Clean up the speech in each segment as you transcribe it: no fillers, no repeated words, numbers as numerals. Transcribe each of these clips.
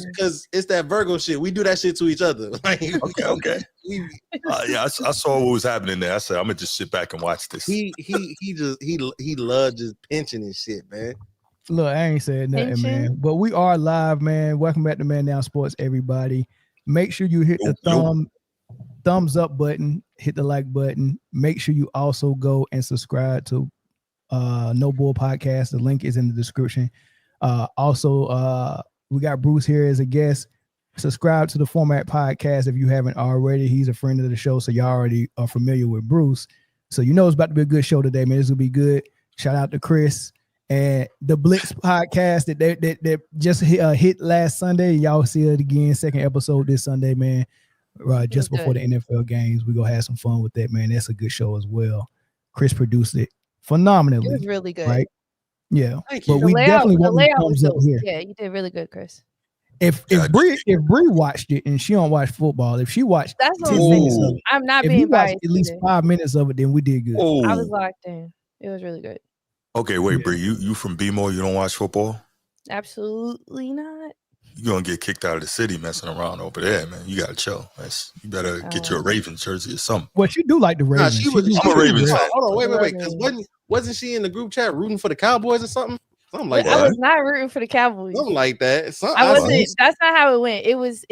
because it's that Virgo shit. We do that shit to each other. Like, okay. Yeah, I saw what was happening there. I said, I'm gonna just sit back and watch this. He loves just pinching and shit, man. Look, I ain't said nothing, man. But we are live, man. Welcome back to Mandown Sports, everybody. Make sure you hit the thumbs up button, hit the like button. Make sure you also go and subscribe to No Bull Podcast. The link is in the description. Also, we got Bruce here as a guest. Subscribe to the Format Podcast if you haven't already. He's a friend of the show, so y'all already are familiar with Bruce. So you know it's about to be a good show today, man. This will be good. Shout out to Chris and the Blitz Podcast that just hit last Sunday. Y'all see it again, second episode this Sunday, man. Just before the NFL games. We're gonna have some fun with that, man. That's a good show as well. Chris produced it phenomenally. It was really good, right? Yeah, thank you. But we definitely want thumbs up here. Yeah, you did really good, Chris. If Bree watched it and she don't watch football, if she watched that's 10 minutes of it, I'm not if being biased. At least 5 minutes of it, then we did good. I was locked in. It was really good. Okay, wait, Bree, you from BMO? You don't watch football? Absolutely not. You're gonna get kicked out of the city messing around over there, man. You gotta chill. You better get your Ravens jersey or something. Well, she do like the Ravens. I'm a Ravens fan. Hold on, wait. Because wasn't she in the group chat rooting for the Cowboys or something? Something like that. I was not rooting for the Cowboys. Something like that. I wasn't. That's not how it went. It was.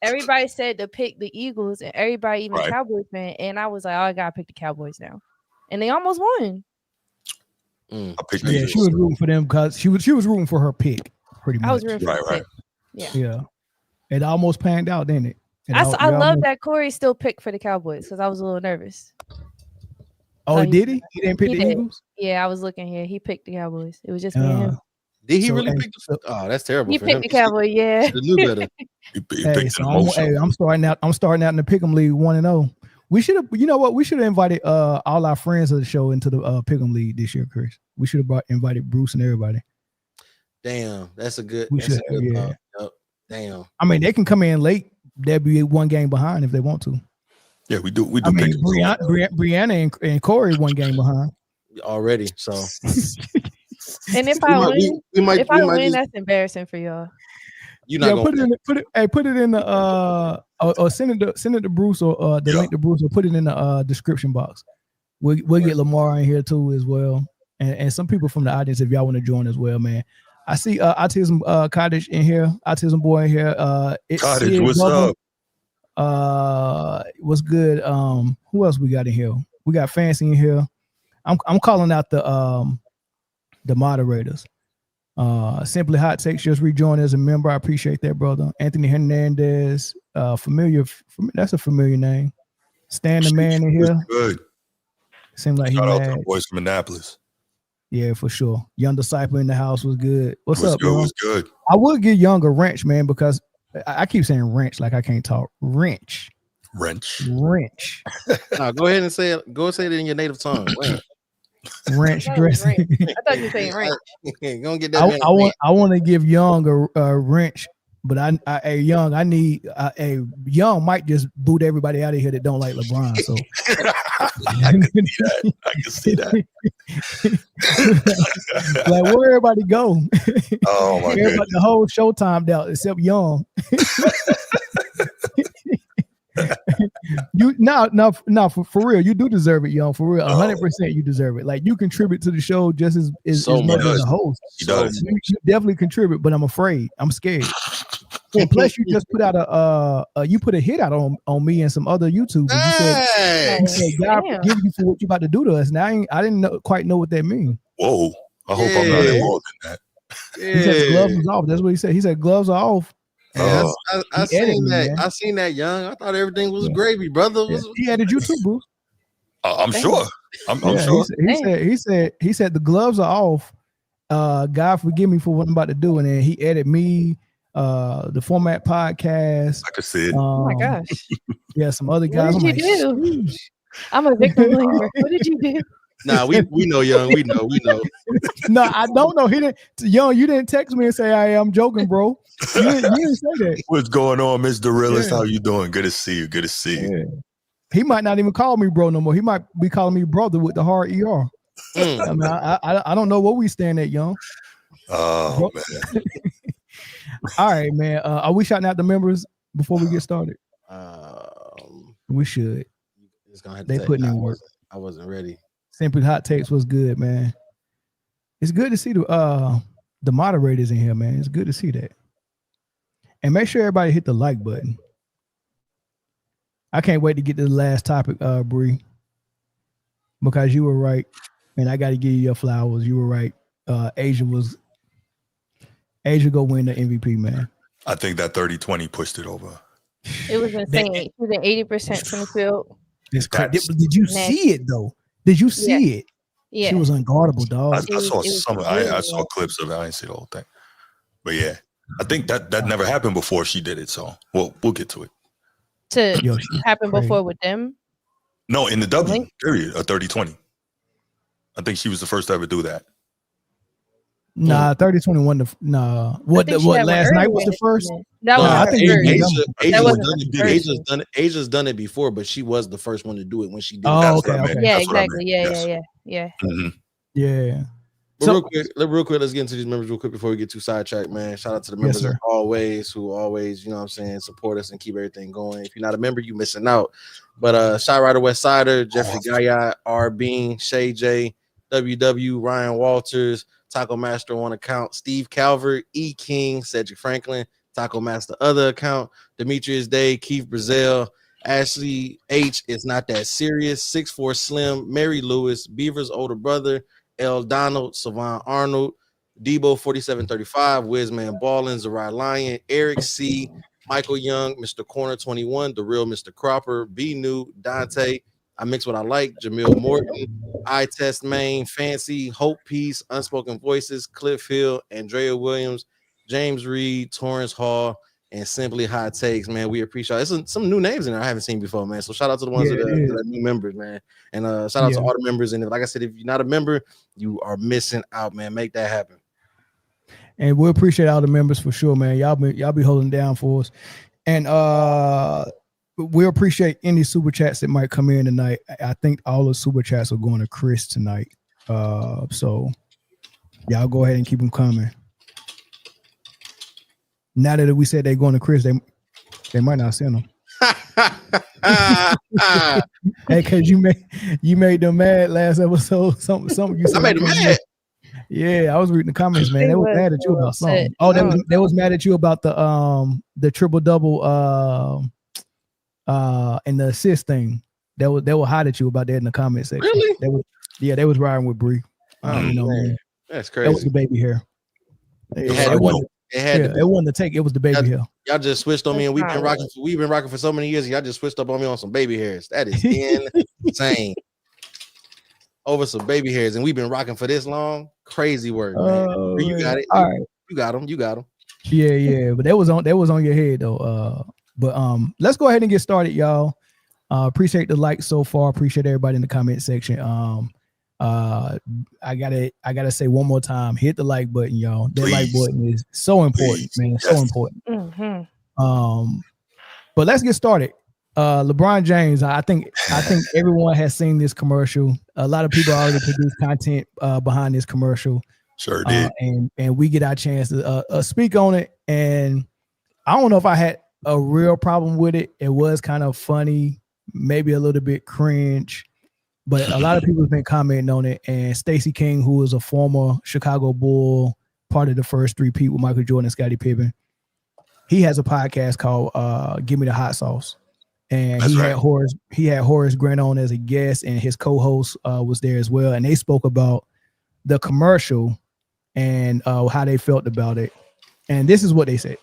Everybody said to pick the Eagles, and everybody, even Cowboys fan, and I was like, oh, I gotta pick the Cowboys now, and they almost won. I picked she was rooting for them because she was rooting for her pick. Pretty much. I was rooting for her pick. Yeah. It almost panned out, didn't it? I love that Corey still picked for the Cowboys because I was a little nervous. Oh, did he? He didn't pick the Eagles? Yeah, I was looking here. He picked the Cowboys. It was just me and him. Did he really pick the? Oh, that's terrible. He picked the Cowboys. Yeah. He knew better. I'm starting out in the Pick'em League 1-0. We should have. You know what? We should have invited all our friends of the show into the Pick'em League this year, Chris. We should have invited Bruce and everybody. Damn, that's a good. Yeah. Damn. I mean, they can come in late. They'll be one game behind if they want to. Yeah, we do. I mean, Brianna and Corey one game behind already. So, and if I win, that's embarrassing for y'all. You not put it in the or send it to Bruce or the link to Bruce or put it in the description box. We'll get Lamar in here too as well, and some people from the audience if y'all want to join as well, man. I see Autism Cottage in here, Autism Boy in here. Cottage, what's up? What's good? Who else we got in here? We got Fancy in here. I'm calling out the moderators. Simply Hot Takes just rejoined as a member. I appreciate that, brother. Anthony Hernandez, familiar. That's a familiar name. Stan the man in here. Good. Seems like shout out to the boys from Annapolis. Yeah, for sure. Young Disciple in the house was good. What's up, bro? It was good. I would give Young a wrench, man, because I keep saying wrench like I can't talk. Wrench. No, go ahead and say it. Go say it in your native tongue. Wrench dressing. I thought you were saying wrench. Gonna get that. I want to give Young a wrench, but Young Young might just boot everybody out of here that don't like LeBron. So I can see that. Like where everybody go? Oh my god! The whole Showtime out except Young. You no for real, you do deserve it, Young. For real, 100% you deserve it. Like you contribute to the show just as much as a host. He does. You definitely contribute, but I'm scared. And plus, you just put out a hit out on me and some other YouTubers. You said God forgive you for what you about to do to us. Now I didn't quite know what that means. Whoa! I hope I'm not involved in that. He said gloves was off. That's what he said. He said gloves are off. I seen that. I seen that, Young. I thought everything was gravy, brother. He added you too, Bruce. I'm sure. I'm sure. He said the gloves are off. God forgive me for what I'm about to do, and then he added me, the Format Podcast. I could see it. Oh my gosh! Yeah, some other guys. What did you do? I'm a victim believer. What did you do? Nah, we know, Young. We know. No, I don't know. He didn't. Young, you didn't text me and say I'm joking, bro. You didn't say that. What's going on, Miss Dorillis? How you doing? Good to see you. Yeah. He might not even call me bro no more. He might be calling me brother with the hard ER. I mean, I don't know where we stand at, Young. Oh man. All right, man. Are we shouting out the members before we get started? We should. It's gonna have they putting in work. I wasn't ready. Simply Hot Takes was good, man. It's good to see the moderators in here, man. It's good to see that. And make sure everybody hit the like button. I can't wait to get to the last topic, Bree, because you were right, and I got to give you your flowers. You were right. Asia go win the MVP, man. I think that 30-20 pushed it over. It was insane. She was at 80% from the field. Did you see it though? Did you see it? Yeah. She was unguardable, dog. I saw some. I saw clips of it. I didn't see the whole thing. But yeah, I think that never happened before she did it. So we'll get to it. To happen before with them? No, in the W period, a 30-20. I think she was the first to ever do that. Nah, 30-21. What last night was the first? That was I think Asia's done it before, but she was the first one to do it when she did it. Oh, okay. Yeah, exactly. Yeah. Mm-hmm. Yeah. But real quick, let's get into these members real quick before we get too sidetracked, man. Shout out to the members who always, you know what I'm saying, support us and keep everything going. If you're not a member, you missing out. But Shy Rider West Sider, Jeffrey Gaia, R Bean, Shay J, WW, Ryan Walters, Taco Master on account, Steve Calvert, E King, Cedric Franklin, Taco Master other account, Demetrius Day, Keith Brazil, Ashley H. It's not that serious, 6'4" Slim, Mary Lewis, Beaver's older brother, L. Donald, Savon Arnold, Debo 4735, Wizman Ballin, Zarai Lion, Eric C, Michael Young, Mr. Corner 21, The Real Mr. Cropper, B New, Dante, I Mix What I Like, Jamil Morton, I Test Main, Fancy, Hope Peace, Unspoken Voices, Cliff Hill, Andrea Williams, James Reed, Torrance Hall, and Simply Hot Takes, man. We appreciate it. There's some new names in there I haven't seen before, man. So shout out to the ones that are new members, man. And shout out to all the members. And like I said, if you're not a member, you are missing out, man. Make that happen. And we appreciate all the members for sure, man. Y'all be holding down for us. And we appreciate any super chats that might come in tonight. I think all the super chats are going to Chris tonight. So y'all go ahead and keep them coming. Now that we said they're going to Chris, they might not send them. Hey, cause you made them mad last episode. Something you said. I made them mad. Yeah, I was reading the comments, man. They were mad at you about something. Oh, they was mad at you about the triple double and the assist thing. They were hot at you about that in the comment section. Really? They was riding with Bree. Man. That's crazy. That was the baby hair. It wasn't the take. It was the baby hair. Y'all just switched on me, and we've been rocking for so many years. Y'all just switched up on me on some baby hairs. That is insane. Over some baby hairs, and we've been rocking for this long. Crazy work, man. You got it. All right. You got them. Yeah. But that was on your head though. But let's go ahead and get started, y'all. Appreciate the likes so far. Appreciate everybody in the comment section. I gotta say one more time, hit the like button, y'all. That like button is so important, man. So important. Mm-hmm. But let's get started. LeBron James, I think everyone has seen this commercial. A lot of people already produced content behind this commercial. Sure did. And we get our chance to speak on it. And I don't know if I had a real problem with it. It was kind of funny, maybe a little bit cringe, but a lot of people have been commenting on it. And Stacey King, who is a former Chicago Bull, part of the first three-peat with Michael Jordan and Scottie Pippen, he has a podcast called Give Me the Hot Sauce. And had Horace Grant on as a guest, and his co-host was there as well. And they spoke about the commercial and how they felt about it. And this is what they said.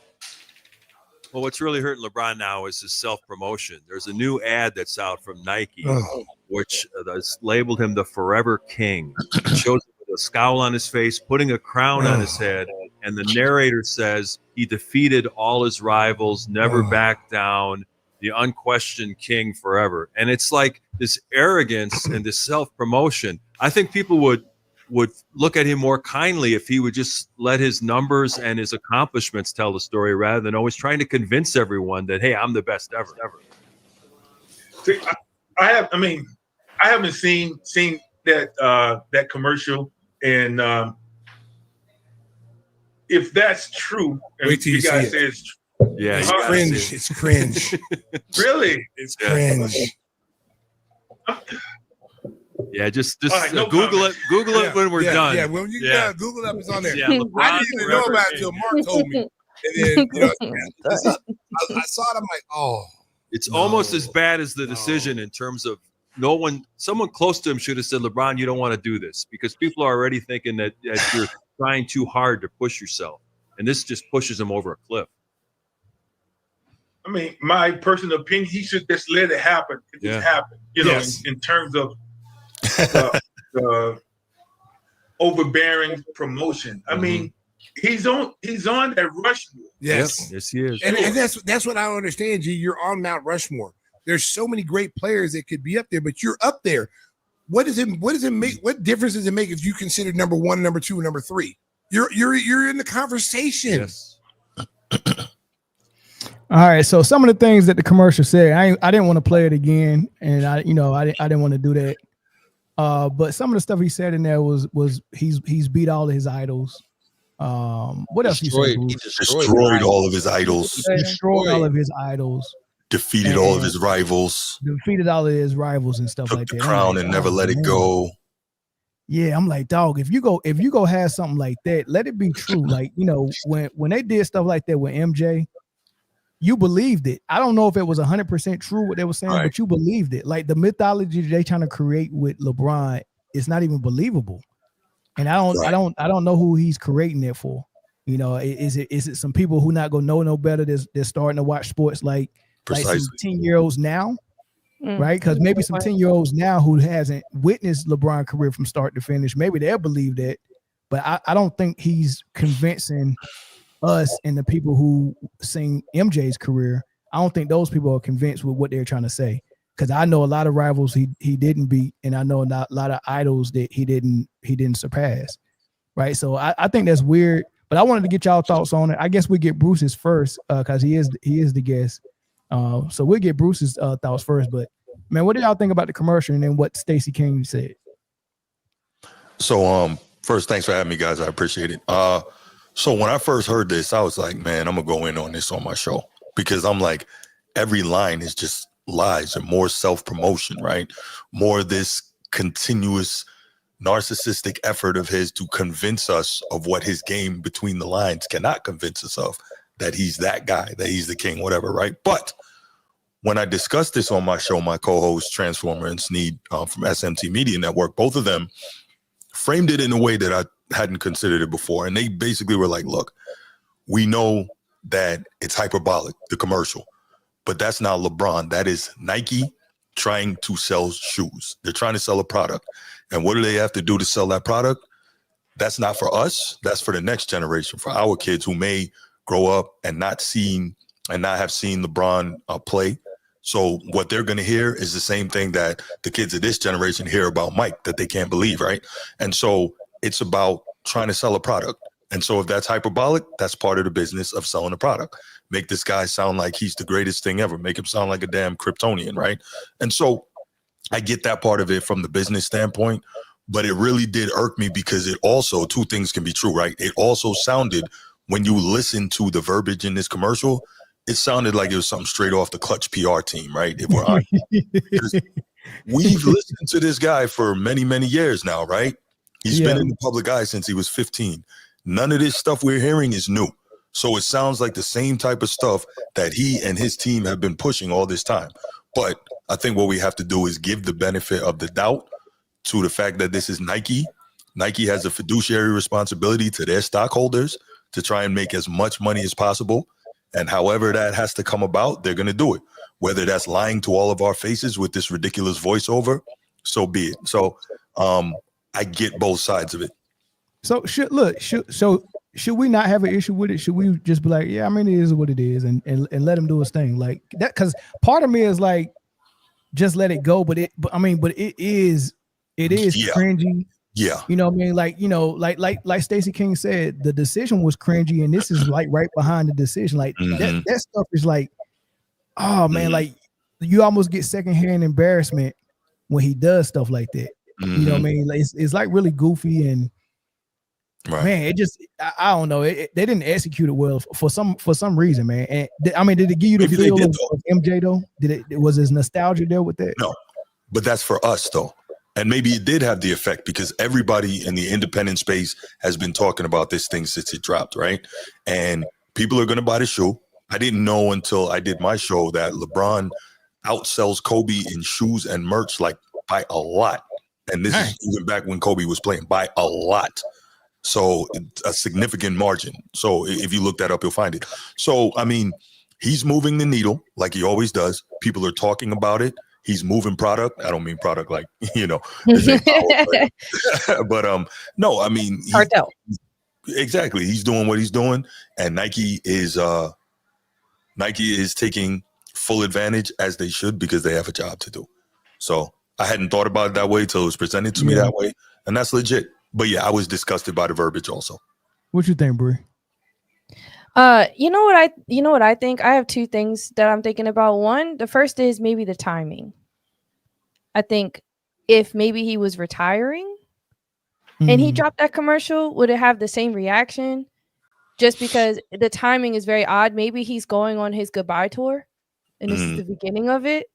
Well, what's really hurting LeBron now is his self-promotion. There's a new ad that's out from Nike, which has labeled him the Forever King. It shows him with a scowl on his face, putting a crown on his head, and the narrator says he defeated all his rivals, never backed down, the unquestioned king forever. And it's like this arrogance and this self-promotion. I think people would look at him more kindly if he would just let his numbers and his accomplishments tell the story rather than always trying to convince everyone that, hey, I'm the best ever. See, I haven't seen that that commercial, and if that's true, and wait till you guys see say it. it's true. Yeah, It's cringe. It's cringe. Really? It's cringe. Yeah, just right, no Google comment. it. Google it when we're done. Yeah, when you Google it up, it's on there. Yeah, I didn't even know about it until Mark told me. And then I saw it. I'm like, oh. It's almost as bad as the decision in terms of someone close to him should have said, LeBron, you don't want to do this, because people are already thinking that you're trying too hard to push yourself. And this just pushes him over a cliff. I mean, my personal opinion, he should just let it happen. It just happened, in terms of the overbearing promotion. I mean, he's on that Rushmore. Yes, he is. And that's what I don't understand, G. You're on Mount Rushmore. There's so many great players that could be up there, but you're up there. What does it make? What difference does it make if you consider number 1, number 2, and number 3? You're in the conversation. Yes. All right, so some of the things that the commercial said, I didn't want to play it again, and I didn't want to do that. But some of the stuff he said in there was he's beat all of his idols. What else he said? He destroyed all of his idols. Destroyed all of his idols. Defeated all of his rivals. Defeated all of his rivals and stuff like that. Took the crown and never let it go. Yeah, I'm like, dog, if you go have something like that, let it be true. Like, when they did stuff like that with MJ, you believed it. I don't know if it was 100% true what they were saying, but you believed it. Like the mythology they trying to create with LeBron is not even believable. And I don't know who he's creating it for. Is it some people who not gonna know no better? They're starting to watch sports like some 10-year-olds now, right? Because maybe some 10-year-olds now who hasn't witnessed LeBron's career from start to finish, maybe they'll believe that. But I don't think he's convincing us and the people who seen MJ's career. I don't think those people are convinced with what they're trying to say. Because I know a lot of rivals he didn't beat, and I know a lot of idols that he didn't surpass, right? So I think that's weird. But I wanted to get y'all thoughts on it. I guess we get Bruce's first because he is the guest. So we'll get Bruce's thoughts first. But man, what do y'all think about the commercial and then what Stacey King said? So first, thanks for having me, guys. I appreciate it. So when I first heard this, I was like, man, I'm gonna go in on this on my show, because I'm like, every line is just lies and more self-promotion, right? More this continuous narcissistic effort of his to convince us of what his game between the lines cannot convince us of, that he's that guy, that he's the king, whatever, right? But when I discussed this on my show, my co-host Transformer and Sneed from SMT Media Network, both of them framed it in a way that I hadn't considered it before. And they basically were like, look, we know that it's hyperbolic, the commercial, but that's not LeBron. That is Nike trying to sell shoes. They're trying to sell a product. And what do they have to do to sell that product? That's not for us. That's for the next generation, for our kids who may grow up and not have seen LeBron play. So what they're going to hear is the same thing that the kids of this generation hear about Mike, that they can't believe, right? And so it's about trying to sell a product. And so if that's hyperbolic, that's part of the business of selling a product. Make this guy sound like he's the greatest thing ever. Make him sound like a damn Kryptonian, right? And so I get that part of it from the business standpoint, but it really did irk me because it also, two things can be true, right? It also sounded, when you listen to the verbiage in this commercial, it sounded like it was something straight off the Clutch PR team, right? If we're honest. We've listened to this guy for many, many years now, right? He's been in the public eye since he was 15. None of this stuff we're hearing is new. So it sounds like the same type of stuff that he and his team have been pushing all this time. But I think what we have to do is give the benefit of the doubt to the fact that this is Nike. Nike has a fiduciary responsibility to their stockholders to try and make as much money as possible. And however that has to come about, they're going to do it. Whether that's lying to all of our faces with this ridiculous voiceover, so be it. So I get both sides of it. So should we not have an issue with it? Should we just be like, yeah, I mean, it is what it is, and let him do his thing like that? Because part of me is like, just let it go. But it is cringy. Yeah. You know what I mean? Like Stacey King said, the decision was cringy, and this is like right behind the decision. Like that stuff is like, oh man, like you almost get secondhand embarrassment when he does stuff like that. You know what I mean? Like, it's like really goofy, and Right. Man, it just I don't know. They didn't execute it well for some reason, man. And I mean, did it give you the feel of MJ though? Was his nostalgia there with that? No, but that's for us though. And maybe it did have the effect because everybody in the independent space has been talking about this thing since it dropped, right? And people are going to buy the shoe. I didn't know until I did my show that LeBron outsells Kobe in shoes and merch like by a lot. And this is even back when Kobe was playing, by a lot. So a significant margin. So if you look that up, you'll find it. So, I mean, he's moving the needle like he always does. People are talking about it. He's moving product. I don't mean product like, but no, I mean, exactly. He's doing what he's doing. And Nike is taking full advantage as they should because they have a job to do. So I hadn't thought about it that way till it was presented to me that way. And that's legit. But yeah, I was disgusted by the verbiage also. What you think, Bree? You know what I think? I have two things that I'm thinking about. One, the first is maybe the timing. I think if maybe he was retiring and he dropped that commercial, would it have the same reaction? Just because the timing is very odd. Maybe he's going on his goodbye tour and this is the beginning of it.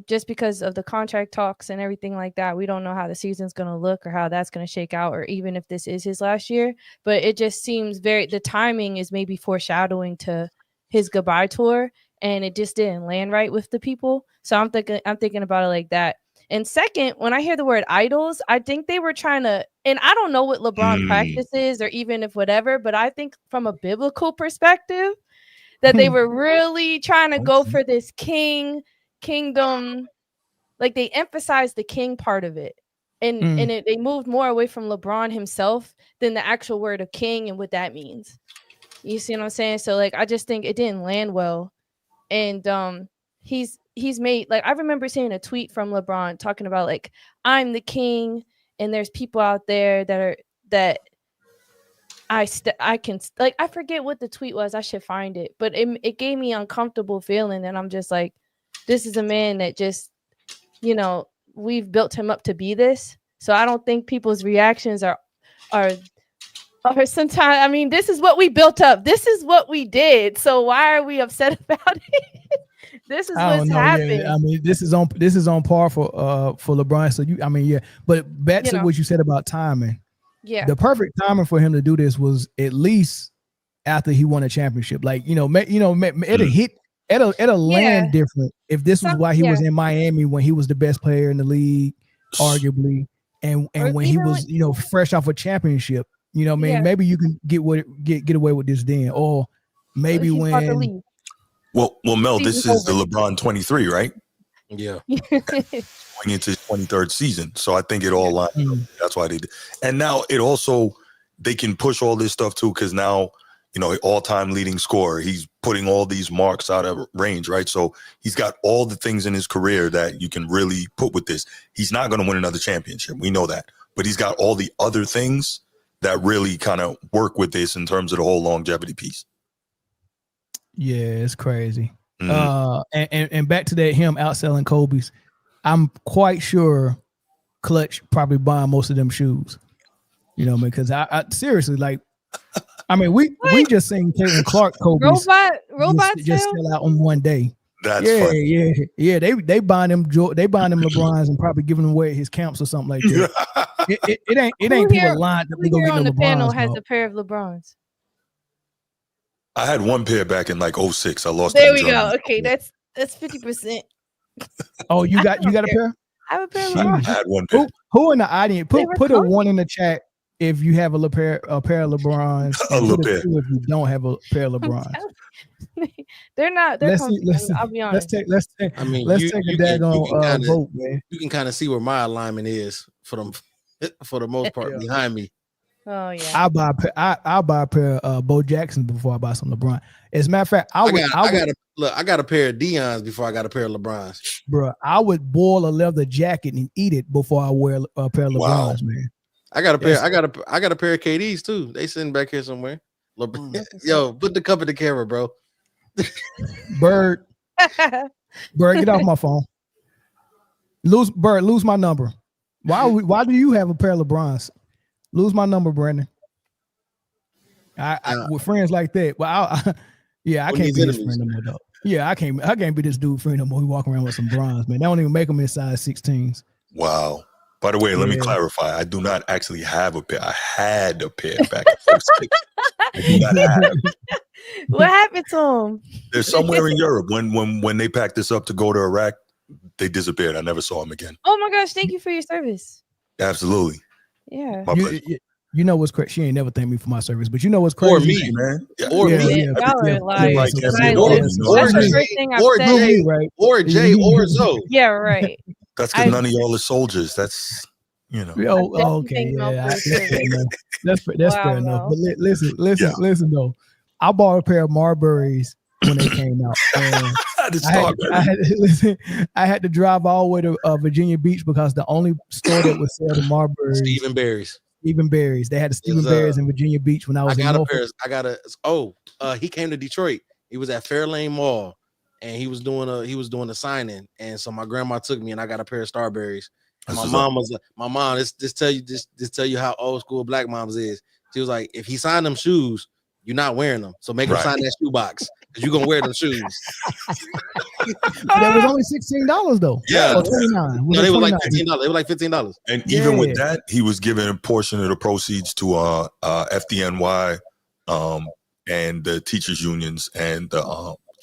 Just because of the contract talks and everything like that, we don't know how the season's going to look or how that's going to shake out, or even if this is his last year. But it just seems the timing is maybe foreshadowing to his goodbye tour, and it just didn't land right with the people. So I'm thinking about it like that. And second, when I hear the word idols, I think they were trying to, and I don't know what LeBron practices or even if whatever, but I think from a biblical perspective that they were really trying to go for this kingdom, like they emphasized the king part of it, and they moved more away from LeBron himself than the actual word of king and what that means. You see what I'm saying? So like I just think it didn't land well. And he's made, like, I remember seeing a tweet from LeBron talking about like, I'm the king and there's people out there that I can like, I forget what the tweet was, I should find it, but it gave me an uncomfortable feeling, and I'm just like, this is a man that just, we've built him up to be this. So I don't think people's reactions are sometimes, I mean, this is what we built up. This is what we did. So why are we upset about it? This is what's happening. Yeah. I mean, this is on par for LeBron. So but back to what you said about timing. Yeah. The perfect timing for him to do this was at least after he won a championship. Like, it'll hit. It'll land different if this was why he was in Miami when he was the best player in the league, arguably, and when he was fresh off a championship. Maybe you can get away with this then, or maybe when. Well, Mel, this is the LeBron 23, right? Yeah. Going into his 23rd season, so I think it all lined up. That's why they did. And now it also, they can push all this stuff too, because now, all-time leading scorer. He's putting all these marks out of range, right? So he's got all the things in his career that you can really put with this. He's not going to win another championship. We know that. But he's got all the other things that really kind of work with this in terms of the whole longevity piece. Yeah, it's crazy. And back to that, him outselling Kobe's, I'm quite sure Clutch probably buying most of them shoes. Because I seriously, like, I mean, we just seen Caitlin Clark Kobe's robot just sell out on one day. That's funny. Yeah. They buying them LeBrons and probably giving them away at his camps or something like that. it ain't people lying that we go get on the LeBrons, panel has a pair of LeBrons. I had one pair back in like 06. I lost. There we go. Okay, that's 50%. Oh, you got a pair? I have a pair of LeBrons. I had one pair. Who in the audience put a one in the chat if you have a pair of LeBrons. If you don't have a pair of LeBrons. They're not. I'll be honest. Let's take a daggone vote, man. You can kind of see where my alignment is for the most part behind me. Oh yeah. I'll buy a pair of Bo Jackson before I buy some LeBron. As a matter of fact, I got a pair of Dion's before I got a pair of LeBrons. Bro, I would boil a leather jacket and eat it before I wear a pair of LeBrons, man. I got a pair. I got a pair of KDs too. They sitting back here somewhere. Yo, put the cup in the camera, bro. Bird, get off my phone. Lose my number. Why do you have a pair of LeBrons? Lose my number, Brandon. I with friends like that. Well, I can't be his friend no more, though. Yeah, I can't be this dude friend no more. He walking around with some bronze, man. They don't even make them in size 16s. Wow. By the way, let me clarify. I do not actually have a pair. I had a pair back in 06. I do not have. What happened to them? They're somewhere in Europe. When they packed this up to go to Iraq, they disappeared. I never saw them again. Oh my gosh! Thank you for your service. Absolutely. Yeah. You know what's crazy? She ain't never thanked me for my service, but you know what's crazy? Or me, man. Yeah. Or me. Y'all are like, Or Jay, right? Or Jay, or Zoe. Yeah, right. That's because none of y'all are soldiers. That's, you know. Oh, okay. Yeah, that's fair enough. But listen though. I bought a pair of Marburys when they came out. And I had to drive all the way to Virginia Beach because the only store that would sell the Marburys, Stephen Barry's. They had the Stephen Barry's in Virginia Beach when I was in Norfolk. He came to Detroit. He was at Fairlane Mall and he was doing a signing. And so my grandma took me and I got a pair of Starberries. And my mom, this tell you how old school black moms is. She was like, if he signed them shoes, you're not wearing them. So make him sign that shoe box because you're gonna wear them shoes. That was only $16 though. Yeah. Or $29. No, they were like $15. They were like $15. And even with that, he was giving a portion of the proceeds to FDNY and the teachers unions and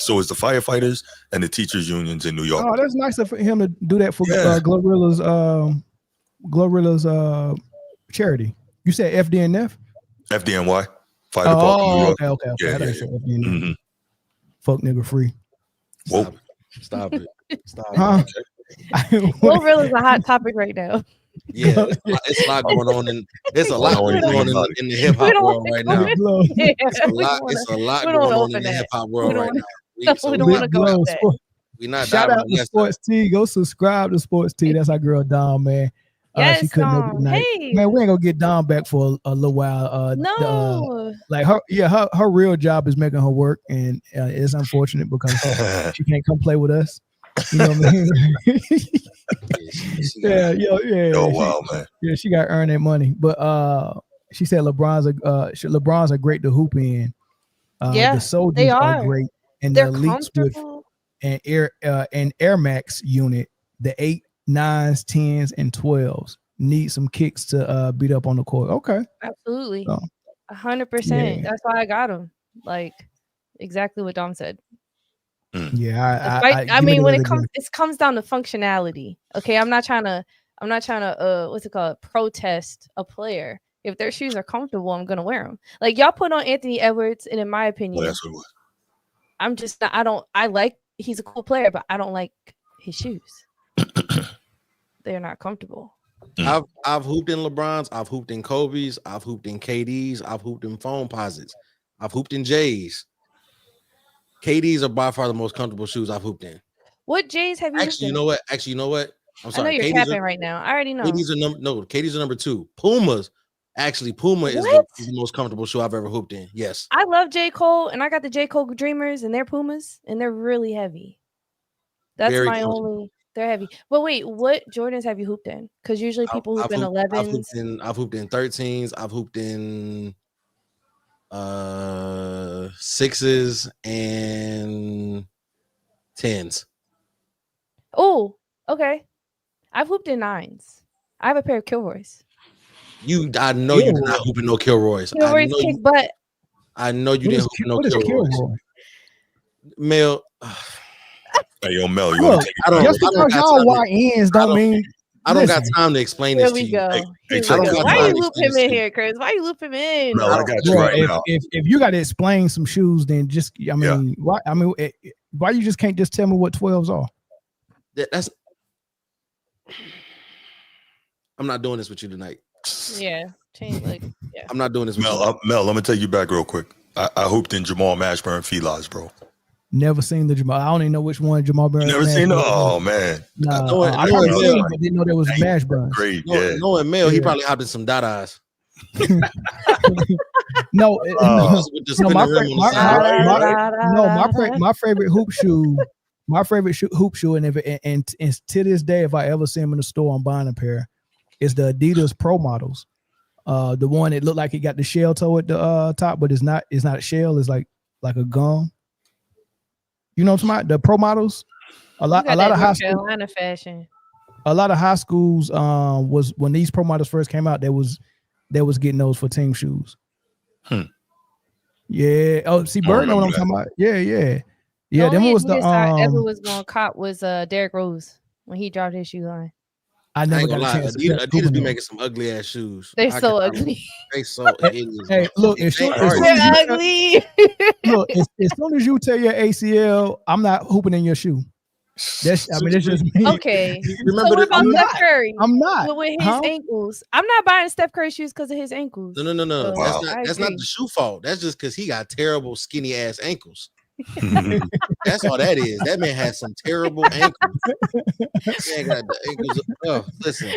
so it's the firefighters and the teachers unions in New York. Oh, that's nice of him to do that for Glorilla's charity. You said FDNF? FDNY. Fire Department. Okay. Yeah. FDNF. Fuck nigga free. Whoa. Stop it. Huh? Glorilla's a hot topic right now. Yeah, it's a lot going on in the hip hop world right now. It's a lot going on in the hip hop world right now. We don't want to go with that. We not shout out to Sports T. Go subscribe to Sports T. That's our girl Dom, man. Yes, she couldn't make it tonight. Hey. Man, we ain't gonna get Dom back for a little while. No, her real job is making her work, and it's unfortunate because she can't come play with us. You know what I mean? Yeah. Oh wow, man. Yeah, she got to earn that money. But she said LeBron's are great to hoop in. The soldiers are great, and they're the elites with an Air Max unit, the 8, 9s, 10s, and 12s need some kicks to beat up on the court. Okay, absolutely, 100%. That's why I got them. Like exactly what Dom said. Yeah, I mean, when it comes down to functionality. Okay, I'm not trying to what's it called? Protest a player. If their shoes are comfortable, I'm gonna wear them. Like y'all put on Anthony Edwards, and in my opinion, I'm just not. He's a cool player, but I don't like his shoes. They're not comfortable. I've hooped in LeBrons, I've hooped in Kobe's, I've hooped in KD's, I've hooped in foam posits, I've hooped in J's. KD's are by far the most comfortable shoes I've hooped in. What J's have you? You know what? I'm sorry. I know you're capping right now. I already know. KD's are number 2. Puma is the most comfortable shoe I've ever hooped in. Yes. I love J. Cole, and I got the J. Cole Dreamers, and they're Pumas, and they're really heavy. That's they're heavy. But wait, what Jordans have you hooped in? Because usually people hoop in 11s. I've hooped in 13s. I've hooped in 6s and 10s. Oh, okay. I've hooped in 9s. I have a pair of Kilroys. I know you did not hoop in no Kilroys. Kilroys kick butt. I know you didn't hoop in no Kilroys. Mel. Hey, yo, Mel, you want to take it? Just because y'all YNs don't mean I don't got time to explain this to you. Why you loop him in here, Chris? Why you loop him in? No, I got you right now. If you got to explain some shoes, then just why you just can't just tell me what 12s are? I'm not doing this with you tonight. Yeah, I'm not doing this with you. Mel, let me take you back real quick. I hooped in Jamal Mashburn Felines, bro. Never seen the Jamal. I don't even know which one Jamal Burns. Never seen it? Oh man. No, I probably seen, but didn't know there was Mashburn. Great, knowing Mel, he probably hopped in some Dadas. My favorite hoop shoe. My favorite hoop shoe, and to this day, if I ever see him in the store, I'm buying a pair. Is the Adidas Pro models. The one that looked like it got the shell toe at the top, but it's not a shell. It's like a gum. You know what I'm talking about? The pro models. A lot of high school Carolina fashion. A lot of high schools was when these pro models first came out. They was getting those for team shoes. Yeah. Oh, see, Bird know what I'm talking about. Yeah. The them only was the I ever was gonna cop was Derrick Rose when he dropped his shoe line. I never got a chance. Adidas be making some ugly ass shoes. They're so ugly. They so hideous. Hey, look, they're ugly. Look, as soon as you tear your ACL, I'm not hooping in your shoe. It's just me. Okay. Remember so what about Steph Curry? I'm not. But with his ankles, I'm not buying Steph Curry shoes because of his ankles. No. So, wow. That's not the shoe fault. That's just because he got terrible skinny ass ankles. That's all that is. That man has some terrible ankles. Man got the ankles. Oh, listen,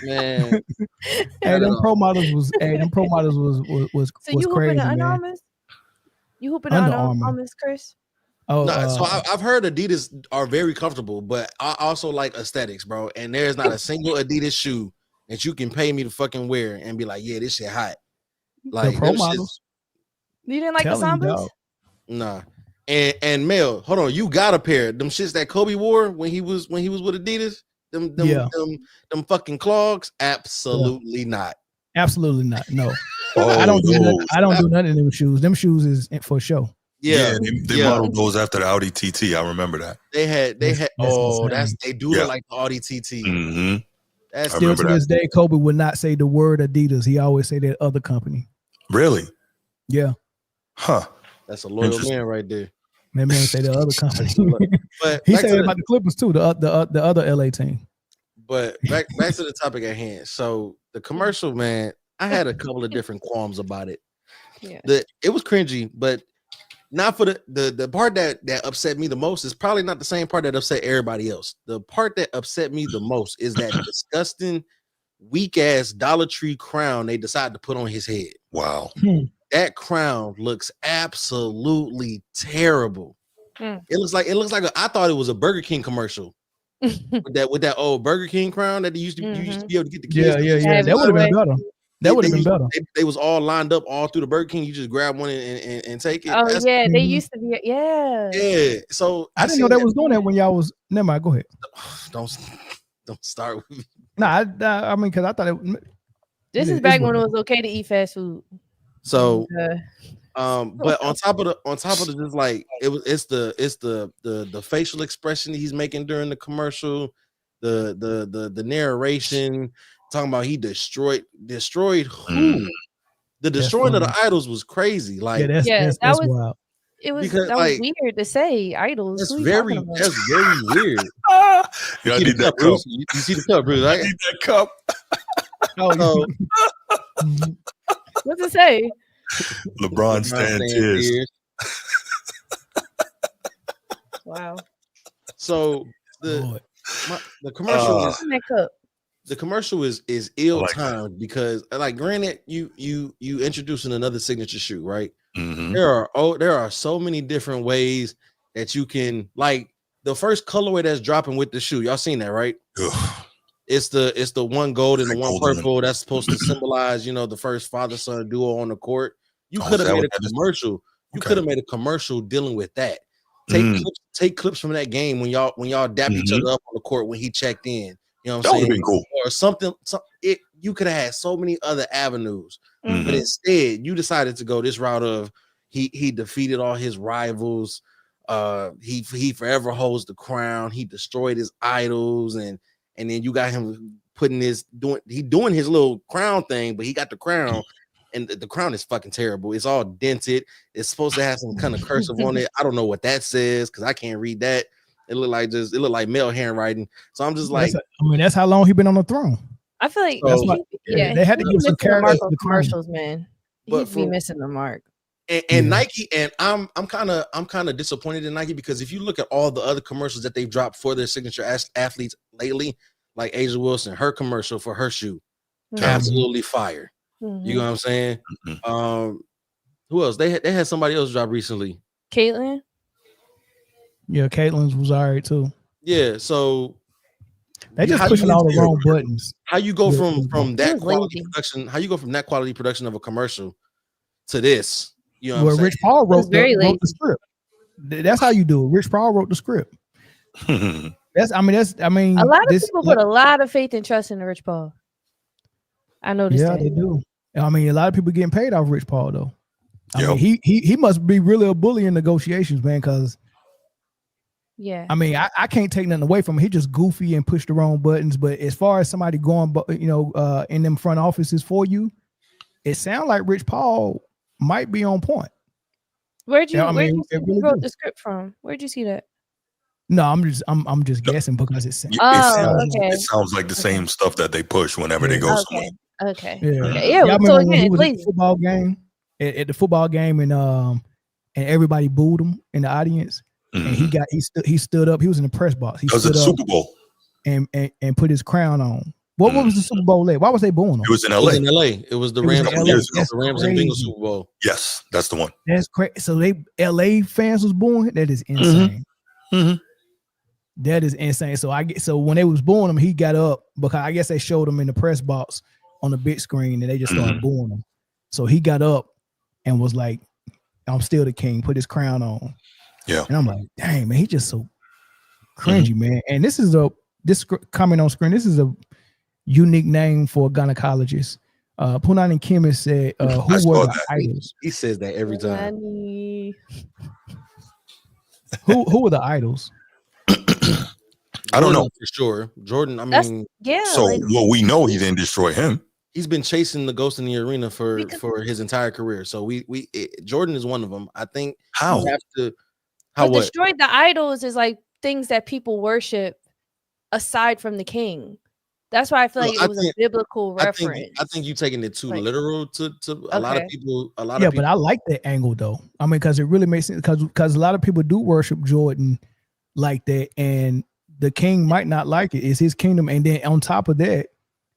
man. Hey, them pro models was. So you crazy, hooping the man. Under Armours? You hooping the Under Armours, Chris? Oh, no, so I've heard Adidas are very comfortable, but I also like aesthetics, bro. And there's not a single Adidas shoe that you can pay me to fucking wear and be like, yeah, this shit hot. Like the pro models. You didn't like the Sambas? Nah. And Mel, hold on, you got a pair. Them shits that Kobe wore when he was with Adidas. Them fucking clogs. Absolutely not. Absolutely not. No. I don't do nothing in them shoes. Them shoes is for show. Yeah, they modeled those after the Audi TT. I remember that. They had they do look like the Audi TT. Mm-hmm. That's still to this day, Kobe would not say the word Adidas. He always say that other company. Really? Yeah. Huh. That's a loyal man right there. That man say the other company. But he said about the Clippers too, the other LA team. But back to the topic at hand. So the commercial, man, I had a couple of different qualms about it. Yeah. It was cringy, but not for the part that upset me the most is probably not the same part that upset everybody else. The part that upset me the most is that disgusting, weak ass Dollar Tree crown they decided to put on his head. Wow. That crown looks absolutely terrible. It looks like I thought it was a Burger King commercial. with that old Burger King crown that you used to be able to get the kids. Yeah. That would have been better. That would have been better. They was all lined up all through the Burger King. You just grab one and take it. Oh, they used to be. Yeah. Yeah. So I didn't know that was doing that when y'all was. Never mind. Go ahead. Don't start with me. Nah, I mean, because I thought it. This is back when it was okay to eat fast food. So, but on top of the just like it's the facial expression he's making during the commercial, the narration. Talking about he destroyed who? The destroying of the idols was crazy. Like that's wild. It was because, that was weird to say idols. That's very weird. Yeah, I need that cup. You see the cup, Bruce? Right? I need that cup. What's it say? LeBron stand tears. Wow. So the commercial the commercial is ill timed because, like, granted, you introducing another signature shoe, right? Mm-hmm. There are so many different ways that you can, like, the first colorway that's dropping with the shoe. Y'all seen that, right? Ugh. It's the one gold and the one purple that's supposed to symbolize, the first father-son duo on the court. You could have made a commercial. You could have made a commercial dealing with that. Take clips from that game when y'all dap each other up on the court when he checked in. You know what I'm saying? That would have been cool. Or something. You could have had so many other avenues, but instead you decided to go this route of he defeated all his rivals. He forever holds the crown. He destroyed his idols, and then you got him doing his little crown thing, but he got the crown, and the crown is fucking terrible. It's all dented. It's supposed to have some kind of cursive on it. I don't know what that says because I can't read that. It looked like male handwriting. So I'm just like, that's how long he been on the throne. I feel like they had to give some character to the commercials, man. He'd be missing the mark. And Nike, and I'm kind of disappointed in Nike because if you look at all the other commercials that they've dropped for their signature athletes lately, like Asia Wilson, her commercial for her shoe, absolutely fire. You know what I'm saying? Who else? They had somebody else drop recently. Caitlyn. Yeah, Caitlin's was all right too. Yeah, so They just pushing all the wrong buttons. How you go from that quality production? How you go from that quality production of a commercial to this? You know what I'm saying? Rich Paul wrote the script. That's how you do it. Rich Paul wrote the script. I mean, a lot of people put a lot of faith and trust in Rich Paul. I noticed that. They do. I mean, a lot of people getting paid off Rich Paul though. I mean, he must be really a bully in negotiations, man. Because I mean, I can't take nothing away from him. He just goofy and push the wrong buttons. But as far as somebody going, in them front offices for you, it sounds like Rich Paul might be on point. Where'd you wrote the script from? Where'd you see that? No, I'm just guessing because it sounds like the same stuff that they push whenever they go somewhere. Okay. Yeah. So again, he was at the football game at the football game and everybody booed him in the audience. And he stood up. He was in the press box. He stood up Super Bowl and put his crown on. What was the Super Bowl at? Why was they booing him? It was in LA. It was the Rams. The Rams and Bengals Super Bowl. Yes, that's the one. That's crazy. So LA fans was booing. That is insane. That is insane. So when they was booing him, he got up because I guess they showed him in the press box on the big screen and they just started booing him. So he got up and was like, "I'm still the king." Put his crown on. Yeah. And I'm like, dang, man, he just so cringy, man. And this comment on screen. This is a unique name for a gynecologist. Punani Kim said, "Who were the idols?" He says that every time. Who were the idols? I don't know for sure. Jordan. I mean, well, we know he didn't destroy him. He's been chasing the ghost in the arena for his entire career. So Jordan is one of them. I think how you have to. Destroyed the idols is like things that people worship aside from the king. That's why I feel like it was a biblical reference. I think you're taking it too literal to a lot of people. But I like that angle though. I mean, because it really makes sense because a lot of people do worship Jordan like that, and the king might not like it. It's his kingdom, and then on top of that,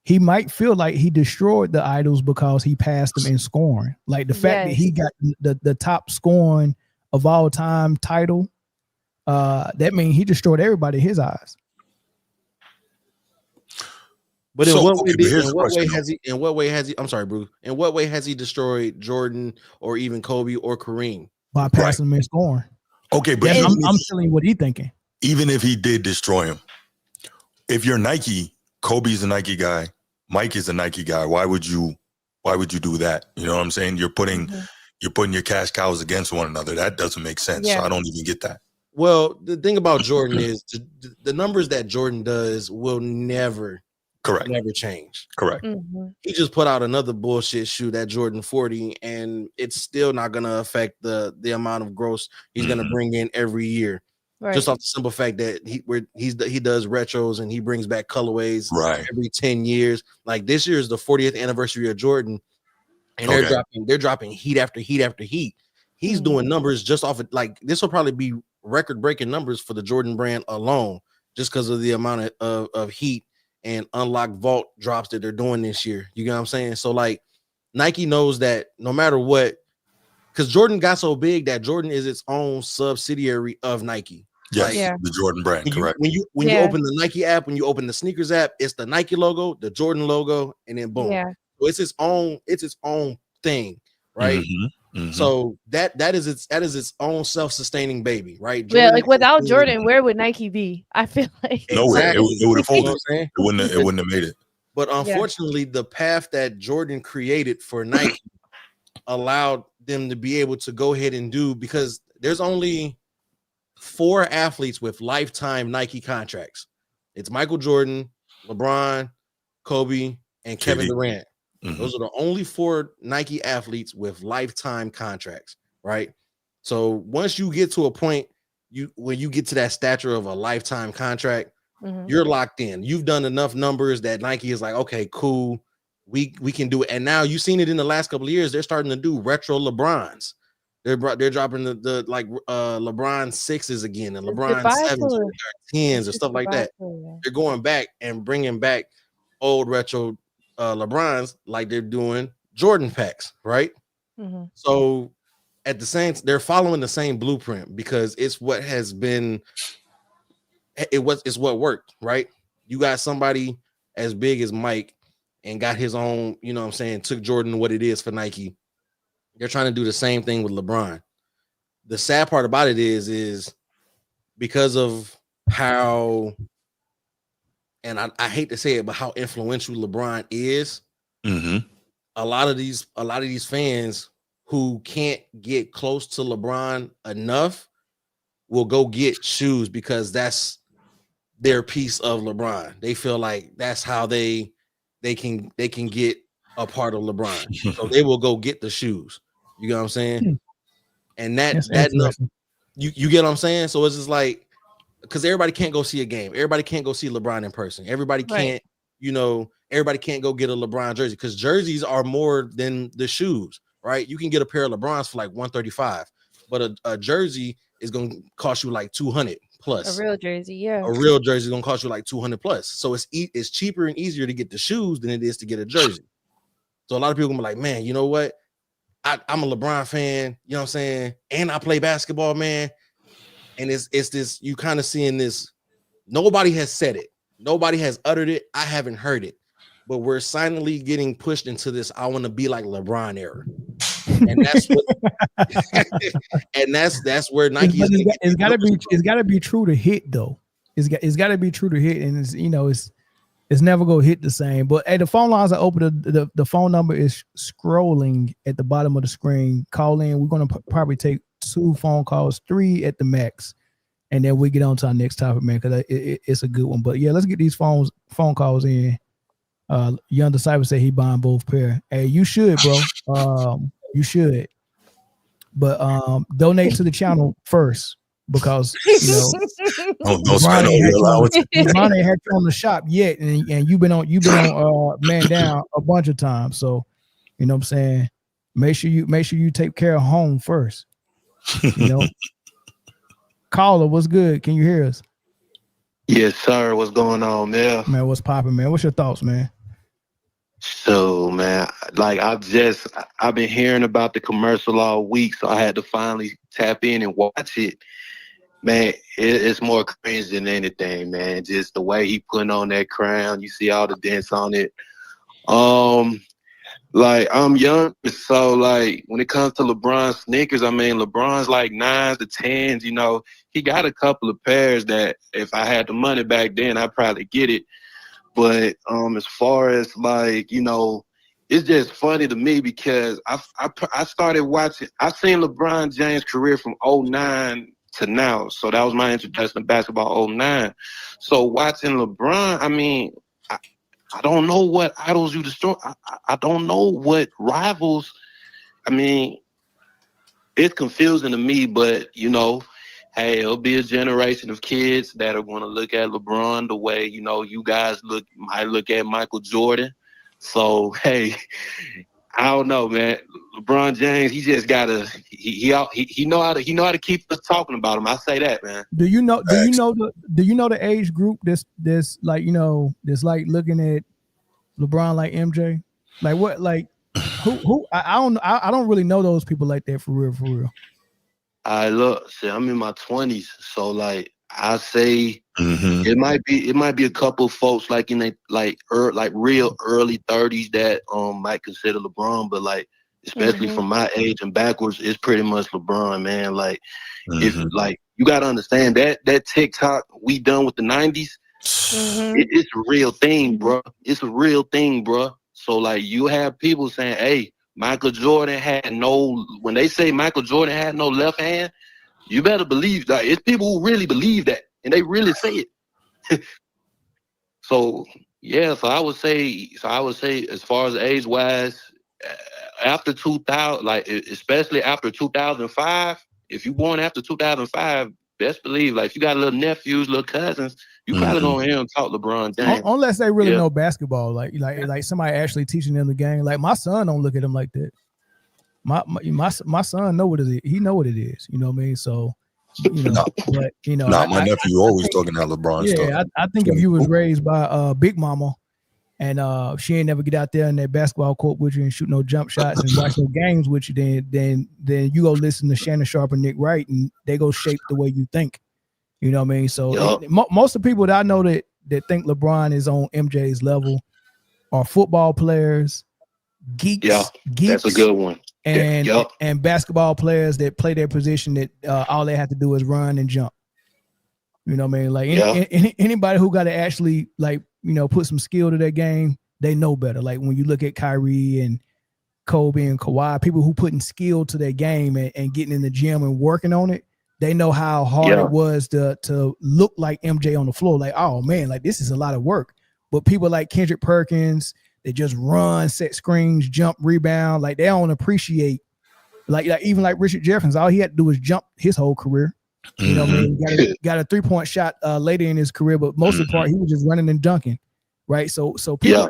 he might feel like he destroyed the idols because he passed them in scoring. Like the fact that he got the top scoring of all time title, that means he destroyed everybody in his eyes. But in what way has he? I'm sorry, Bruce. In what way has he destroyed Jordan or even Kobe or Kareem? By passing them in scoring. Okay, but I'm telling you what he's thinking. Even if he did destroy him, if you're Nike, Kobe's a Nike guy, Mike is a Nike guy. Why would you do that? You know what I'm saying? You're putting your cash cows against one another. That doesn't make sense. Yeah. So I don't even get that. Well, the thing about Jordan is the numbers that Jordan does will never change. Correct. He just put out another bullshit shoe, that Jordan 40, and it's still not going to affect the amount of gross he's going to bring in every year. Right. Just off the simple fact that he does retros and he brings back colorways every 10 years. Like this year is the 40th anniversary of Jordan, and they're dropping heat after heat after heat. He's doing numbers just off of like this will probably be record-breaking numbers for the Jordan brand alone, just because of the amount of heat and unlocked vault drops that they're doing this year. You get what I'm saying? So like Nike knows that no matter what, because Jordan got so big that Jordan is its own subsidiary of Nike. Yes, the Jordan brand, correct. When you open the Nike app, when you open the sneakers app, it's the Nike logo, the Jordan logo, and then boom. Yeah. So it's its own thing, right? So that is its own self-sustaining baby, right? Jordan, like without Jordan, where would Nike be? I feel like nowhere. It would have folded. It wouldn't have made it. But unfortunately, the path that Jordan created for Nike allowed them to be able to go ahead and do, because there's only 4 athletes with lifetime Nike contracts. It's Michael Jordan, LeBron, Kobe, and Kevin Durant. Those are the only 4 Nike athletes with lifetime contracts, right? So once you get to a point, when you get to that stature of a lifetime contract, you're locked in. You've done enough numbers that Nike is like, okay, cool, we can do it. And now you've seen it in the last couple of years. They're starting to do retro LeBrons. They're dropping the LeBron 6s again and LeBron 7s and 10s and stuff like that. They're going back and bringing back old retro LeBrons like they're doing Jordan packs, right? So at the same, they're following the same blueprint because it's what has been. It's what worked, right? you got somebody as big as Mike and got his own, you know what I'm saying, took Jordan what it is for Nike. They're trying to do the same thing with LeBron. The sad part about it is because of how, and I hate to say it, but how influential LeBron is. A lot of these fans who can't get close to LeBron enough will go get shoes because that's their piece of LeBron. They feel like that's how they can get a part of LeBron. So they will go get the shoes. You get what I'm saying? And you get what I'm saying? So it's just like, because everybody can't go see a game. Everybody can't go see LeBron in person. Everybody can't, everybody can't go get a LeBron jersey because jerseys are more than the shoes, right? You can get a pair of LeBrons for like $135, but a jersey is going to cost you like $200 plus. A real jersey, yeah. A real jersey is going to cost you like $200 plus. So it's cheaper and easier to get the shoes than it is to get a jersey. So a lot of people gonna be like, man, you know what? I'm a LeBron fan, you know what I'm saying? And I play basketball, man. And it's this, you kind of seeing this. Nobody has said it. Nobody has uttered it. I haven't heard it. But we're silently getting pushed into this I want to be like LeBron era. And that's what and that's where Nike it's gotta be true to hit though. It's gotta be true to hit, and it's never gonna hit the same. But hey, the phone lines are open. The phone number is scrolling at the bottom of the screen. Call in. We're gonna probably take 2 phone calls, 3 at the max, and then we get on to our next topic, man, because it's a good one. But yeah, let's get these phone calls in. Young Disciple said he buying both pair. Hey, you should, bro. You should, but donate to the channel first because LeBron ain't had you on the shop yet, and you've been on Mandown a bunch of times. So you know what I'm saying. Make sure you take care of home first. You know. Caller, what's good? Can you hear us? Yes, sir. What's going on, man? Man, what's popping, man? What's your thoughts, man? So, man, like I've been hearing about the commercial all week, so I had to finally tap in and watch it. Man, it's more cringe than anything, man. Just the way he putting on that crown, you see all the dents on it. Like I'm young, so like when it comes to LeBron sneakers, I mean LeBron's like 9s to 10s. You know, he got a couple of pairs that if I had the money back then, I'd probably get it. But as far as like, you know, it's just funny to me because I started watching. I seen LeBron James' career from 2009 to now, so that was my introduction to basketball. 2009. So watching LeBron, I mean, I don't know what idols you destroy. I don't know what rivals. I mean, it's confusing to me, but you know. Hey, it'll be a generation of kids that are going to look at LeBron the way, you know, you guys might look at Michael Jordan. So, hey, I don't know, man. LeBron James, he just gotta he know how to keep us talking about him. I say that, man. Do you know the age group that's like, you know, that's like looking at LeBron like MJ? Like what, like who I don't really know those people like that for real. See, I'm in my 20s, so like I say it might be a couple of folks like in the real early 30s that might consider LeBron, but like especially from my age and backwards, it's pretty much LeBron, man. Like if like you gotta understand that TikTok we done with the 90s, it's a real thing, bro. It's a real thing, bro. So like you have people saying, hey, Michael Jordan when they say Michael Jordan had no left hand, you better believe that. It's people who really believe that, and they really say it. So, yeah, so I would say as far as age-wise, after 2000, like especially after 2005, if you born after 2005, best believe, like if you got little nephews, little cousins, you probably gonna hear them talk LeBron James. Unless they really know basketball, like somebody actually teaching them the game. Like my son don't look at them like that. My son know what it is. He know what it is. You know what I mean? So, you know, but you know, my nephew always talking about LeBron stuff. Yeah, I think if you was raised by Big Mama, and she ain't never get out there in that basketball court with you and shoot no jump shots and watch no games with you, then you go listen to Shannon Sharp and Nick Wright, and they go shape the way you think. You know what I mean? So most of the people that I know that that think LeBron is on MJ's level are football players, geeks. That's a good one. And basketball players that play their position that all they have to do is run and jump. You know what I mean? Like anybody who got to actually like, you know, put some skill to their game, they know better. Like when you look at Kyrie and Kobe and Kawhi, people who putting skill to their game and getting in the gym and working on it, they know how hard it was to look like MJ on the floor. Like, oh man, like this is a lot of work. But people like Kendrick Perkins, they just run, set screens, jump, rebound. Like they don't appreciate, like even like Richard Jefferson, all he had to do was jump his whole career. You know what I mean? Got a 3-point shot later in his career, but most of the part he was just running and dunking, right? So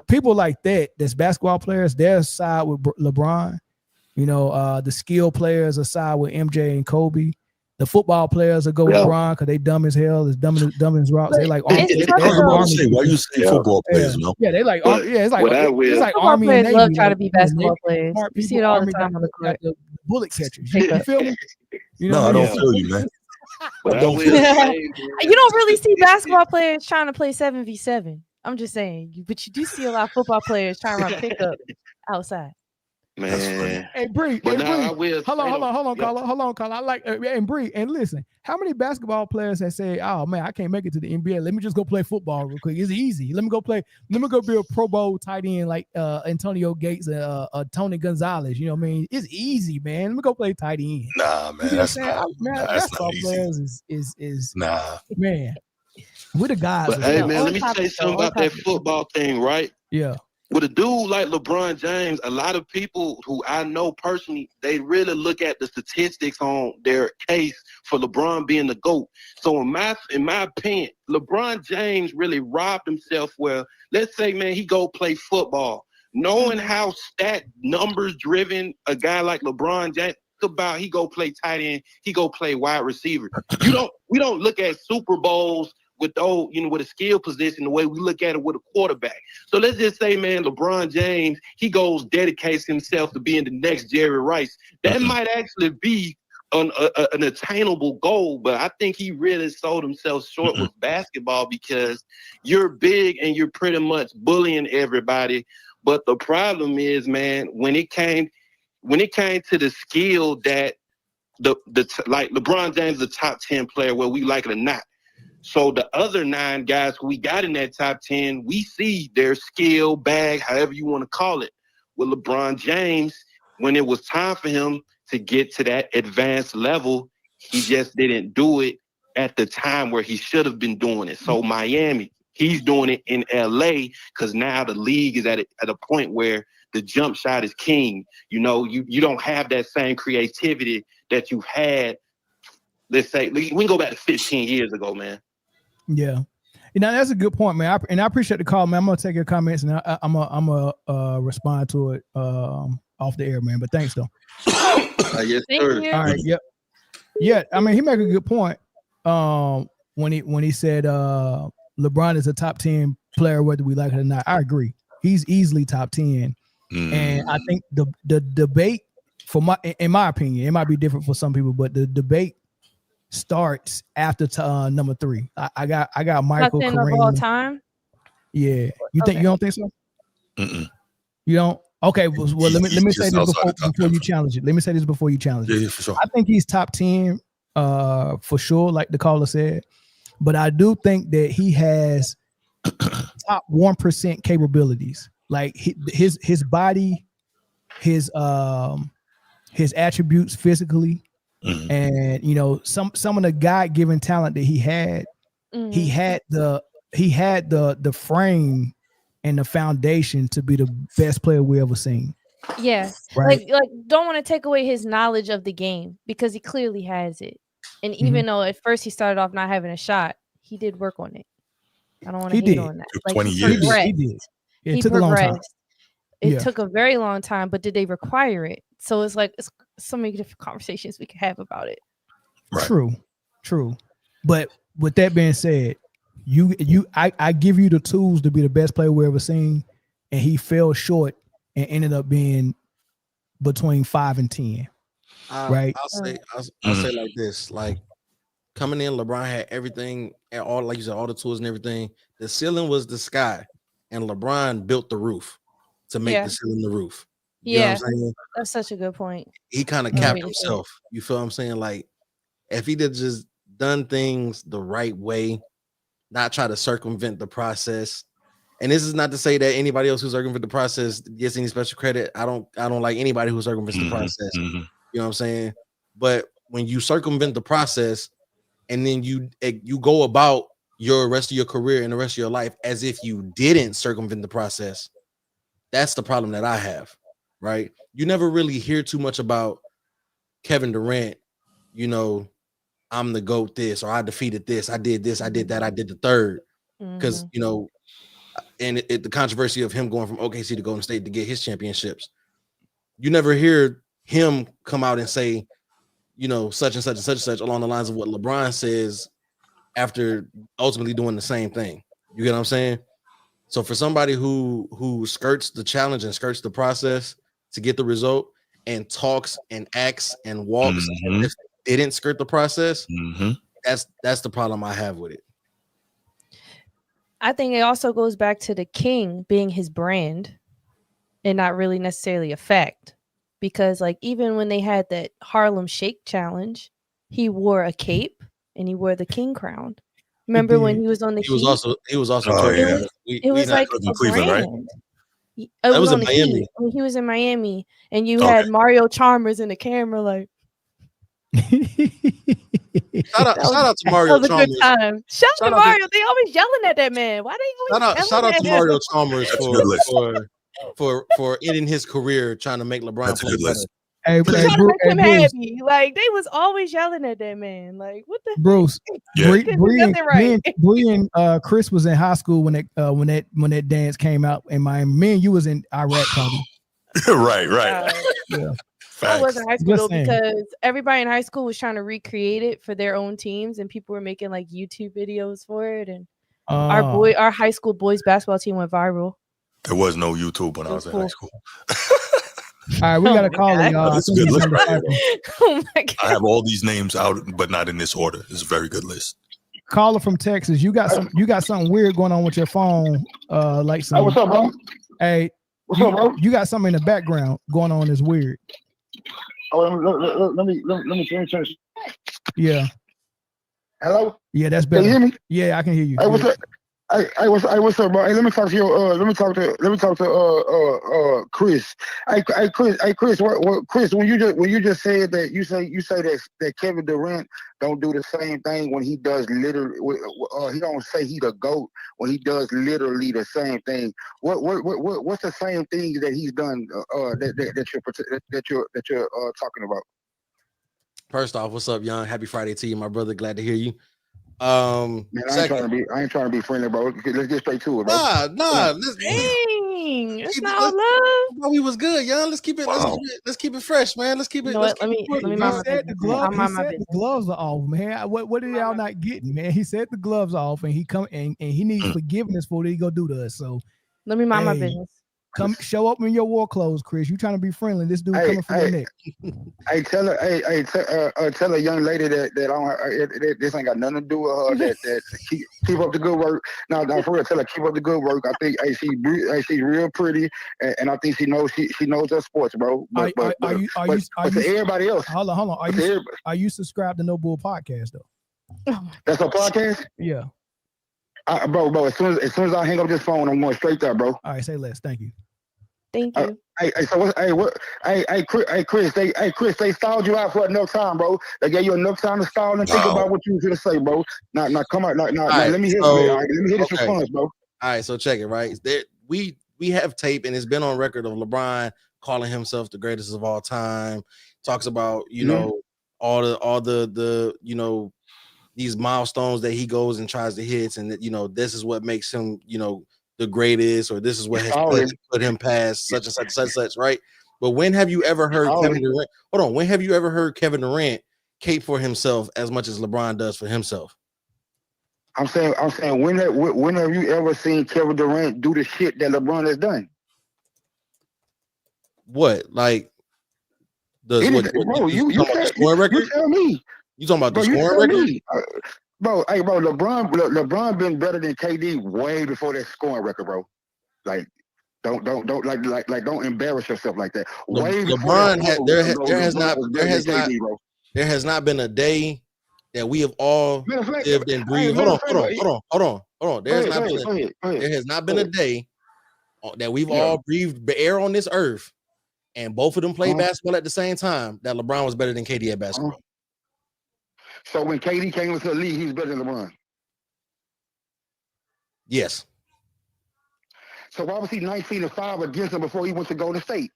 people like that's basketball players, they're side with LeBron. You know, the skill players are side with MJ and Kobe. The football players will go with LeBron because they dumb as hell, as dumb as rocks. They like army. Why you say football players? No? Yeah, they like it's like football Army players and Navy. love trying to be basketball players. You see it all the time on the court. The bullet catchers. You feel me? You know I don't feel you, man. You don't really see basketball players trying to play 7v7. I'm just saying, but you do see a lot of football players trying to run pickup outside. Man, hey Bree, hold on, Carla. I like and Bree, and listen, how many basketball players have said, "Oh man, I can't make it to the NBA. Let me just go play football real quick. It's easy. Let me go be a Pro Bowl tight end like Antonio Gates, Tony Gonzalez. You know what I mean? It's easy, man. Let me go play tight end. Nah, man, that's not easy. Is man. We're the guys. But hey, man, let me say something about that football thing, right? Yeah. With a dude like LeBron James, a lot of people who I know personally, they really look at the statistics on their case for LeBron being the GOAT. So in my opinion, LeBron James really robbed himself where, let's say, man, he go play football. Knowing how stat numbers driven a guy like LeBron James, about he go play tight end, he go play wide receiver. We don't look at Super Bowls with those, you know, with a skill position, the way we look at it with a quarterback. So let's just say, man, LeBron James, he goes, dedicates himself to being the next Jerry Rice. That might actually be an attainable goal, but I think he really sold himself short with basketball because you're big and you're pretty much bullying everybody. But the problem is, man, when it came to the skill that like LeBron James is a top 10 player, whether we like it or not. So the other 9 guys who we got in that top 10, we see their skill bag, however you want to call it. With LeBron James, when it was time for him to get to that advanced level, he just didn't do it at the time where he should have been doing it. So Miami, he's doing it in LA because now the league is at a point where the jump shot is king. You know, you don't have that same creativity that you've had. Let's say we can go back to 15 years ago, man. Yeah, you know, that's a good point, man. I appreciate the call, man. I'm gonna take your comments and I'm gonna respond to it off the air, man. But thanks though. Yes, sir. All right, yep. Yeah, I mean, he made a good point when he said LeBron is a top 10 player, whether we like it or not. I agree. He's easily top 10, and I think the debate, in my opinion, it might be different for some people, but the debate starts after number 3. I got Michael Kareem. Of all time. Yeah, you don't think so? You don't? Okay, well let me say this before you challenge it. Let me say this before you challenge it. Yeah, for sure. I think he's top 10 for sure, like the caller said, but I do think that he has top 1% capabilities. Like his body, his attributes physically. And you know, some of the God-given talent that he had the frame and the foundation to be the best player we ever seen. Yeah, right? like don't want to take away his knowledge of the game because he clearly has it. And even though at first he started off not having a shot, he did work on it. I don't want to hate on that. Like 20 years. He did. Yeah, it took a long time. It took a very long time, but did they require it? So it's like it's so many different conversations we could have about it. Right. True. But with that being said, I give you the tools to be the best player we ever seen, and he fell short and ended up being between 5 and 10. Right? I'll say like this. Like coming in, LeBron had everything and all, like you said, all the tools and everything. The ceiling was the sky, and LeBron built the roof to make the ceiling the roof. You know what I'm saying? That's such a good point. He kind of capped himself. You feel what I'm saying? Like, if he did just done things the right way, not try to circumvent the process. And this is not to say that anybody else who's circumvent the process gets any special credit. I don't like anybody who circumvents the process. You know what I'm saying? But when you circumvent the process and then you go about your rest of your career and the rest of your life as if you didn't circumvent the process, that's the problem that I have, right? You never really hear too much about Kevin Durant, you know, I'm the GOAT this, or I defeated this, I did this, I did that, I did the third. Because, you know, and the controversy of him going from OKC to Golden State to get his championships, you never hear him come out and say, you know, such and such and such and such along the lines of what LeBron says after ultimately doing the same thing. You get what I'm saying? So for somebody who skirts the challenge and skirts the process to get the result and talks and acts and walks as if they didn't skirt the process, that's the problem I have with it. I think it also goes back to the king being his brand and not really necessarily a fact. Because like even when they had that Harlem Shake challenge, he wore a cape and he wore the king crown. Remember when he was on the He was also it was like a Cleveland, brand. right? That was in Miami. He was in Miami, and you had Mario Chalmers in the camera, like. Shout out to Mario Chalmers. That was a good time. Shout out to Mario. They always yelling at that man. Why they always shout out to Mario Chalmers for ending his career trying to make LeBron play better. Hey, trying to make him happy. Like they was always yelling at that man. Like what the Bruce? Bree and Chris was in high school when that dance came out in Miami. Me and you was in Iraq, probably. right. Yeah. I was in high school though, because everybody in high school was trying to recreate it for their own teams, and people were making like YouTube videos for it. And our high school boys basketball team went viral. There was no YouTube when I was in high school. All right, we got to call it, y'all. Oh my God. I have all these names out, but not in this order. It's a very good list. Caller from Texas, you got something weird going on with your phone. Like some. Hey, what's up, bro? Hey, what's up, bro? You got something in the background going on that's weird. Oh, let me change. Yeah. Hello. Yeah, that's better. Can you hear me? Yeah, I can hear you. Hey, what's up? Hey, what's up, bro? Hey, let me talk to Chris. Hey, Chris. What, Chris? When you just said that you say that Kevin Durant don't do the same thing when he does literally. He don't say he the GOAT when he does literally the same thing. What's the same thing that he's done that you're talking about? First off, what's up, Young? Happy Friday to you, my brother. Glad to hear you. Man, I ain't trying to be friendly, bro. Let's get straight to it, bro. Nah. It's not love. No, we was good, Young. Let's keep it fresh, man. Let's keep it. Let me He said the gloves are off, man. What are y'all not getting, man? He said the gloves off, and he come and he needs forgiveness for what he go do to us. So let me mind my business. Come show up in your war clothes, Chris. You trying to be friendly? This dude coming from your neck. Tell a young lady that this ain't got nothing to do with her. That keep up the good work. No, for real. Tell her keep up the good work. I think she's real pretty, and I think she knows her sports, bro. But to everybody else, hold on. Are you subscribed to No Bull Podcast though? That's a podcast. Yeah. Bro, as soon as I hang up this phone, I'm going straight there, bro. All right, say less. Thank you. Thank you. Chris, they stalled you out for enough time, bro. They gave you enough time to stall and think about what you was gonna say, bro. Now come on, let me hear this response, bro. All right, so check it, right? We have tape, and it's been on record of LeBron calling himself the greatest of all time. Talks about all the these milestones that he goes and tries to hit, and that this is what makes him the greatest, or this is what has put him past such and such, right? But when have you ever heard Kevin Durant? Hold on, when have you ever heard Kevin Durant cape for himself as much as LeBron does for himself? I'm saying, when have you ever seen Kevin Durant do the shit that LeBron has done? What, like you tell me. You talking about the you scoring tell record? me. Bro, LeBron been better than KD way before that scoring record, bro. Like, don't embarrass yourself like that. Way before LeBron bro. There has not been a day that we have all lived and breathed. Hold on. There has not been a day that we've all breathed air on this earth, and both of them played basketball at the same time, that LeBron was better than KD at basketball. So when KD came into the league, he was better than LeBron. Yes. So why was he 19-5 against him before he went to Golden State?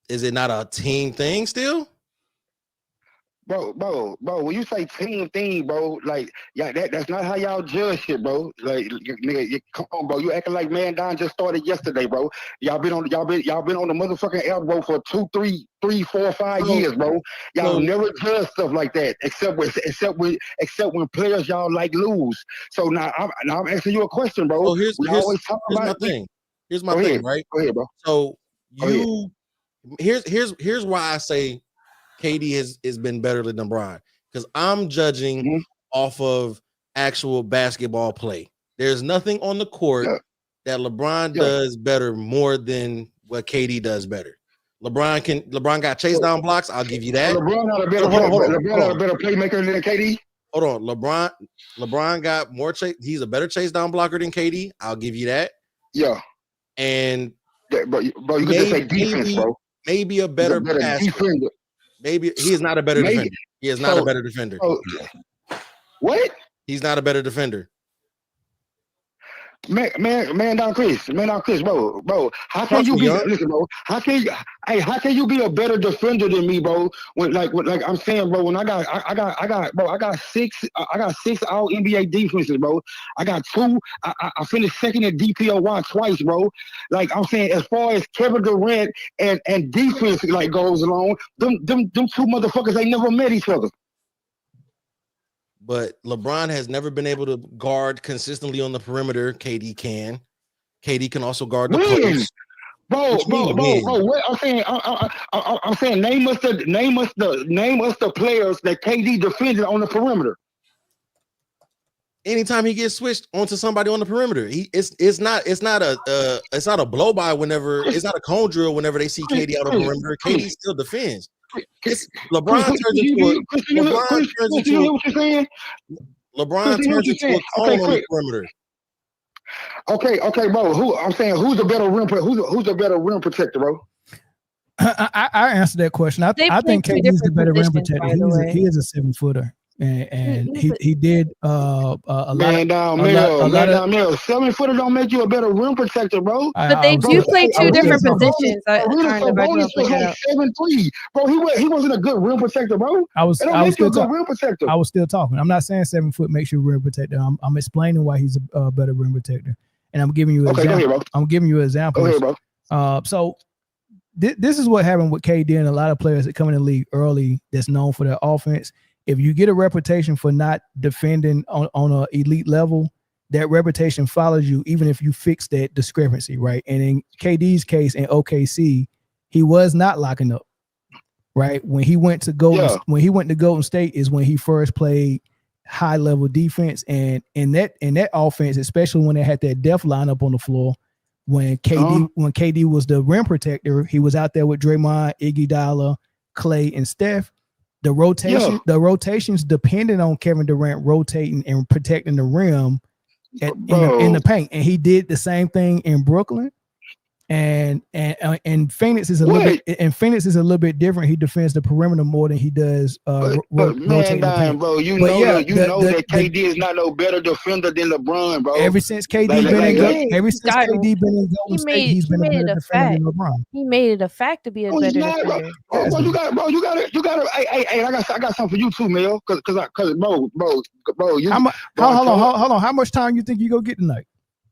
Is it not a team thing still? Bro, when you say team thing, bro, like, yeah, that's not how y'all judge shit, bro. Like, nigga, come on, bro. You acting like Mandown just started yesterday, bro. Y'all been on the motherfucking elbow for 2, 3, 4, 5 years, bro. Y'all never judge stuff like that, except when players y'all like lose. So now I'm asking you a question, bro. So here's my thing. Here's my thing, right? Go ahead, bro. So here's why I say KD has been better than LeBron, because I'm judging off of actual basketball play. There's nothing on the court that LeBron does better more than what KD does better. LeBron got chase down blocks. I'll give you that. LeBron not a better playmaker than KD. Hold on, LeBron got more chase. He's a better chase down blocker than KD. I'll give you that. Yeah. And bro, you could just say defense, bro. Maybe a better passer. Defender. Maybe he is not a better defender. He is not a better defender. What? He's not a better defender. Mandown Chris, bro. How can you be? Listen, bro. How can you be a better defender than me, bro? When like I'm saying, bro. When I got 6 all NBA defenses, bro. I got 2. I finished second at DPOY twice, bro. Like I'm saying, as far as Kevin Durant and defense like goes along, them 2 motherfuckers ain't never met each other. But LeBron has never been able to guard consistently on the perimeter. KD can. KD can also guard the post. Bro. What I'm saying, name us the players that KD defended on the perimeter. Anytime he gets switched onto somebody on the perimeter, it's not a blow by whenever, it's not a cone drill whenever they see KD out on the perimeter. KD still defends. LeBron turns into a cone on the perimeter. Okay, bro. Who's the better rim protector, bro? I answered that question. I think KD's the better rim protector. He is a 7-footer. And he did a lot. Mandown 7-footer don't make you a better rim protector, bro. But they do play 2 different positions. Sabonis was like 7'3", bro. He wasn't a good rim protector, bro. I was still talking. I'm not saying 7 foot makes you a rim protector. I'm explaining why he's a better rim protector, and I'm giving you an example. Go ahead, I'm giving you examples. Go ahead, bro. So this is what happened with KD and a lot of players that come in the league early that's known for their offense. If you get a reputation for not defending on an elite level, that reputation follows you even if you fix that discrepancy, right? And in KD's case in OKC, he was not locking up, right? When he went to Golden State is when he first played high level defense, and in that offense, especially when they had that depth lineup on the floor, when KD was the rim protector, he was out there with Draymond, Iguodala, Clay, and Steph. The rotations depended on Kevin Durant rotating and protecting the rim in the paint, and he did the same thing in Brooklyn. And Phoenix is a little bit different. He defends the perimeter more than he does rotating the paint. Bro, you know that KD is not no better defender than LeBron, bro. Ever since KD been in Golden State, he's been a better defender than LeBron. He made it a fact to be a better defender. You got. Hey, I got something for you too, Mel. Cause, bro. Hold on. How much time you think you gonna get tonight?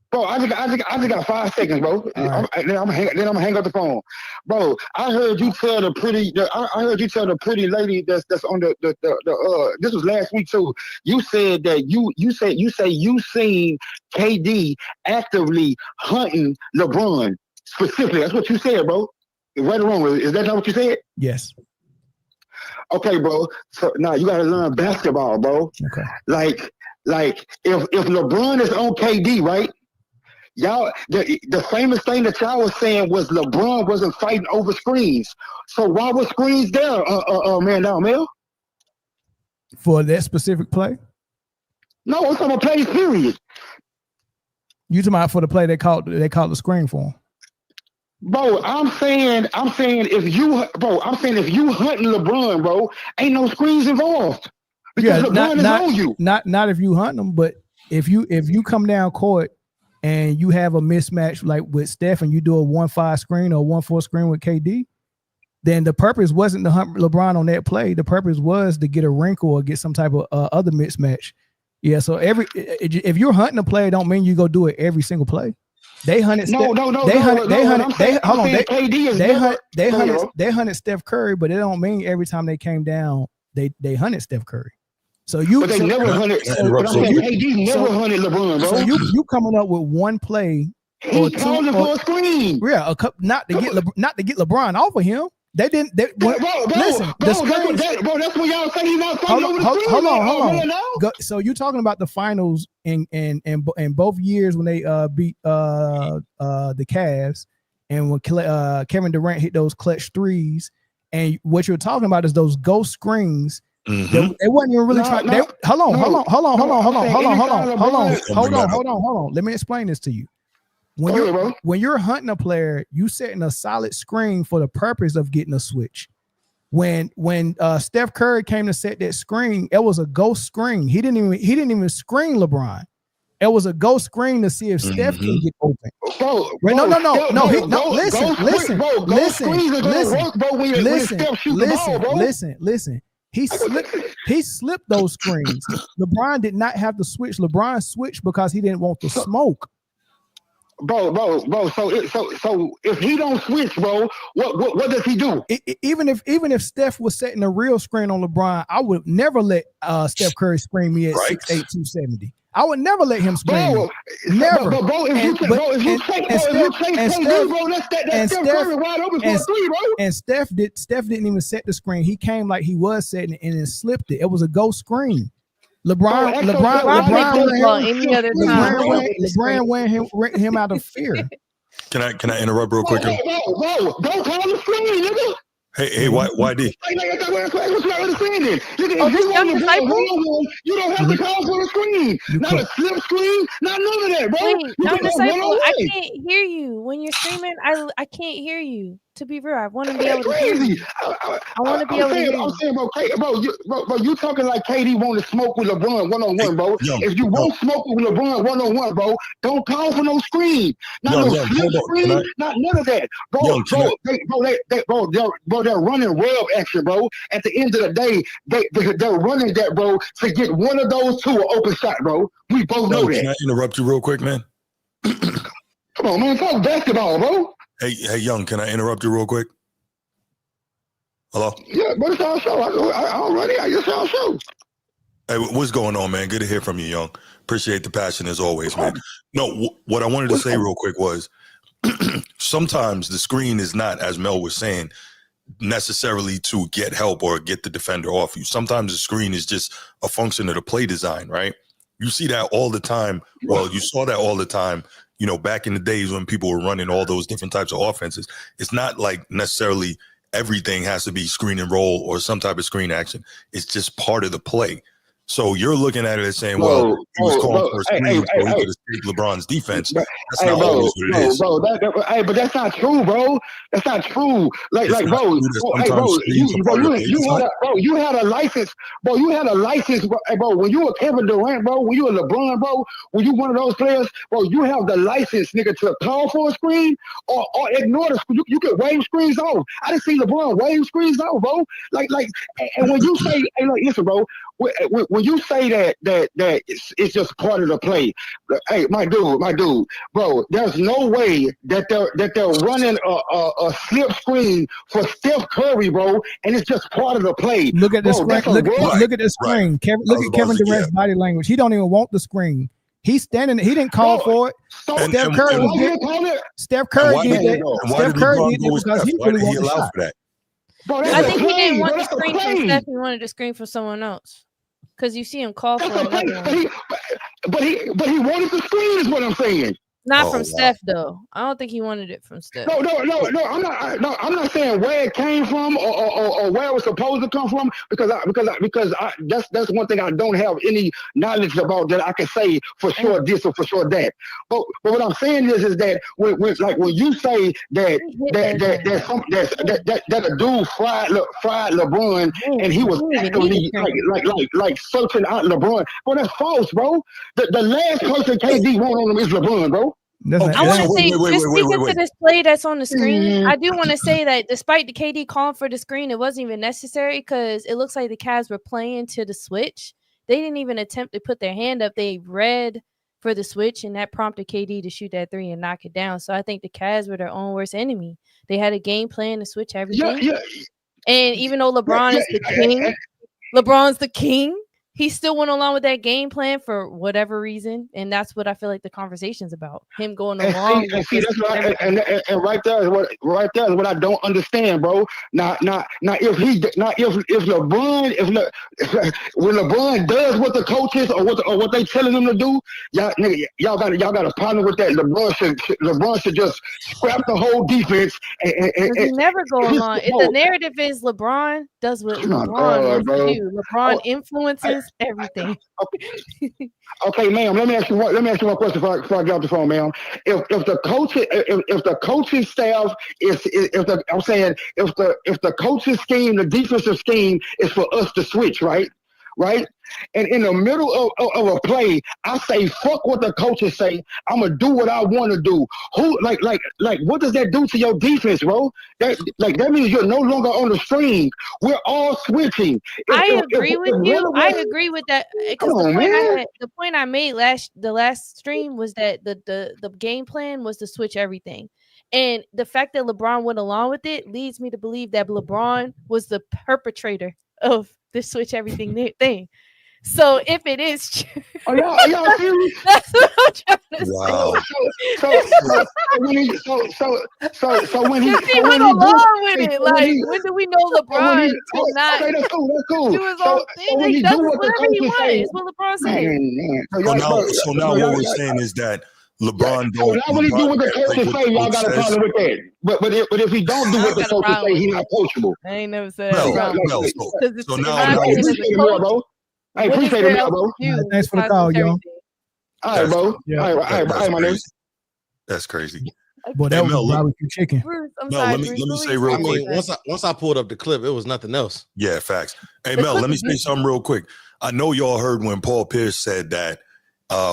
Bro, I just got 5 seconds, bro. Right. Then I'm gonna hang up the phone, bro. I heard you tell the pretty lady that's on the this was last week too. You said that you seen KD actively hunting LeBron specifically. That's what you said, bro. Right or wrong? Is that not what you said? Yes. Okay, bro. So now you gotta learn basketball, bro. Okay. Like if LeBron is on KD, right? Y'all, the famous thing that y'all was saying was LeBron wasn't fighting over screens. So why was screens there, Mandown Mel? For that specific play? No, it's on a play period. You talking about for the play they called the screen for him? Bro, I'm saying if you hunting LeBron, bro, ain't no screens involved. Because LeBron is on you. Not if you hunt them, but if you come down court and you have a mismatch like with Steph and you do a 1-5 screen or 1-4 screen with KD, then the purpose wasn't to hunt LeBron on that play. The purpose was to get a wrinkle or get some type of other mismatch. Yeah, so if you're hunting a play, don't mean you go do it every single play. They hunted. They hunted Steph Curry, but it don't mean every time they came down, they hunted Steph Curry. So but they never hunted. KD never hunted LeBron, bro. So you coming up with one play or two for a screen? Yeah, not to get LeBron off of him. They didn't. Listen, that's what y'all say he's not fighting over the screen. Hold on. So you're talking about the finals in both years when they beat the Cavs and when Kevin Durant hit those clutch threes. And what you're talking about is those ghost screens. Mm-hmm. They wasn't even really trying. Hold on. Let me explain this to you. When you're hunting a player, you setting a solid screen for the purpose of getting a switch. When Steph Curry came to set that screen, it was a ghost screen. He didn't even screen LeBron. It was a ghost screen to see if Steph can get open. Listen. He slipped those screens. LeBron did not have to switch. LeBron switched because he didn't want the smoke. Bro. So if he don't switch, bro, what does he do? Even if Steph was setting a real screen on LeBron, I would never let Steph Curry screen me at 6'8", 270. I would never let him screen me. Never. And Steph didn't even set the screen. He came like he was setting it and then slipped it. It was a ghost screen. LeBron went him out of fear. Can I interrupt real quick? Don't call the screen, nigga. Hey, YD. What you not understanding? You don't have to call for a screen. Not a slip screen. Not none of that, bro. Young Disciple, I can't hear you when you're screaming. I can't hear you. To be real, I want to be able to hear you. I want to be able to hear you. I'm saying, bro, you talking like KD want to smoke with LeBron one-on-one, bro. If you won't smoke with LeBron one-on-one, bro, don't call for no screen. Not no slip screen. Not none of that. Bro, they're running rub action, bro. At the end of the day, they're running that, bro, to get one of those two an open shot, bro. We both know that. Can I interrupt you real quick, man? Come on, man. Talk basketball, bro. Hey, Young, can I interrupt you real quick? Hello? Yeah, but it's our show. It's our show. Hey, what's going on, man? Good to hear from you, Young. Appreciate the passion as always, man. No, what I wanted to say real quick was sometimes the screen is not, as Mel was saying, necessarily to get help or get the defender off you. Sometimes the screen is just a function of the play design, right? You see that all the time. Well, you saw that all the time, back in the days when people were running all those different types of offenses. It's not like necessarily everything has to be screen and roll or some type of screen action. It's just part of the play. So you're looking at it as saying, well, he was calling for a screen so he could escape LeBron's defense. That's not always what it is. But that's not true, bro. That's not true. You had a license, bro. You had a license, bro. When you were Kevin Durant, bro, when you were LeBron, bro, when you one of those players, bro, you have the license, nigga, to call for a screen or ignore the screen. You could wave screens off. I didn't see LeBron wave screens off, bro. And when you say, listen, bro. When you say that it's just part of the play, hey, my dude, bro, there's no way that they're running a slip screen for Steph Curry, bro, and it's just part of the play. Look at the screen. Look at the screen. Right. Look at Kevin Durant's body language. He don't even want the screen. He's standing. He didn't call for it. Steph Curry did that. Steph Curry did that because he really wanted the shot. Bro, I think he didn't play, want bro, the that's a screen from play. Steph. He wanted the screen from someone else. Because you see him call That's for a play. another one. But he wanted the screen is what I'm saying. Not from Steph though. I don't think he wanted it from Steph. No. I'm not saying where it came from or where it was supposed to come from because that's one thing I don't have any knowledge about that I can say for sure this or for sure that. But what I'm saying is that when you say that a dude fried LeBron and he was actively like searching out LeBron, bro, that's false, bro. The last person KD won on him is LeBron, bro. I want to say, just speaking to this play that's on the screen, I do want to say that despite the KD calling for the screen, it wasn't even necessary because it looks like the Cavs were playing to the switch. They didn't even attempt to put their hand up. They read for the switch, and that prompted KD to shoot that three and knock it down. So I think the Cavs were their own worst enemy. They had a game plan to switch everything. Yeah. And even though LeBron is the king, LeBron's the king, he still went along with that game plan for whatever reason, and that's what I feel like the conversation's about. Him going along. And right there is what I don't understand, bro. Now if LeBron when LeBron does what the coaches or what they telling him to do, y'all got a problem with that. LeBron should just scrap the whole defense. And never go along. If the narrative is LeBron does what LeBron wants to do, LeBron influences everything. Okay, ma'am. Let me ask you one question before I get off the phone, ma'am. If the coaching staff if the coaching scheme, the defensive scheme is for us to switch, right? And in the middle of a play, I say, fuck what the coaches say. I'm gonna do what I want to do. Who like what does that do to your defense, bro? That means you're no longer on the string. We're all switching. I agree with you. I agree with that because the point I made the last stream was that the game plan was to switch everything. And the fact that LeBron went along with it leads me to believe that LeBron was the perpetrator of the switch everything thing. So if it is true, y'all serious? That's what I'm trying to say. So when he went along with it, like when do we know LeBron to not that's cool. do his own thing? He does whatever he wants. Is what LeBron said. So now what we're saying is that LeBron don't. Now when he do what the coaches say, y'all got a problem with that. But if he don't do what the coaches say, he's not coachable. I ain't never said that. So now I appreciate it, bro. Thanks for the call, y'all. All right, bro. All right, my nigga. That's crazy. Boy, that was barbecue chicken. Mel, let me say real quick. Once I pulled up the clip, it was nothing else. Yeah, facts. Hey, Mel, let me say something real quick. I know y'all heard when Paul Pierce said that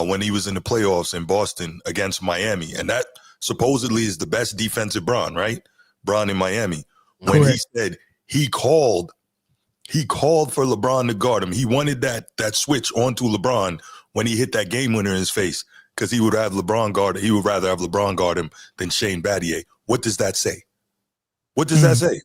when he was in the playoffs in Boston against Miami, and that supposedly is the best defensive Bron, right? Bron in Miami. When he said he called for LeBron to guard him. He wanted that switch onto LeBron when he hit that game winner in his face because he would have LeBron guard. He would rather have LeBron guard him than Shane Battier. What does that say? What does that say?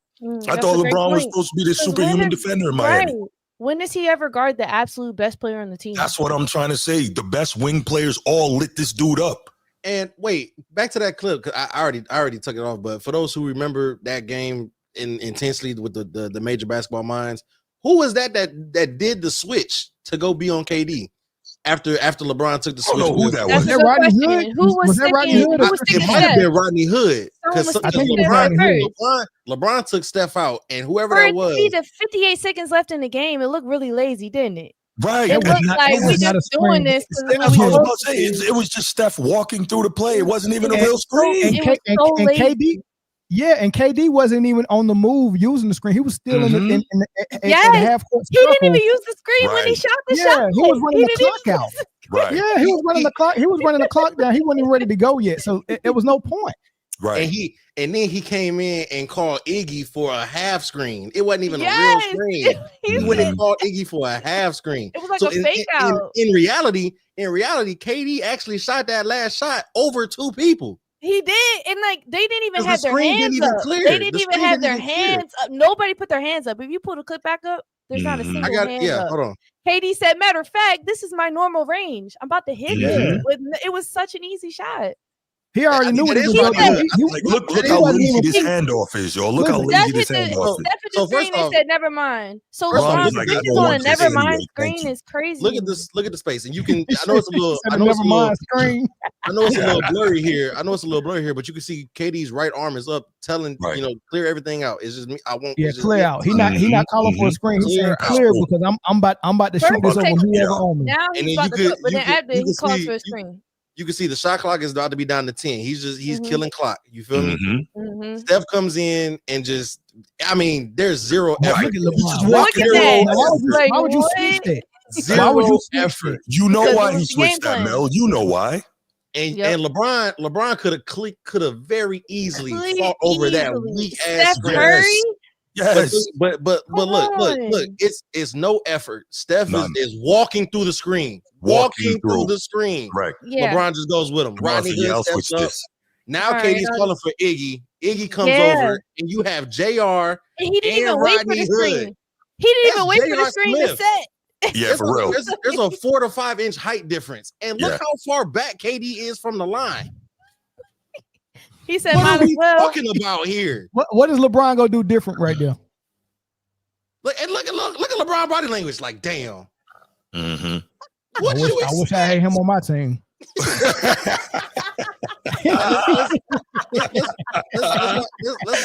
I thought LeBron was supposed to be the superhuman defender in Miami. Right. When does he ever guard the absolute best player on the team? That's what I'm trying to say. The best wing players all lit this dude up. And wait, back to that clip. Cause I already took it off. But for those who remember that game intensely with the major basketball minds, who was that did the switch to go be on KD after LeBron took the switch? I don't know who that was. Was that Rodney Hood? Who was that Rodney Hood? It might have been Rodney Hood because I think it was Rodney Hood. LeBron took Steph out, and whoever that was. The 58 seconds left in the game, it looked really lazy, didn't it? Right. It looked like we just doing this. It was just Steph walking through the play. It wasn't even a real screen. And KD. Yeah, and KD wasn't even on the move using the screen. He was still in the half court. He didn't even use the screen when he shot the shot. He was running the clock out. Right. Yeah, he was running the clock. He was running the clock down. He wasn't even ready to go yet. So it was no point. Right. And then he came in and called Iggy for a half screen. It wasn't even a real screen. He went and called Iggy for a half screen. It was like a fake out. In reality, KD actually shot that last shot over two people. He did, and like they didn't even have their hands up. They didn't even have their hands up. Nobody put their hands up. If you pull the clip back up, there's not a single hand up. Hold on. KD said, "Matter of fact, this is my normal range. I'm about to hit it." It was such an easy shot. He already knew what he was going going to do. Look how lazy this handoff is, yo. Look how lazy this handoff is. Steph hit the screen and said, "Never mind." So LeBron switches on a never mind screen is crazy. Look at the space, and you can. I know it's a little. I know it's a little blurry here. But you can see KD's right arm is up, telling clear everything out. It's just me. I won't. Yeah, clear out. He not calling for a screen. He's saying clear because I'm about to shoot this over whoever on me. Now he's about to, but then after he calls for a screen. You can see the shot clock is about to be down to 10. He's killing clock. You feel me? Steph comes in and just, there's zero effort. Look at that. Why would you switch that? Zero effort. You know why he switched that, Mel. You know why. And LeBron could have very easily fought over that weak ass Curry. Yes, but look, it's no effort. Steph is walking through the screen, walking through the screen. Right. Yeah. LeBron just goes with him. Rodney Hood steps up. Now KD's calling for Iggy. Iggy comes over, and you have JR. And he didn't even wait for the screen. He didn't even wait for the screen to set. Yeah, for real. There's a 4 to 5 inch height difference, and look how far back KD is from the line. He said, "What are we talking about here? What is LeBron gonna do different right there?" Look at LeBron body language. Like, damn. Mm-hmm. I wish I had him on my team. Let's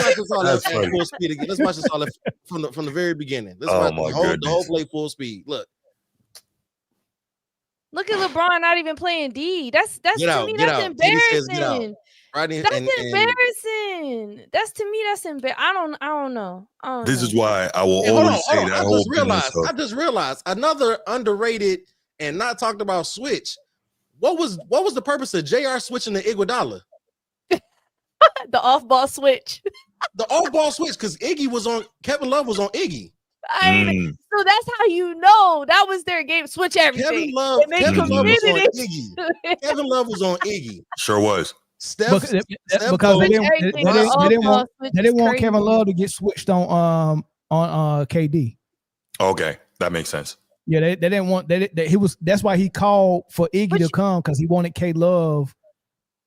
watch this all at full speed again. Let's watch this all from the very beginning. Let's watch the whole play full speed. Look at LeBron not even playing D. That's embarrassing. That's embarrassing. That's embarrassing. I don't know. This is why I will always say that. I just realized another underrated and not talked about switch. What was the purpose of JR switching to Iguodala? The off-ball switch. The off-ball switch, because Iggy was on Kevin Love was on Iggy. So that's how you know that was their game. Switch everything. Kevin Love was on Iggy. Kevin Love was on Iggy. Sure was. Because they didn't want Kevin Love to get switched on KD. Okay, that makes sense. Yeah, they didn't want that's why he called for Iggy to come, because he wanted K Love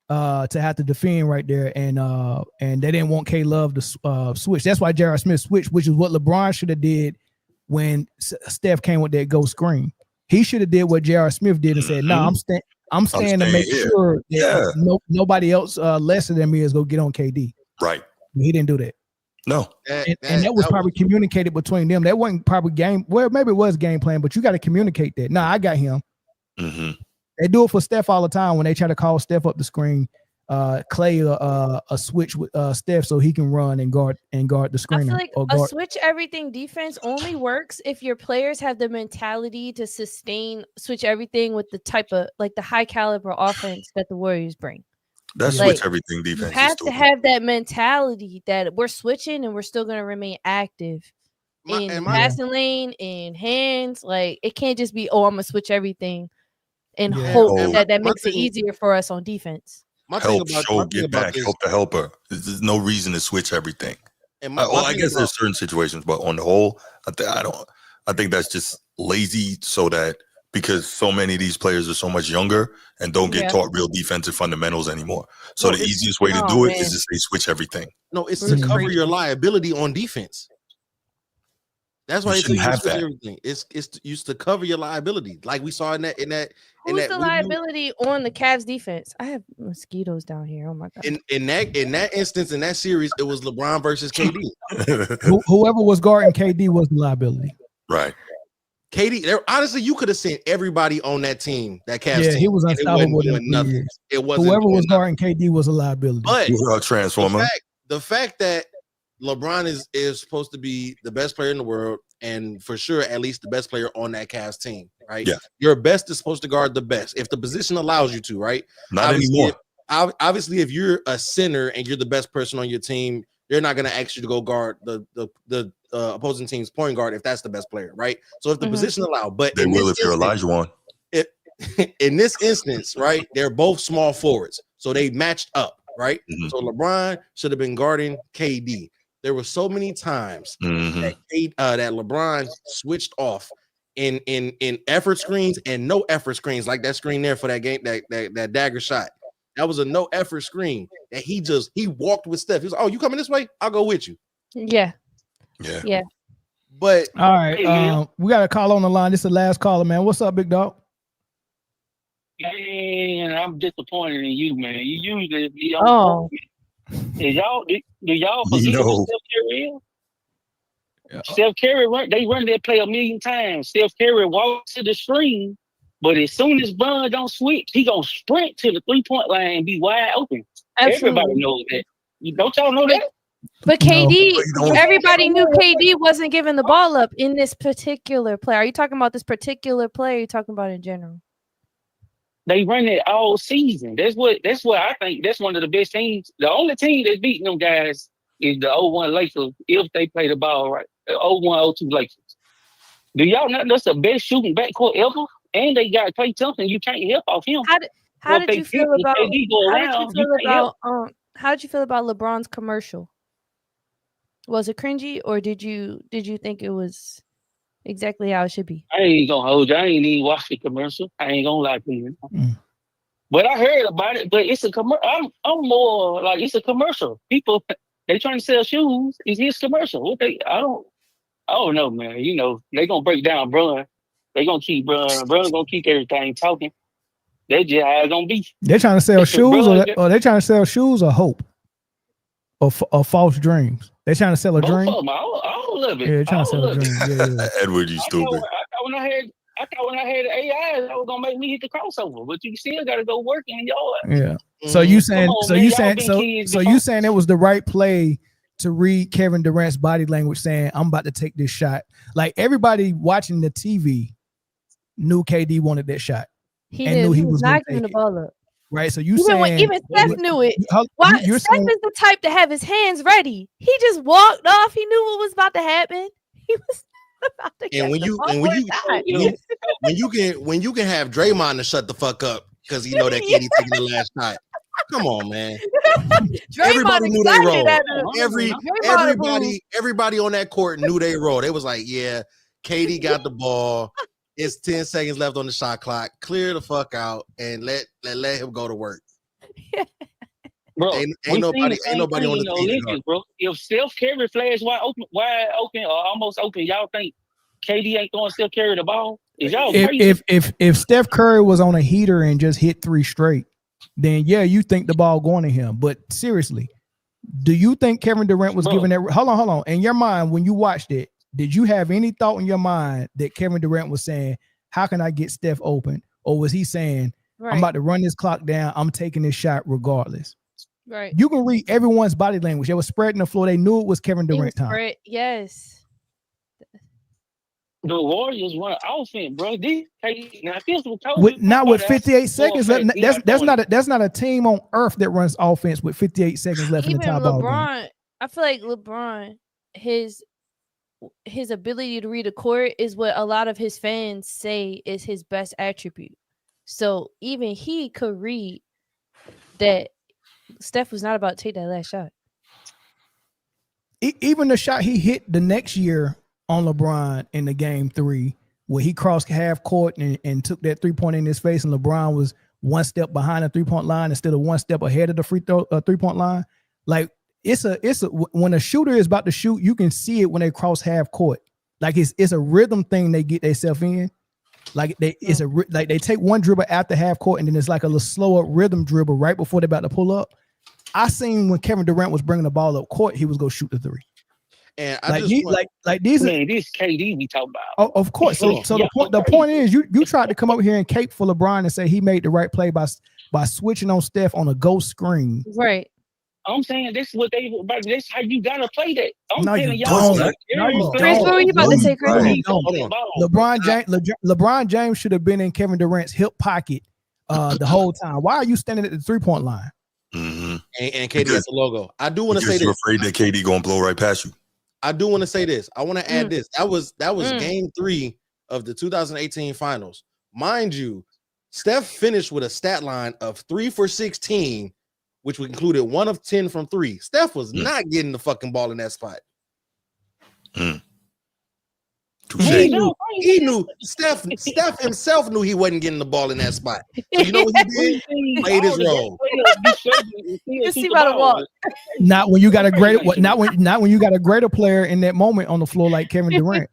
to have to defend right there, and they didn't want K Love to switch. That's why J.R. Smith switched, which is what LeBron should have did when Steph came with that ghost screen. He should have did what J.R. Smith did and said, "No, I'm staying to make sure that nobody else lesser than me is gonna get on KD." Right. He didn't do that. No. And that was probably communicated between them. That wasn't probably game. Well, maybe it was game plan, but you got to communicate that. Nah, I got him. Mm-hmm. They do it for Steph all the time when they try to call Steph up the screen. Clay a switch with Steph so he can run and guard the screener. I feel like a switch everything defense only works if your players have the mentality to sustain switch everything with the type of the high caliber offense that the Warriors bring. That's switch everything defense. You have to have that mentality that we're switching and we're still going to remain active in passing lane, in hands. Like, it can't just be, I'm going to switch everything and hope that makes it easier for us on defense. Help the helper. There's no reason to switch everything. I guess there's certain situations, but on the whole, I think that's just lazy, so that because so many of these players are so much younger and don't get taught real defensive fundamentals anymore. So the easiest way to do it is to say switch everything. No, it's to cover your liability on defense. That's why it's have that. Everything. It's used to cover your liability, like we saw in that. Who's the liability on the Cavs defense? I have mosquitoes down here. Oh my god! In that instance, in that series, it was LeBron versus KD. Whoever was guarding KD was the liability. Right. KD. Honestly, you could have seen everybody on that team. That Cavs team. He was unstoppable. It wasn't. Whoever was guarding KD was a liability. But transformer. The fact that LeBron is supposed to be the best player in the world, and for sure at least the best player on that Cavs team, right? Yeah. Your best is supposed to guard the best if the position allows you to, right? Not anymore. Obviously, if you're a center and you're the best person on your team, they're not going to ask you to go guard the opposing team's point guard if that's the best player, right? So if the position allows, but they will if you're Elijah one. In this instance, right? They're both small forwards, so they matched up, right? Mm-hmm. So LeBron should have been guarding KD. There were so many times that LeBron switched off in effort screens and no effort screens, like that screen there for that game, that dagger shot That was a no effort screen that he walked with Steph. He was like, "Oh, you coming this way? I'll go with you." Yeah. But all right, we got a call on the line. This is the last caller, man. What's up, big dog? Man, I'm disappointed in you, man. You usually be on. Do y'all forget who Steph Curry is? Steph Curry they run that play a million times. Steph Curry walks to the screen, but as soon as Bron don't switch, he gonna sprint to the 3-point line and be wide open. Absolutely. Everybody knows that. Don't y'all know that? But KD, everybody knew KD wasn't giving the ball up in this particular play. Are you talking about this particular play? Or are you talking about in general? They run it all season. That's what I think. That's one of the best teams. The only team that's beating them guys is the 01 Lakers if they play the ball right. The 01-02 Lakers. Do y'all know that's the best shooting backcourt ever? And they got Klay Thompson. You can't help off him. How did you feel about LeBron's commercial? Was it cringy, or did you think it was exactly how it should be? I ain't gonna hold you. I ain't even watched the commercial. I ain't gonna lie to you. But I heard about it. But it's a commercial. I'm more like it's a commercial. People they trying to sell shoes. It's his commercial. I don't know, man. You know they gonna break down Bron. They gonna keep Bron. Bron gonna keep everything talking. They just how it's gonna be. They're trying to sell shoes, or they're trying to sell shoes or hope, or false dreams. They're trying to sell a dream. All of it. Yeah, they're trying to sell a dream. Yeah. Edward, you stupid. I thought when I had the AI, that was gonna make me hit the crossover, but you still got to go work in your Yeah. So you saying it was the right play to read Kevin Durant's body language, saying I'm about to take this shot. Like everybody watching the TV knew KD wanted that shot. He was not giving the ball up. Right, so you even Steph knew it. Why Steph is the type to have his hands ready. He just walked off. He knew what was about to happen. He was about to. And when you can have Draymond to shut the fuck up because he know that KD taking the last shot. Come on, man. Everybody knew their role. Everybody on that court knew their role. They was like, yeah, KD got the ball. It's 10 seconds left on the shot clock. Clear the fuck out and let him go to work. Bro, ain't nobody on the team, bro. If Steph Curry flash wide open or almost open, y'all think KD ain't going to still carry the ball? Is y'all crazy? If Steph Curry was on a heater and just hit 3 straight, then yeah, you think the ball going to him. But seriously, do you think Kevin Durant was giving that? Hold on. In your mind, when you watched it, did you have any thought in your mind that Kevin Durant was saying, how can I get Steph open? Or was he saying, I'm about to run this clock down. I'm taking this shot regardless. Right. You can read everyone's body language. They were spreading the floor. They knew it was Kevin Durant time. Yes. The Warriors run offense, bro. Not with 58 seconds left. That's not a team on earth that runs offense with 58 seconds left in the time ball game. I feel like LeBron, his ability to read a court is what a lot of his fans say is his best attribute. So even he could read that Steph was not about to take that last shot. Even the shot he hit the next year on LeBron in the game 3, where he crossed half court and took that 3-point in his face, and LeBron was 1 step behind the 3-point line instead of 1 step ahead of the 3-point line. Like it's a when a shooter is about to shoot, you can see it when they cross half court. Like it's a rhythm thing they get themselves in. Like they take one dribble after half court, and then it's like a little slower rhythm dribble right before they're about to pull up. I seen when Kevin Durant was bringing the ball up court, he was gonna shoot the 3. And this KD we talking about. Oh, of course. So the point is, you tried to come up here and cape for LeBron and say he made the right play by switching on Steph on a ghost screen. Right. I'm saying this is this how you gotta play that. Chris, what were you about to say, Chris? LeBron James should have been in Kevin Durant's hip pocket the whole time. Why are you standing at the 3-point line? Mm-hmm. And KD has the logo. I do want to say this. You're afraid that KD gonna blow right past you. I do want to say this. I want to add this. That was game 3 of the 2018 finals. Mind you, Steph finished with a stat line of 3 for 16, which included 1 of 10 from 3. Steph was not getting the fucking ball in that spot. He knew Steph himself knew he wasn't getting the ball in that spot. So you know what he did? Played his role. You see by the wall. Not when you got a greater not when you got a greater player in that moment on the floor like Kevin Durant.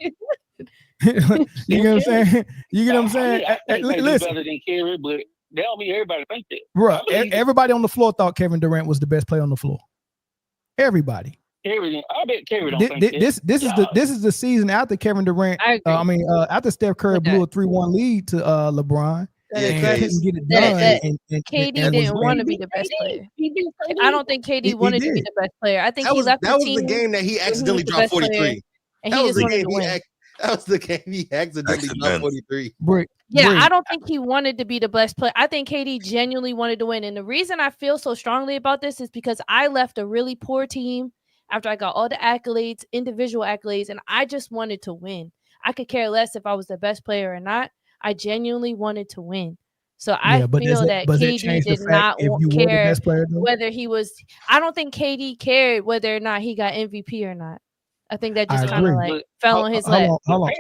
You get what I'm saying? You get what I'm saying? Listen, better than Kerry, but that don't mean everybody think that. Bro, everybody on the floor thought Kevin Durant was the best player on the floor. Everybody. I bet Kerry don't think that. This is the season after Kevin Durant. After Steph Curry blew a 3-1 lead to LeBron. And couldn't get it done. KD didn't want to be the best player. I don't think KD wanted to be the best player. I think that was the game that he accidentally dropped 43. And he just wanted to win. That was the game he accidentally dropped 43. I don't think he wanted to be the best player. I think KD genuinely wanted to win. And the reason I feel so strongly about this is because I left a really poor team after I got all the accolades, individual accolades, and I just wanted to win. I could care less if I was the best player or not. I genuinely wanted to win. So I feel that KD did not care whether he was – I don't think KD cared whether or not he got MVP or not. I think that just kind of like fell on his lap. Hold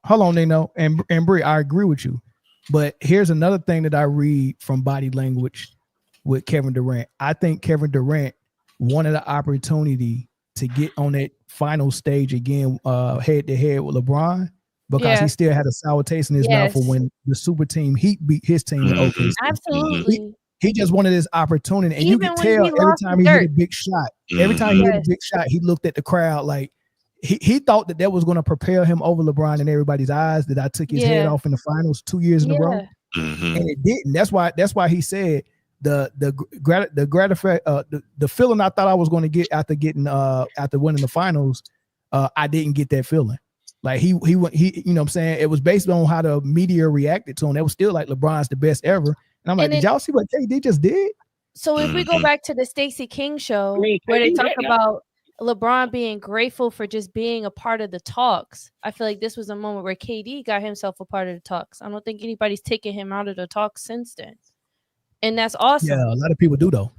on, Nino. And Bree, I agree with you. But here's another thing that I read from body language with Kevin Durant. I think Kevin Durant wanted an opportunity to get on that final stage again, head to head with LeBron, because he still had a sour taste in his mouth for when the super team Heat beat his team in OKC. Absolutely. He just wanted this opportunity, and even you could tell every time he hit a big shot. Every time he hit a big shot, he looked at the crowd like he thought that was going to propel him over LeBron in everybody's eyes. That I took his head off in the finals 2 years in a row, and it didn't. That's why he said the feeling I thought I was going to get after winning the finals, I didn't get that feeling. Like he you know what I'm saying? It was based on how the media reacted to him. It was still like LeBron's the best ever. And I'm like, did y'all see what KD just did? So if we go back to the Stacey King show where they talk about LeBron being grateful for just being a part of the talks, I feel like this was a moment where KD got himself a part of the talks. I don't think anybody's taken him out of the talks since then. And that's awesome. Yeah, a lot of people do though.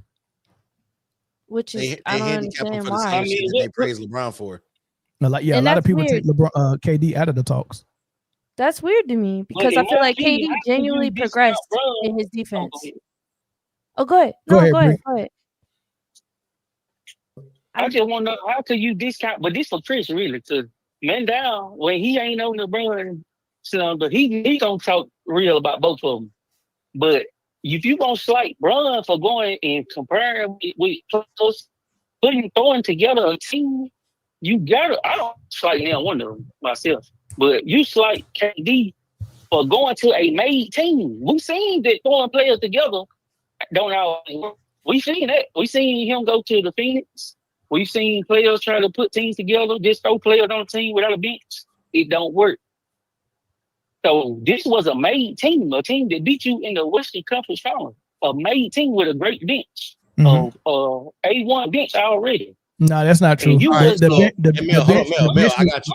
Which is I don't understand why. They praise LeBron for. A lot of people take LeBron, KD out of the talks. That's weird to me because I feel like KD genuinely progressed in his defense. Oh, go ahead. Go ahead. I just want to know, how could you discount? But this for Chris, really, to Mandown when he ain't on LeBron, but he gonna talk real about both of them. But if you gonna slight Bron for going and comparing with throwing together a team, you gotta. I don't slight neither one of them myself. But you slight KD for going to a made team. We seen that throwing players together don't always work. We seen that. We seen him go to the Phoenix. We've seen players try to put teams together, just throw players on a team without a bench. It don't work. So this was a made team, a team that beat you in the Western Conference Finals. A made team with a great bench. A1 bench already. No, that's not true. Mel, I got you.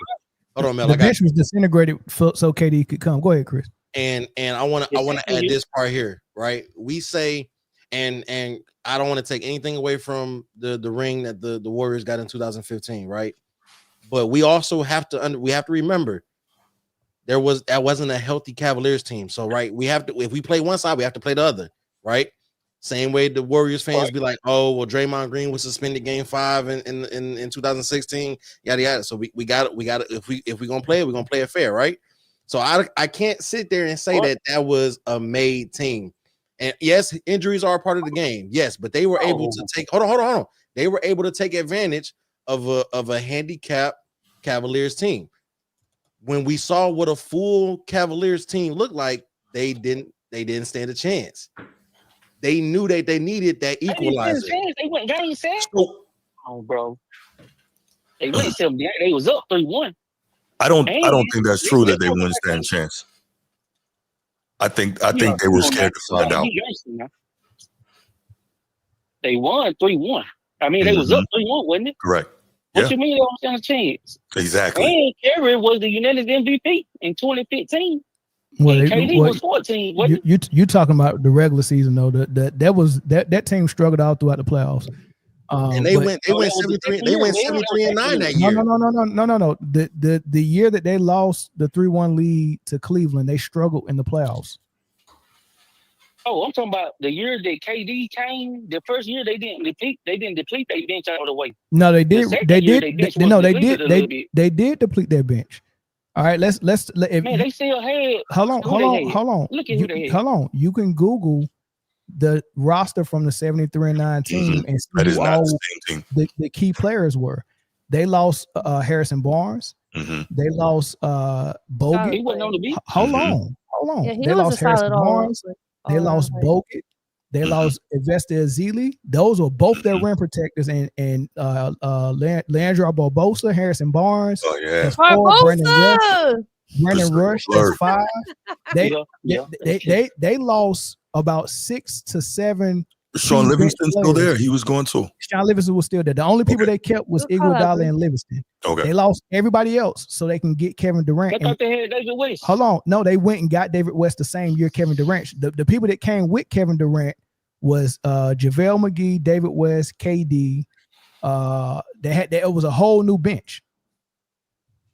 Hold on, Mel. The bench was disintegrated so KD could come. Go ahead, Chris. And I want to add this part here, right? We say, and I don't want to take anything away from the ring that the Warriors got in 2015, right? But we also have to remember that wasn't a healthy Cavaliers team. So right, we have to, if we play one side, we have to play the other, right? Same way the Warriors fans be like, oh, well, Draymond Green was suspended game 5 in 2016, yada yada. So we got it. If we're gonna play it, we're gonna play it fair, right? So I can't sit there and say that was a made team. And yes, injuries are a part of the game. Yes, but they were able to take hold on. They were able to take advantage of a handicapped Cavaliers team. When we saw what a full Cavaliers team looked like, they didn't stand a chance. They knew that they needed that equalizer. They went game 7. Oh, bro. They went 7. They was up 3-1. I don't think that's true that they wouldn't stand a chance. I think they were scared to find out. They won 3-1. I mean, they was up 3-1, wasn't it? Correct. What you mean they don't stand a chance? Exactly. And Kerry was the unanimous MVP in 2015. Well, KD was 14. You talking about the regular season though? That team struggled all throughout the playoffs. And they went 73. They went 73-9 that year. No. The year that they lost the 3-1 lead to Cleveland, they struggled in the playoffs. Oh, I'm talking about the year that KD came. The first year they didn't deplete their bench all the way. No, they did. They did deplete their bench. All right, let's. They still had. Hold on. Look at who they had. Hold on. You can Google the roster from the 73-9 team and see who all the key players were. They lost Harrison Barnes. They lost Bogut. He wasn't on the beat. Hold on. Yeah, they lost Harrison Barnes. They lost Bogut. They lost Evesta Ezeli. Those were both their rim protectors, and Leandro Barbosa, Harrison Barnes. Oh yeah, Brandon Rush. That's 5. They lost about 6 to 7. Sean Livingston still there. He was going too. Sean Livingston was still there. The only people they kept was Iguodala and Livingston. Okay. They lost everybody else so they can get Kevin Durant. I thought they had David West. Hold on. No, they went and got David West the same year Kevin Durant. The people that came with Kevin Durant was JaVale McGee, David West, KD. It was a whole new bench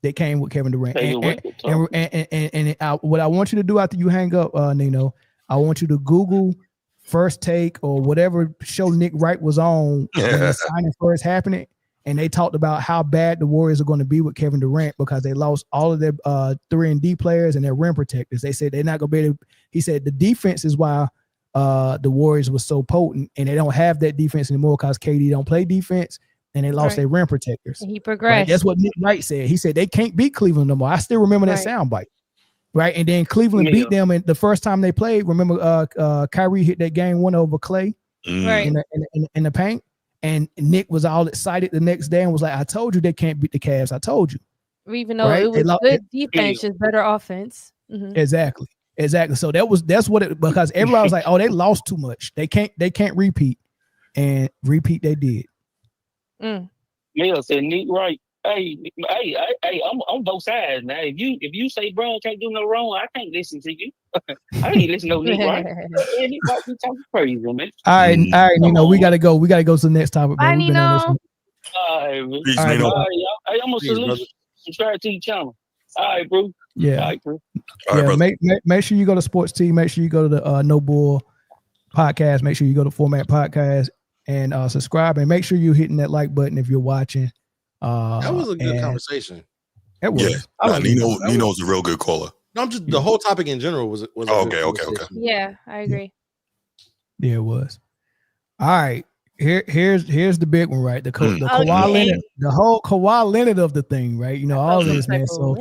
that came with Kevin Durant. And what I want you to do after you hang up, Nino, I want you to Google First Take or whatever show Nick Wright was on when the signing first happening, and they talked about how bad the Warriors are going to be with Kevin Durant because they lost all of their 3-and-D players and their rim protectors. They said they're not going to be able. He said the defense is why the Warriors was so potent, and they don't have that defense anymore because KD don't play defense, and they lost their rim protectors. And he progressed. Right? That's what Nick Wright said. He said they can't beat Cleveland no more. I still remember that soundbite. Right, and then Cleveland beat them, and the first time they played, remember, Kyrie hit that game 1 over Clay, in the paint, and Nick was all excited the next day and was like, "I told you they can't beat the Cavs. I told you." Even though it was good defense, just better offense. Exactly. So that's what it, because everybody was like, "Oh, they lost too much. They can't repeat," and repeat they did. Neil said Nick Wright. Hey, I'm on both sides now. If you say Brown can't do no wrong, I can't listen to you. I ain't listen to no Nick Wright. Nick Wright be talking crazy, man. All right, Nino, we gotta go. We gotta go to the next topic. Bye, Nino. All right, man. Peace, All right, Nino. I'm gonna subscribe to your channel. All right, bro. Yeah. All right, bro. All right, brother. Make sure you go to Sports T. Make sure you go to the No Bull podcast. Make sure you go to Format Podcast and subscribe, and make sure you're hitting that like button if you're watching. That was a good conversation. It was. Yeah, Nino's a real good caller. No, I'm just the whole topic in general was okay. Yeah, I agree. Yeah, it was. All right. Here's the big one, right? The Kawhi Leonard, the whole Kawhi Leonard of the thing, right? You know, all of this, man. So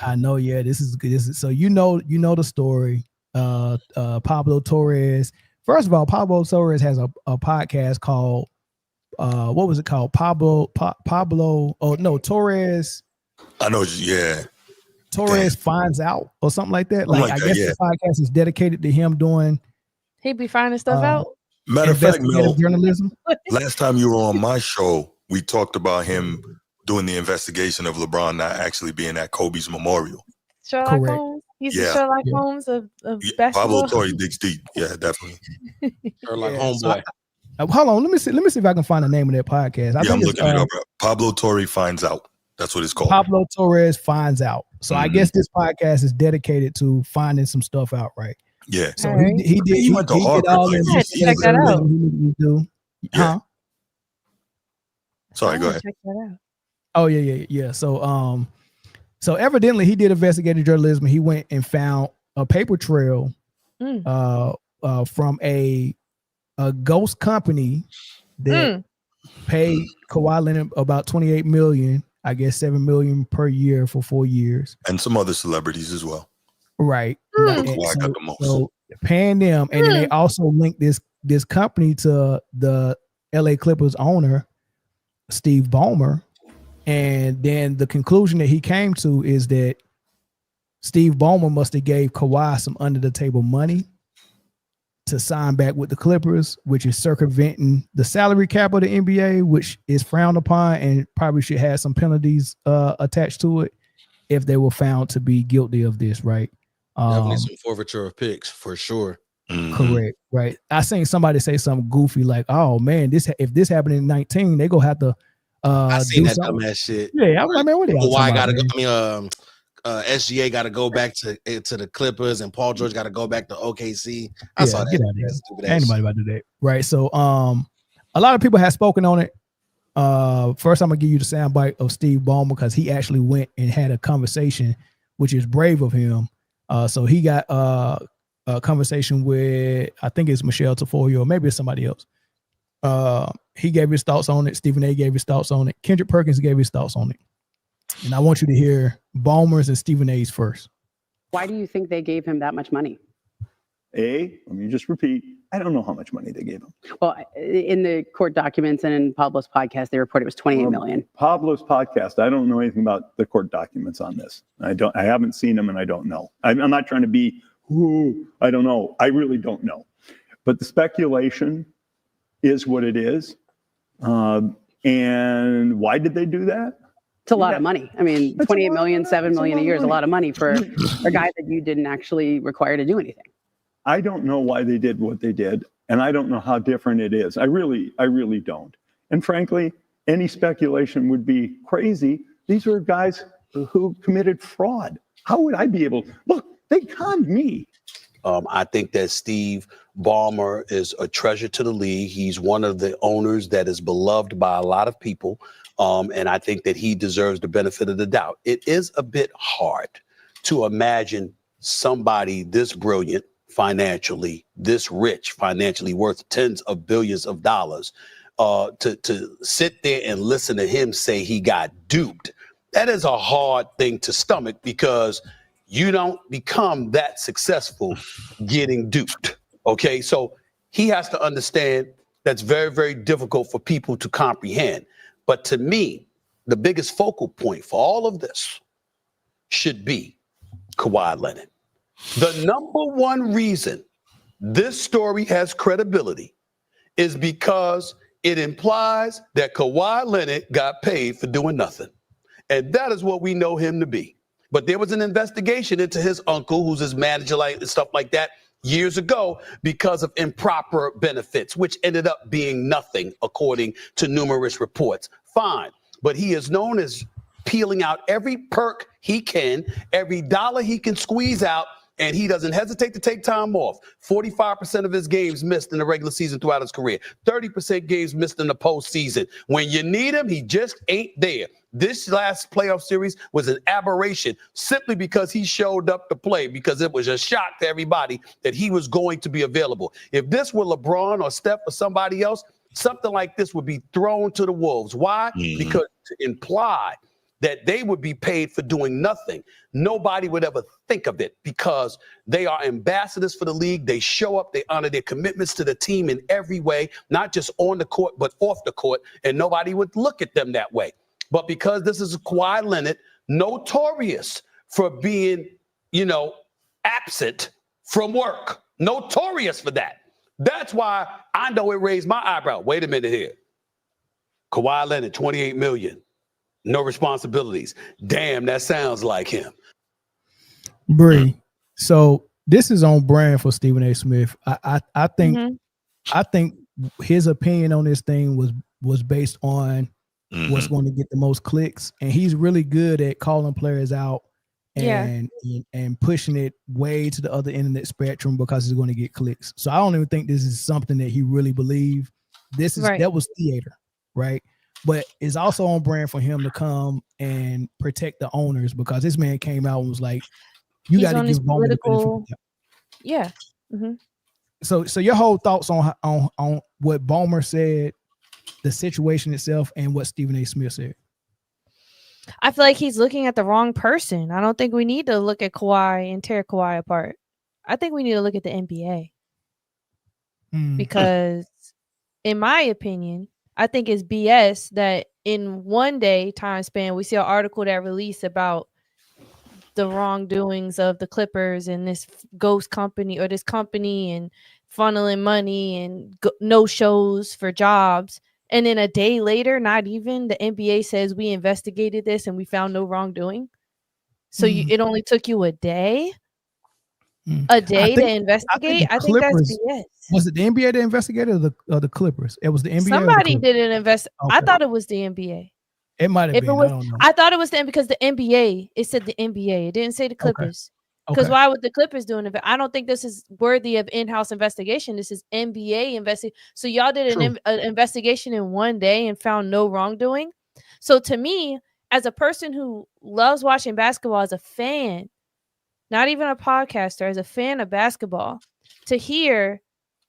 I know, yeah, this is good. So you know the story. Pablo Torres. First of all, Pablo Torres has a podcast called what was it called? Torres. I know, yeah. Torres finds out or something like that. Like I guess the podcast is dedicated to him doing. He be finding stuff out. Matter of fact, Mel, journalism. Last time you were on my show, we talked about him doing the investigation of LeBron not actually being at Kobe's memorial. Sherlock Holmes. He's the Sherlock Holmes of basketball. Pablo Torres digs deep. Yeah, definitely. Sherlock Holmes. Hold on, let me see if I can find the name of that podcast. I'm looking it up. Pablo Torres Finds Out. That's what it's called. Pablo Torres Finds Out. So I guess this podcast is dedicated to finding some stuff out, right? Yeah. So he went to Harvard. Check that out. Huh? Sorry, go ahead. Check that out. Oh yeah. So evidently he did investigative journalism. He went and found a paper trail from a ghost company that paid Kawhi Leonard about $28 million, I guess $7 million per year for 4 years, and some other celebrities as well. Right. Kawhi got the most. So paying them, and then they also linked this company to the LA Clippers owner, Steve Ballmer, and then the conclusion that he came to is that Steve Ballmer must have gave Kawhi some under the table money to sign back with the Clippers, which is circumventing the salary cap of the NBA, which is frowned upon and probably should have some penalties attached to it if they were found to be guilty of this, right? Definitely some forfeiture of picks for sure. Correct. Right. I seen somebody say something goofy like, "Oh man, if this happened in 19, they gonna have to I seen do that something." dumbass shit. Yeah, I'm like, man, what are y'all Kawhi talking gotta about, go. SGA got to go back to the Clippers, and Paul George got to go back to OKC. I saw that. Get out of here. Stupid Ain't ass nobody about to do that. Right. So a lot of people have spoken on it. First I'm gonna give you the soundbite of Steve Ballmer because he actually went and had a conversation, which is brave of him. So he got a conversation with, I think it's Michelle Tafoya, or maybe it's somebody else. He gave his thoughts on it. Stephen A gave his thoughts on it. Kendrick Perkins gave his thoughts on it. And I want you to hear Ballmer's and Stephen A's first. Why do you think they gave him that much money? Let me just repeat. I don't know how much money they gave him. Well, in the court documents and in Pablo's podcast, they reported it was $28 million. Pablo's podcast, I don't know anything about the court documents on this. I haven't seen them and I don't know. I'm not trying to be, I don't know. I really don't know. But the speculation is what it is. And why did they do that? It's a lot of money. I mean, 28 million, 7 million a year is a lot of money for a guy that you didn't actually require to do anything. I don't know why they did what they did, and I don't know how different it is. I really don't. And frankly, any speculation would be crazy. These are guys who committed fraud. How would I be able? Look, they conned me. I think that Steve Ballmer is a treasure to the league. He's one of the owners that is beloved by a lot of people. And I think that he deserves the benefit of the doubt. It is a bit hard to imagine somebody this brilliant financially, this rich financially, worth tens of billions of dollars, to sit there and listen to him say he got duped. That is a hard thing to stomach because you don't become that successful getting duped. Okay, so he has to understand that's very, very difficult for people to comprehend. But to me, the biggest focal point for all of this should be Kawhi Leonard. The number one reason this story has credibility is because it implies that Kawhi Leonard got paid for doing nothing. And that is what we know him to be. But there was an investigation into his uncle, who's his manager, and stuff like that, years ago because of improper benefits, which ended up being nothing, according to numerous reports. Fine. But he is known as peeling out every perk he can, every dollar he can squeeze out, and he doesn't hesitate to take time off. 45% of his games missed in the regular season throughout his career. 30% games missed in the postseason. When you need him, he just ain't there. This last playoff series was an aberration simply because he showed up to play, because it was a shock to everybody that he was going to be available. If this were LeBron or Steph or somebody else, something like this would be thrown to the wolves. Why? Because to imply that they would be paid for doing nothing, nobody would ever think of it, because they are ambassadors for the league. They show up, they honor their commitments to the team in every way, not just on the court, but off the court, and nobody would look at them that way. But because this is Kawhi Leonard, notorious for being, absent from work, notorious for that. That's why I know it raised my eyebrow. Wait a minute here. Kawhi Leonard, 28 million. No responsibilities. Damn, that sounds like him. Bree, so this is on brand for Stephen A. Smith. I think his opinion on this thing was based on what's going to get the most clicks, and he's really good at calling players out and pushing it way to the other end of the spectrum because it's going to get clicks. So I don't even think this is something that he really believed. That was theater, right? But it's also on brand for him to come and protect the owners, because this man came out and was like, "You got to give Ballmer the benefit." Yeah. Mm-hmm. So your whole thoughts on what Ballmer said, the situation itself, and what Stephen A. Smith said? I feel like he's looking at the wrong person. I don't think we need to look at Kawhi and tear Kawhi apart. I think we need to look at the NBA. Because in my opinion, I think it's BS that in one day time span, we see an article that released about the wrongdoings of the Clippers and this ghost company or this company and funneling money and no shows for jobs. And then a day later, not even, the NBA says we investigated this and we found no wrongdoing. So it only took you a day. a day to investigate. I think that's BS. Was it the NBA that investigated or the Clippers? It was the NBA. Somebody didn't invest. Okay. I thought it was the NBA. It might have been. I don't know. I thought it was because the NBA. It said the NBA. It didn't say the Clippers. Because why would the Clippers do an event? I don't think this is worthy of in-house investigation. This is NBA investigation. So y'all did an investigation in one day and found no wrongdoing. So to me, as a person who loves watching basketball, as a fan, not even a podcaster, as a fan of basketball, to hear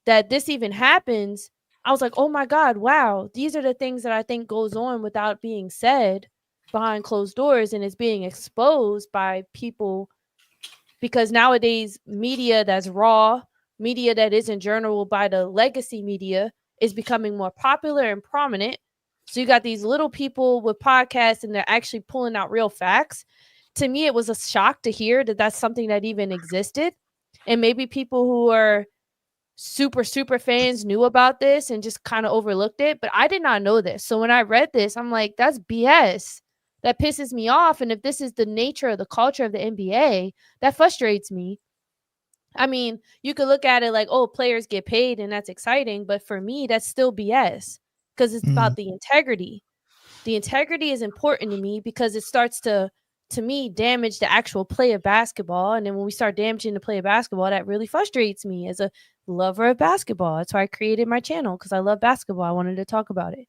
that this even happens, I was like, oh my God, wow. These are the things that I think goes on without being said behind closed doors, and it's being exposed by people. Because nowadays, media that's raw, media that isn't journaled by the legacy media is becoming more popular and prominent. So you got these little people with podcasts and they're actually pulling out real facts. To me, it was a shock to hear that that's something that even existed. And maybe people who are super fans knew about this and just kind of overlooked it. But I did not know this. So when I read this, I'm like, that's BS. That pisses me off. And if this is the nature of the culture of the NBA, that frustrates me. I mean, you could look at it like, oh, players get paid and that's exciting. But for me, that's still BS because it's about the integrity. The integrity is important to me because it starts to me, damage the actual play of basketball. And then when we start damaging the play of basketball, that really frustrates me as a lover of basketball. That's why I created my channel, because I love basketball. I wanted to talk about it.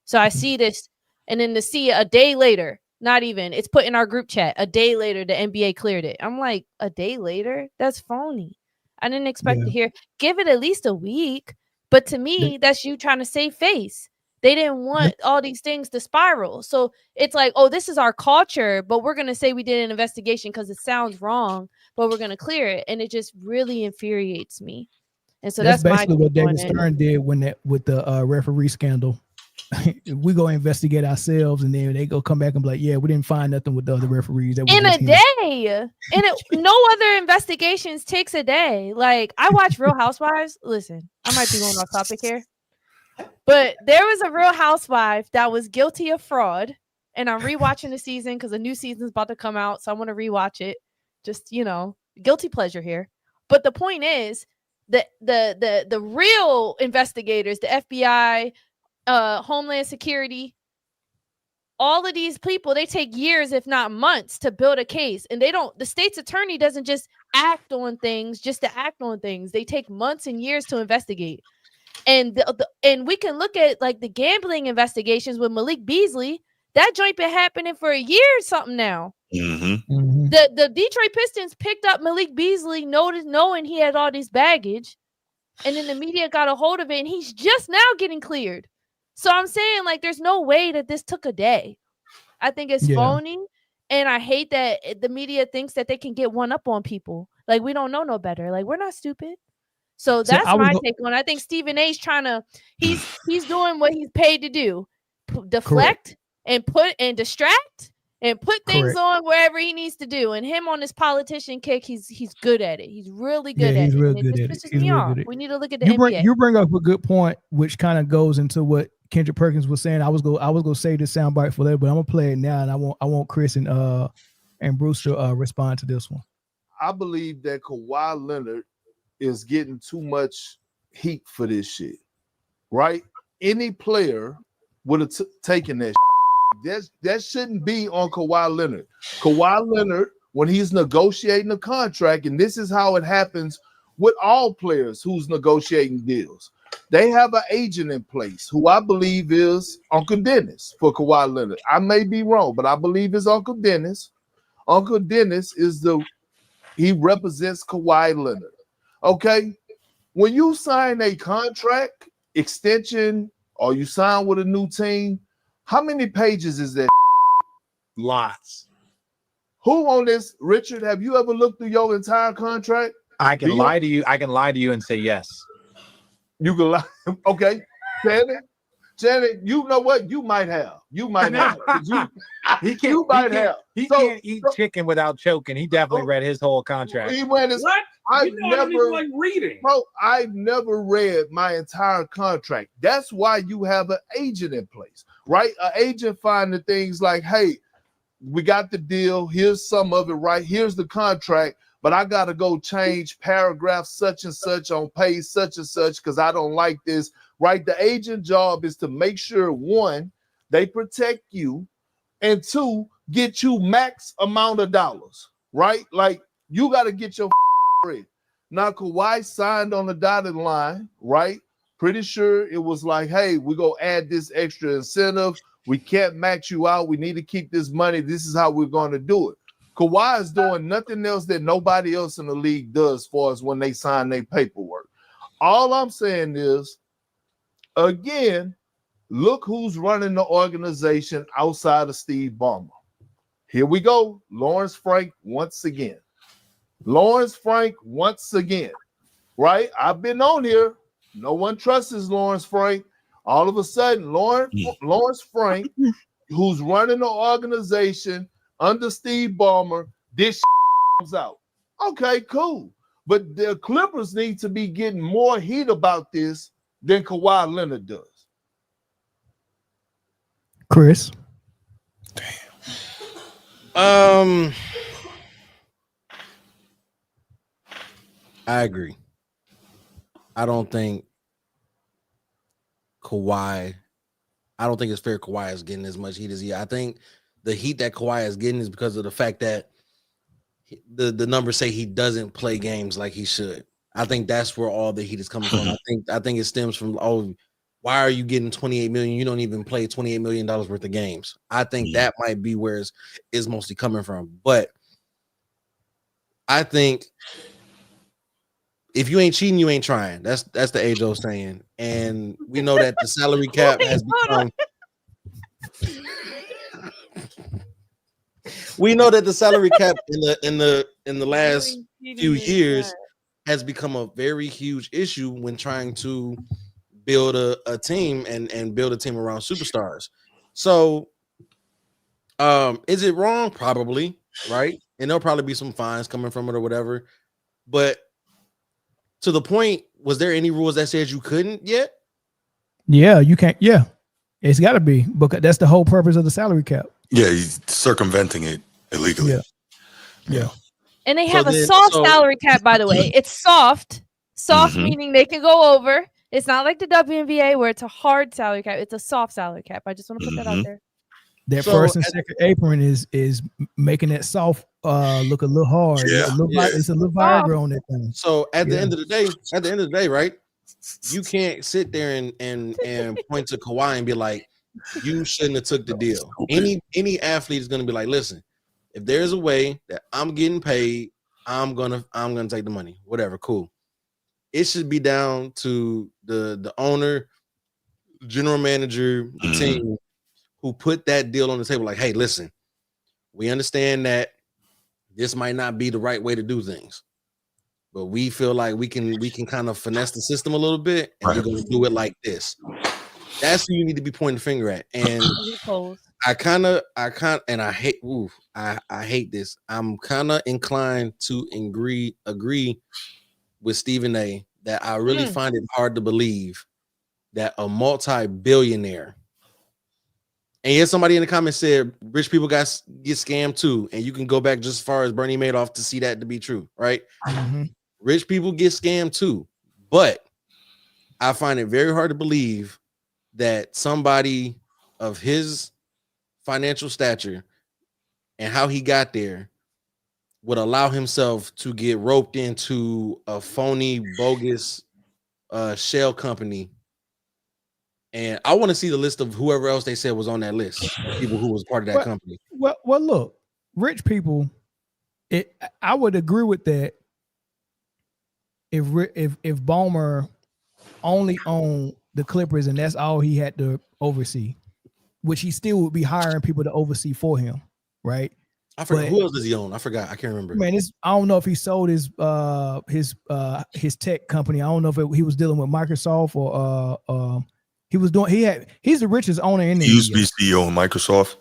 So I see this. And then to see a day later, not even, it's put in our group chat, a day later, the NBA cleared it. I'm like, a day later? That's phony. I didn't expect to hear, give it at least a week. But to me, that's you trying to save face. They didn't want all these things to spiral. So it's like, oh, this is our culture, but we're going to say we did an investigation because it sounds wrong, but we're going to clear it. And it just really infuriates me. And so that's basically what David Stern did with the referee scandal. We go investigate ourselves, and then they go come back and be like, yeah, we didn't find nothing with the other referees. In a day. No other investigations takes a day. Like, I watch Real Housewives. Listen, I might be going off topic here, but there was a Real Housewife that was guilty of fraud, and I'm rewatching the season because a new season's about to come out, so I want to rewatch it. Just, guilty pleasure here. But the point is, the real investigators, the FBI, Homeland Security, all of these people, they take years, if not months, to build a case. And the state's attorney doesn't just act on things just to act on things. They take months and years to investigate. And and we can look at like the gambling investigations with Malik Beasley. That joint been happening for a year or something now. The Detroit Pistons picked up Malik Beasley, knowing he had all this baggage. And then the media got a hold of it, and he's just now getting cleared. So I'm saying, like, there's no way that this took a day. I think it's phony, and I hate that the media thinks that they can get one up on people. Like, we don't know no better. Like, we're not stupid. So that's my take on it. I think Stephen A's he's doing what he's paid to do. Deflect and distract and put things on wherever he needs to do. And him on this politician kick, he's good at it. He's really good at it. He's real good at it. Pisses me off. We need to look at the NBA. You bring up a good point, which kind of goes into what Kendrick Perkins was saying. I was gonna say this soundbite for later, but I'm gonna play it now, and I want Chris and Bruce to respond to this one. I believe that Kawhi Leonard is getting too much heat for this shit. Right? Any player would have taken that. That shouldn't be on Kawhi Leonard. Kawhi Leonard, when he's negotiating a contract, and this is how it happens with all players who's negotiating deals. They have an agent in place who I believe is Uncle Dennis for Kawhi Leonard. I may be wrong, but I believe it's Uncle Dennis. Uncle Dennis he represents Kawhi Leonard. Okay? When you sign a contract extension or you sign with a new team, how many pages is that? Lots. Who on this, Richard? Have you ever looked through your entire contract? I can lie to you. I can lie to you and say yes. You can lie. Okay. Janet, you know what? You might have. You might have. He can't eat chicken without choking. He definitely read his whole contract. He read his. What? I never read my entire contract. That's why you have an agent in place, right? An agent finding things like, hey, we got the deal. Here's some of it, right? Here's the contract. but I gotta go change paragraph such and such on page such and such because I don't like this. Right? The agent job is to make sure, one, they protect you, and two, get you max amount of dollars. Right? Like you got to get your bread. Now Kawhi signed on the dotted line, right? Pretty sure it was like, hey, we're gonna add this extra incentive. We can't max you out. We need to keep this money. This is how we're going to do it. Kawhi is doing nothing else that nobody else in the league does as far as when they sign their paperwork. All I'm saying is, again, look who's running the organization outside of Steve Ballmer. Here we go. Lawrence Frank once again. Lawrence Frank once again, right? I've been on here. No one trusts Lawrence Frank. All of a sudden, Lawrence Frank, who's running the organization under Steve Ballmer, this comes out. Okay, cool. But the Clippers need to be getting more heat about this than Kawhi Leonard does. Chris. I agree. I don't think it's fair Kawhi is getting as much heat as he. I think the heat that Kawhi is getting is because of the fact that the numbers say he doesn't play games like he should. I think that's where all the heat is coming from. I think it stems from, why are you getting $28 million? You don't even play $28 million worth of games. I think that might be where it's mostly coming from. But I think if you ain't cheating, you ain't trying. That's the age-old saying. And we know that the salary cap has become we know that the salary cap in the last few years has become a very huge issue when trying to build a team and build a team around superstars. So is it wrong? Probably, right? And there'll probably be some fines coming from it or whatever. But to the point, was there any rules that said you couldn't yet? Yeah, you can't. Yeah, it's got to be, because that's the whole purpose of the salary cap. Yeah, he's circumventing it illegally. Yeah. And they have a soft salary cap, by the way. It's soft. Meaning they can go over. It's not like the WNBA where it's a hard salary cap. It's a soft salary cap. I just want to put that out there. That first and second apron is making that soft look a little hard. Yeah. It's a little Viagra on that thing. So at the end of the day, right? You can't sit there and point to Kawhi and be like, you shouldn't have took the deal. Any athlete is gonna be like, listen, if there's a way that I'm getting paid, I'm gonna take the money. Whatever, cool. It should be down to the owner, general manager, the team who put that deal on the table. Like, hey, listen, we understand that this might not be the right way to do things, but we feel like we can kind of finesse the system a little bit, and we're gonna do it like this. That's who you need to be pointing the finger at. And I hate this. I'm kind of inclined to agree with Stephen A. that I really find it hard to believe that a multi-billionaire, and yet somebody in the comments said rich people get scammed too, and you can go back just as far as Bernie Madoff to see that to be true, right? Rich people get scammed too, but I find it very hard to believe that somebody of his financial stature and how he got there would allow himself to get roped into a phony, bogus shell company. And I want to see the list of whoever else they said was on that list, people who was part of that company. Well, look, rich people. I would agree with that if Ballmer only owned the Clippers and that's all he had to oversee, which he still would be hiring people to oversee for him, right? I forgot who else does he own. I forgot. I can't remember. Man, I don't know if he sold his tech company. I don't know if he was dealing with Microsoft or he was doing. He's the richest owner in the. He used to be CEO of Microsoft.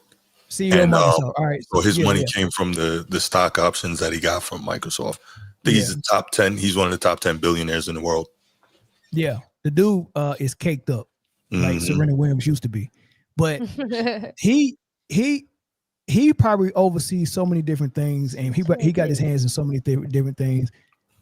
CEO of Microsoft. All right. So his money came from the stock options that he got from Microsoft. I think he's the top 10. He's one of the top 10 billionaires in the world. Yeah, the dude is caked up like Serena Williams used to be, but he he probably oversees so many different things, and he got his hands in so many different things.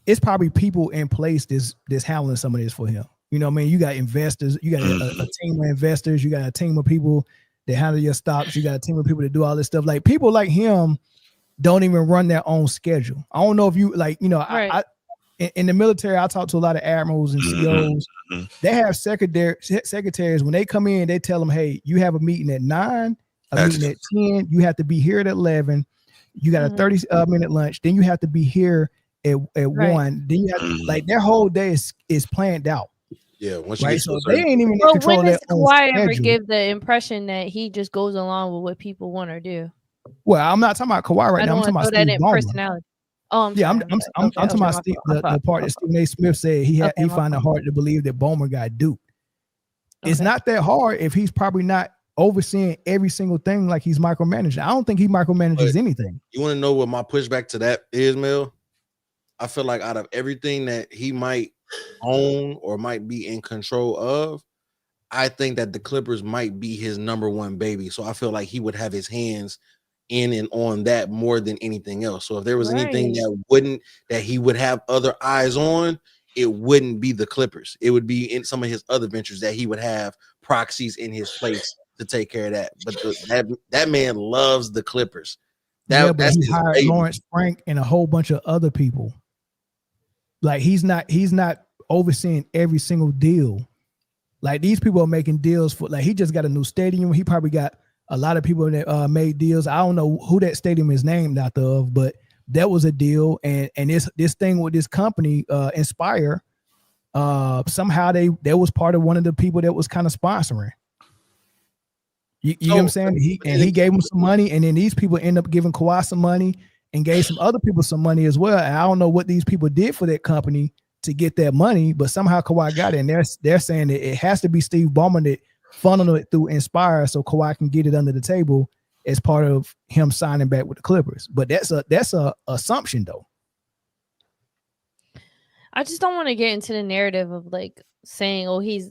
It's probably people in place that's handling some of this for him. You know what I mean? You got investors, you got a team of investors, you got a team of people that handle your stocks, you got a team of people that do all this stuff. Like people like him don't even run their own schedule. I don't know if you like, I in the military, I talk to a lot of admirals and COs. They have secretaries. When they come in, they tell them, hey, you have a meeting at 9, meeting at 10, you have to be here at 11, you got a 30-minute lunch, then you have to be here at 1, then you have to, like their whole day is planned out. Yeah, once right. So they ain't even in control when of their does own Kawhi ever schedule. give the impression that he just goes along with what people want to do? Well, I'm not talking about Kawhi right now. I'm talking about Steve Ballmer. Personality. Oh, I'm I'm talking about Steve, the part that Stephen A. Smith said he found it hard to believe that Ballmer got duped. It's not that hard if he's probably not overseeing every single thing like he's micromanaging. I don't think he micromanages anything. You want to know what my pushback to that is, Mel? I feel like out of everything that he might own or might be in control of, I think that the Clippers might be his number one baby. So I feel like he would have his hands in and on that more than anything else. So if there was anything that he would have other eyes on, it wouldn't be the Clippers. It would be in some of his other ventures that he would have proxies in his place to take care of that. But that man loves the Clippers. But he hired Lawrence Frank and a whole bunch of other people. Like he's not overseeing every single deal. Like these people are making deals for, like he just got a new stadium. He probably got a lot of people that made deals. I don't know who that stadium is named after of, but that was a deal. And this thing with this company, Inspire, somehow they was part of one of the people that was kind of sponsoring. You know what I'm saying? He gave him some money, and then these people end up giving Kawhi some money and gave some other people some money as well. And I don't know what these people did for that company to get that money, but somehow Kawhi got it. And they're saying that it has to be Steve Ballmer that funneled it through Inspire so Kawhi can get it under the table as part of him signing back with the Clippers. But that's a assumption though. I just don't want to get into the narrative of like saying, oh, he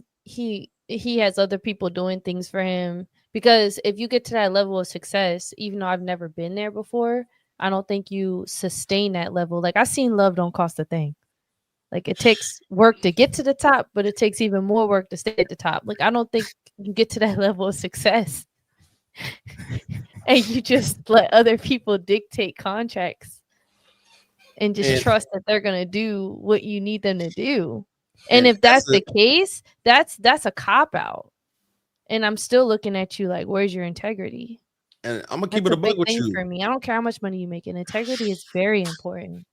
has other people doing things for him. Because if you get to that level of success, even though I've never been there before, I don't think you sustain that level. Like I've seen love don't cost a thing. Like it takes work to get to the top, but it takes even more work to stay at the top. Like I don't think you get to that level of success and you just let other people dictate contracts and just trust that they're gonna do what you need them to do. And if that's the case, that's a cop out. And I'm still looking at you like, where's your integrity? And I'm gonna keep it a buck with you. For me, I don't care how much money you make. And integrity is very important.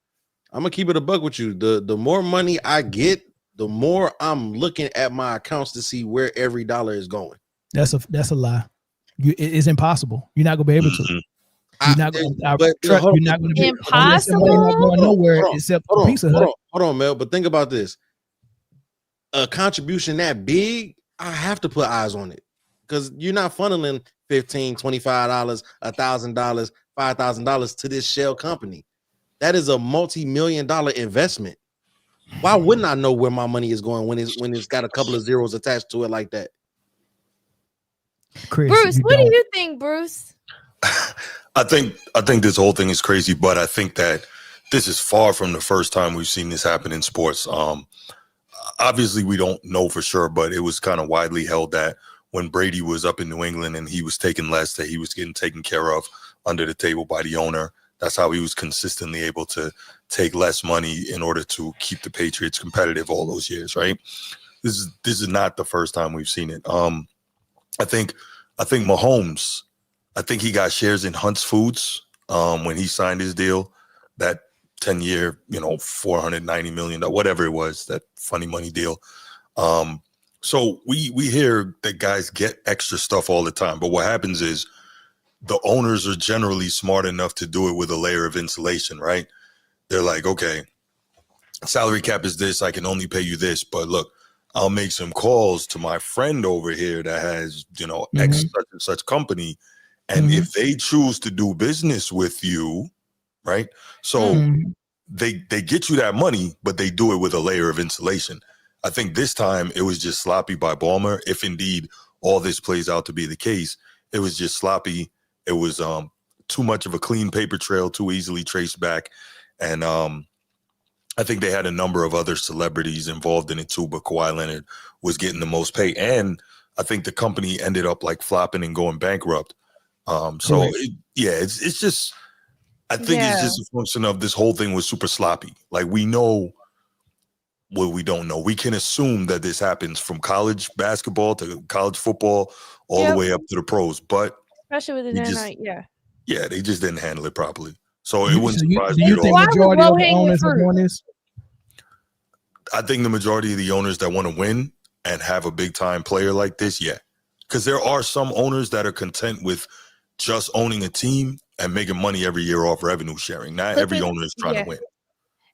I'm gonna keep it a buck with you. The more money I get, the more I'm looking at my accounts to see where every dollar is going. That's a lie. It's impossible. You're not gonna be able to. You're not gonna be impossible. Going nowhere except a piece of hold on, Mel. But think about this: a contribution that big, I have to put eyes on it because you're not funneling $15, $25, $1,000, $5,000 to this shell company. That is a multi-million-dollar investment. Why wouldn't I know where my money is going when it's got a couple of zeros attached to it like that? Chris, Bruce, what do you think, Bruce? I think this whole thing is crazy, but I think that this is far from the first time we've seen this happen in sports. Obviously, we don't know for sure, but it was kind of widely held that when Brady was up in New England and he was taking less, that he was getting taken care of under the table by the owner. That's how he was consistently able to take less money in order to keep the Patriots competitive all those years, right? This is not the first time we've seen it. I think Mahomes, I think he got shares in Hunt's Foods when he signed his deal, that 10-year, $490 million, whatever it was, that funny money deal. So we hear that guys get extra stuff all the time, but what happens is the owners are generally smart enough to do it with a layer of insulation, right? They're like, okay, salary cap is this, I can only pay you this, but look, I'll make some calls to my friend over here that has, X such and such company. And if they choose to do business with you, right? So they get you that money, but they do it with a layer of insulation. I think this time it was just sloppy by Ballmer. If indeed all this plays out to be the case, it was just sloppy. It was too much of a clean paper trail, too easily traced back. And I think they had a number of other celebrities involved in it too, but Kawhi Leonard was getting the most pay. And I think the company ended up like flopping and going bankrupt. It's just, I think it's just a function of this whole thing was super sloppy. Like, we know what we don't know. We can assume that this happens from college basketball to college football, all the way up to the pros. But especially with the they just didn't handle it properly. So it wouldn't surprise do me you at think all. majority of the owners are doing this? I think the majority of the owners that want to win and have a big time player like this, because there are some owners that are content with just owning a team and making money every year off revenue sharing. Not every owner is trying to win.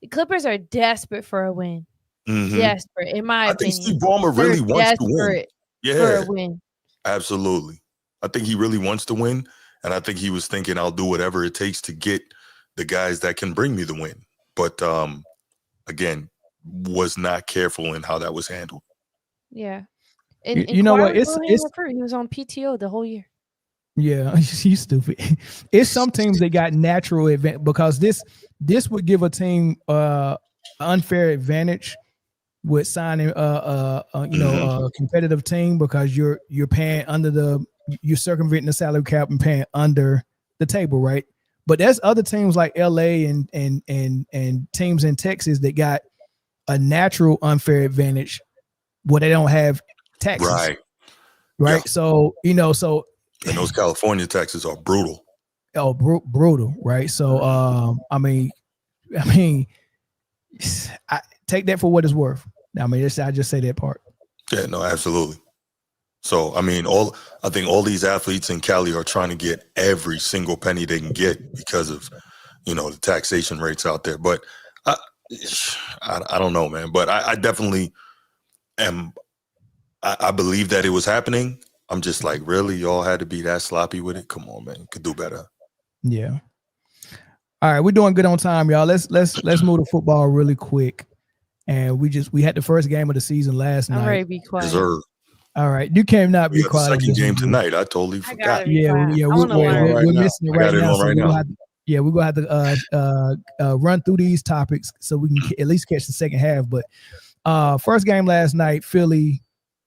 The Clippers are desperate for a win. Mm-hmm. Desperate, in my opinion. I think Steve Ballmer really wants to win. For a win. Absolutely. I think he really wants to win. And I think he was thinking, I'll do whatever it takes to get the guys that can bring me the win. But again, was not careful in how that was handled. Yeah. And you know what? He was on PTO the whole year. Yeah, he's stupid. It's some teams that got natural advantage because this would give a team unfair advantage with signing a competitive team because you're paying you're circumventing the salary cap and paying under the table, right? But there's other teams like LA and teams in Texas that got a natural unfair advantage where they don't have taxes. Right. Yeah. So and those California taxes are brutal. Oh, brutal, right? So I take that for what it's worth. I just say that part. Yeah, no, absolutely. So, I think all these athletes in Cali are trying to get every single penny they can get because of, the taxation rates out there. But I don't know, man. But I definitely am. I believe that it was happening. I'm just like, really? Y'all had to be that sloppy with it? Come on, man. You could do better. Yeah. All right, we're doing good on time, y'all. Let's move to football really quick. And we had the first game of the season last night. All right, be quiet. Deserved. All right, you cannot be quiet. The second game tonight. I totally forgot. We're missing it right now. We're gonna have to run through these topics so we can at least catch the second half. But first game last night,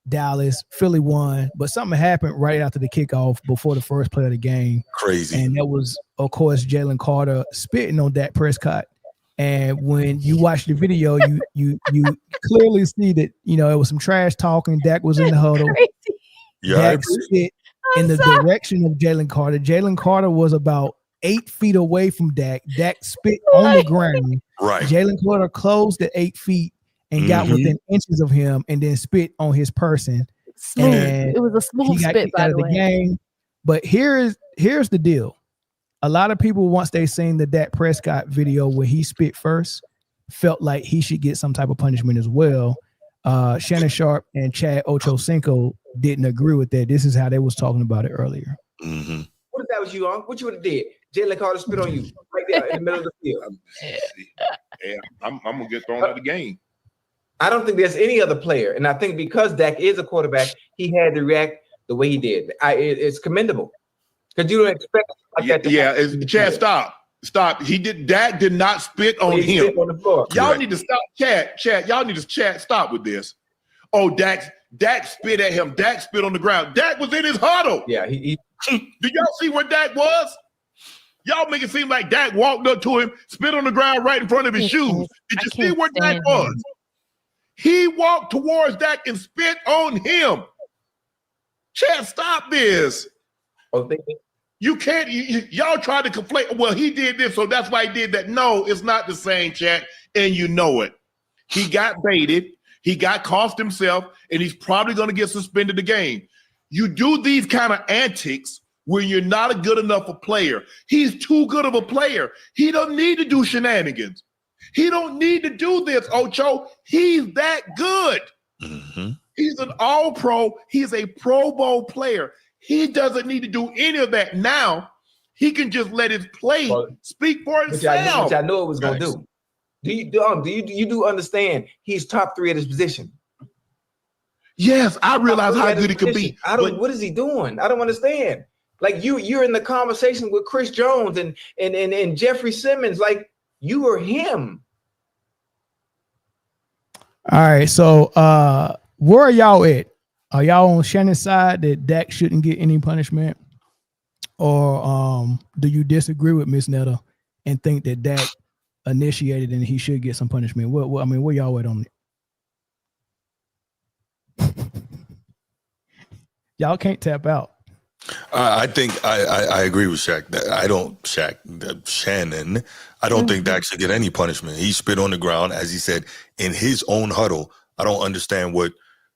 Dallas, Philly won, but something happened right after the kickoff before the first play of the game. Crazy. And that was, of course, Jalen Carter spitting on Dak Prescott. And when you watch the video, you clearly see that, it was some trash talking. Dak was in the huddle. Dak spit in the direction of Jalen Carter. Jalen Carter was about 8 feet away from Dak. Dak spit on the ground. Right. Jalen Carter closed at 8 feet and got within inches of him and then spit on his person. And it was a smooth spit, by the way. Game. But here's the deal. A lot of people, once they seen the Dak Prescott video where he spit first, felt like he should get some type of punishment as well. Shannon Sharp and Chad Ochocinco didn't agree with that. This is how they was talking about it earlier. Mm-hmm. What if that was you, what you would have did? Jalen Carter spit on you right there in the middle of the field. Yeah, I'm gonna get thrown out of the game. I don't think there's any other player, and I think because Dak is a quarterback, he had to react the way he did. It's commendable because you don't expect that. Chad, stop. Dak did not spit on him. Spit on the floor. Y'all need to stop. Chad. Y'all need to stop with this. Oh, Dak spit at him. Dak spit on the ground. Dak was in his huddle. Yeah, he Do y'all see where Dak was? Y'all make it seem like Dak walked up to him, spit on the ground right in front of his shoes. Did you see where Dak was? He walked towards Dak and spit on him. Chad, stop this. You can't, y'all try to conflate. Well, he did this, so that's why he did that. No, it's not the same, Chad, and you know it. He got baited. He got cost himself, and he's probably going to get suspended the game. You do these kind of antics when you're not a good enough a player. He's too good of a player. He don't need to do shenanigans. He don't need to do this, Ocho. He's that good. Mm-hmm. He's an all-pro. He's a Pro Bowl player. He doesn't need to do any of that now. He can just let his play speak for himself. Which I know it was going to do. Do you understand he's top 3 at his position? Yes, I realize how good he could be. What is he doing? I don't understand. Like you're in the conversation with Chris Jones and Jeffrey Simmons. Like you were him. All right, so where are y'all at? Are y'all on Shannon's side that Dak shouldn't get any punishment, or do you disagree with Miss Netta and think that Dak initiated and he should get some punishment? What I mean, where y'all at on it? Y'all can't tap out. I think I agree with Shannon. I don't think Dak should get any punishment. He spit on the ground, as he said, in his own huddle. I don't understand what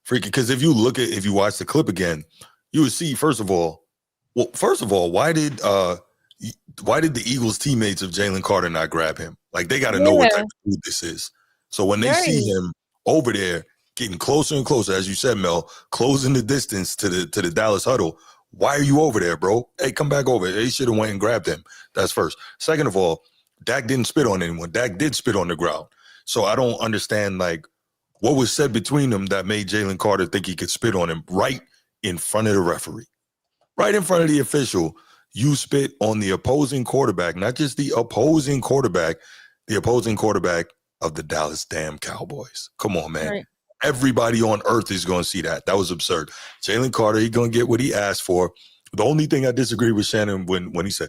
freaking, because if you watch the clip again, you would see, first of all, why did the Eagles teammates of Jalen Carter not grab him? Like, they got to know what type of dude this is. So when they see him over there getting closer and closer, as you said, Mel, closing the distance to the Dallas huddle, why are you over there, bro? Hey, come back over. They should have went and grabbed him. That's first. Second of all, Dak didn't spit on anyone. Dak did spit on the ground. So I don't understand, like, what was said between them that made Jalen Carter think he could spit on him right in front of the referee. Right in front of the official, you spit on the opposing quarterback, not just the opposing quarterback of the Dallas damn Cowboys. Come on, man. Right. Everybody on earth is going to see that. That was absurd. Jalen Carter, he's going to get what he asked for. The only thing I disagree with Shannon when he said,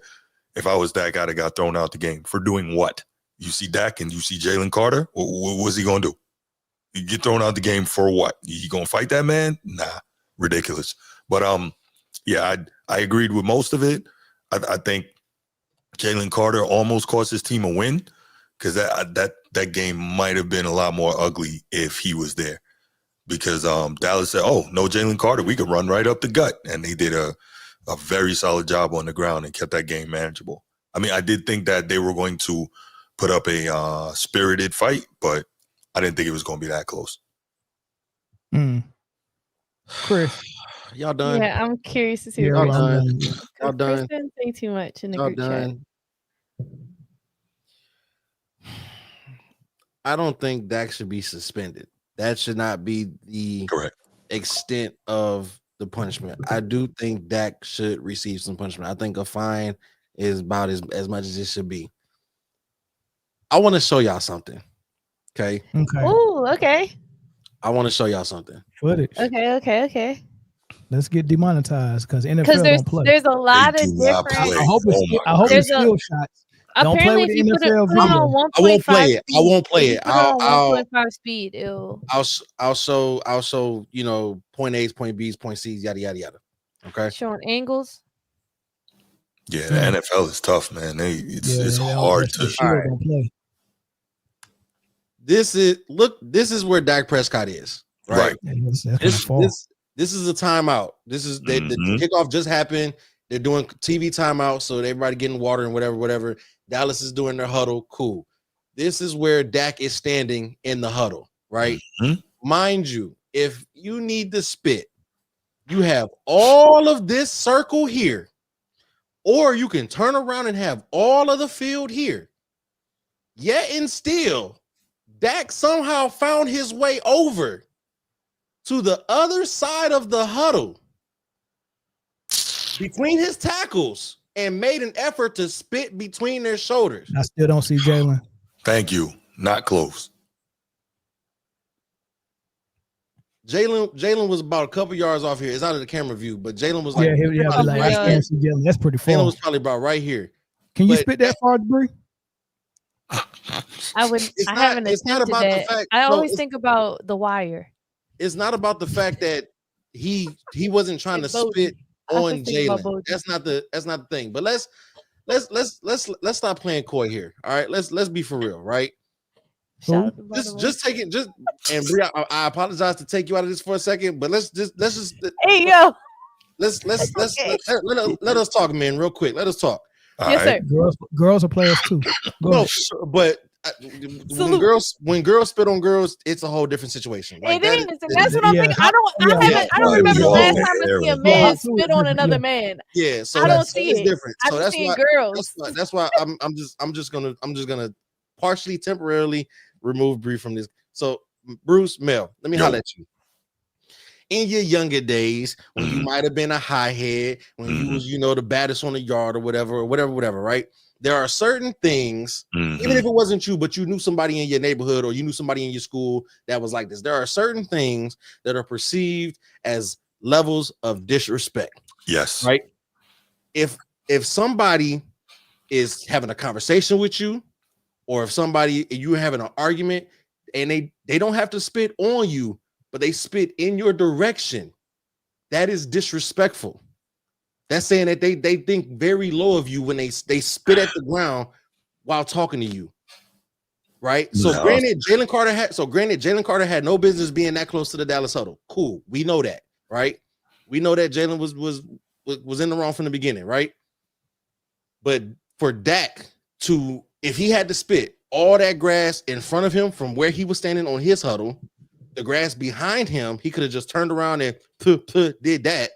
if I was Dak, I'd have got thrown out the game. For doing what? You see Dak and you see Jalen Carter? What was he going to do? You get thrown out the game for what? You going to fight that man? Nah, ridiculous. But yeah, I agreed with most of it. I think Jalen Carter almost cost his team a win, because that game might have been a lot more ugly if he was there, because Dallas said, oh, no Jalen Carter, we could run right up the gut. And they did a very solid job on the ground and kept that game manageable. I mean, I did think that they were going to put up a spirited fight, but I didn't think it was going to be that close. Chris. Y'all done? Yeah, I'm curious to see. Y'all done? Y'all done? Chris didn't say too much in the group chat. I don't think Dak should be suspended. That should not be the extent of the punishment. I do think Dak should receive some punishment. I think a fine is about as much as it should be. I want to show y'all something. Okay. Oh, okay. I want to show y'all something. Footage. Okay. Let's get demonetized because NFL don't play. There's a lot of different. I hope it's skill shots. Don't play with the NFL video. I won't play it. I won't play it. I'll 1.5 speed. I'll show 0.8s, 0.Bs, 0.Cs, yada yada yada. Okay. Showing angles. Yeah, the NFL is tough, man. It's hard to. Play. This is where Dak Prescott is. Right. This is a timeout. This is the kickoff just happened. They're doing TV timeout, so everybody getting water and whatever. Dallas is doing their huddle. Cool. This is where Dak is standing in the huddle, right? Mind you, if you need to spit, you have all of this circle here, or you can turn around and have all of the field here. Yet and still, Dak somehow found his way over to the other side of the huddle between his tackles and made an effort to spit between their shoulders. I still don't see Jalen. Thank you. Not close. Jalen was about a couple yards off here. It's out of the camera view, but Jalen was that's pretty far. Jalen was probably about right here. Can you spit that far, Bree? I haven't attempted that. I always think about The Wire. It's not about the fact that he wasn't trying to spit on Jalen. That's not the thing. But let's stop playing coy here. All right, let's be for real, right? Just take it. And Bria, I apologize to take you out of this for a second, but let's just hey yo. Let's let us talk, man, real quick. Let us talk. Yes, sir. Girls are players too. No, but when girls spit on girls, it's a whole different situation. Like, it is, and that's what I'm thinking. I don't remember the last time I see a man spit on another man. Yeah, so I don't see it's it. different. So I see girls. That's why I'm just gonna partially temporarily remove Bree from this. So Bruce, Mel, let me holler at you. in your younger days when you might have been a high head, when you was, the baddest on the yard or whatever, right? There are certain things, even if it wasn't you, but you knew somebody in your neighborhood or you knew somebody in your school that was like this. There are certain things that are perceived as levels of disrespect. Yes. Right. If somebody is having a conversation with you, or if you're having an argument and they don't have to spit on you, but they spit in your direction, that is disrespectful. That's saying that they think very low of you when they spit at the ground while talking to you. Right. So granted, Jalen Carter had no business being that close to the Dallas huddle. Cool. We know that, right? We know that Jalen was in the wrong from the beginning, right? But for Dak if he had to spit all that grass in front of him from where he was standing on his huddle, the grass behind him, he could have just turned around and did that.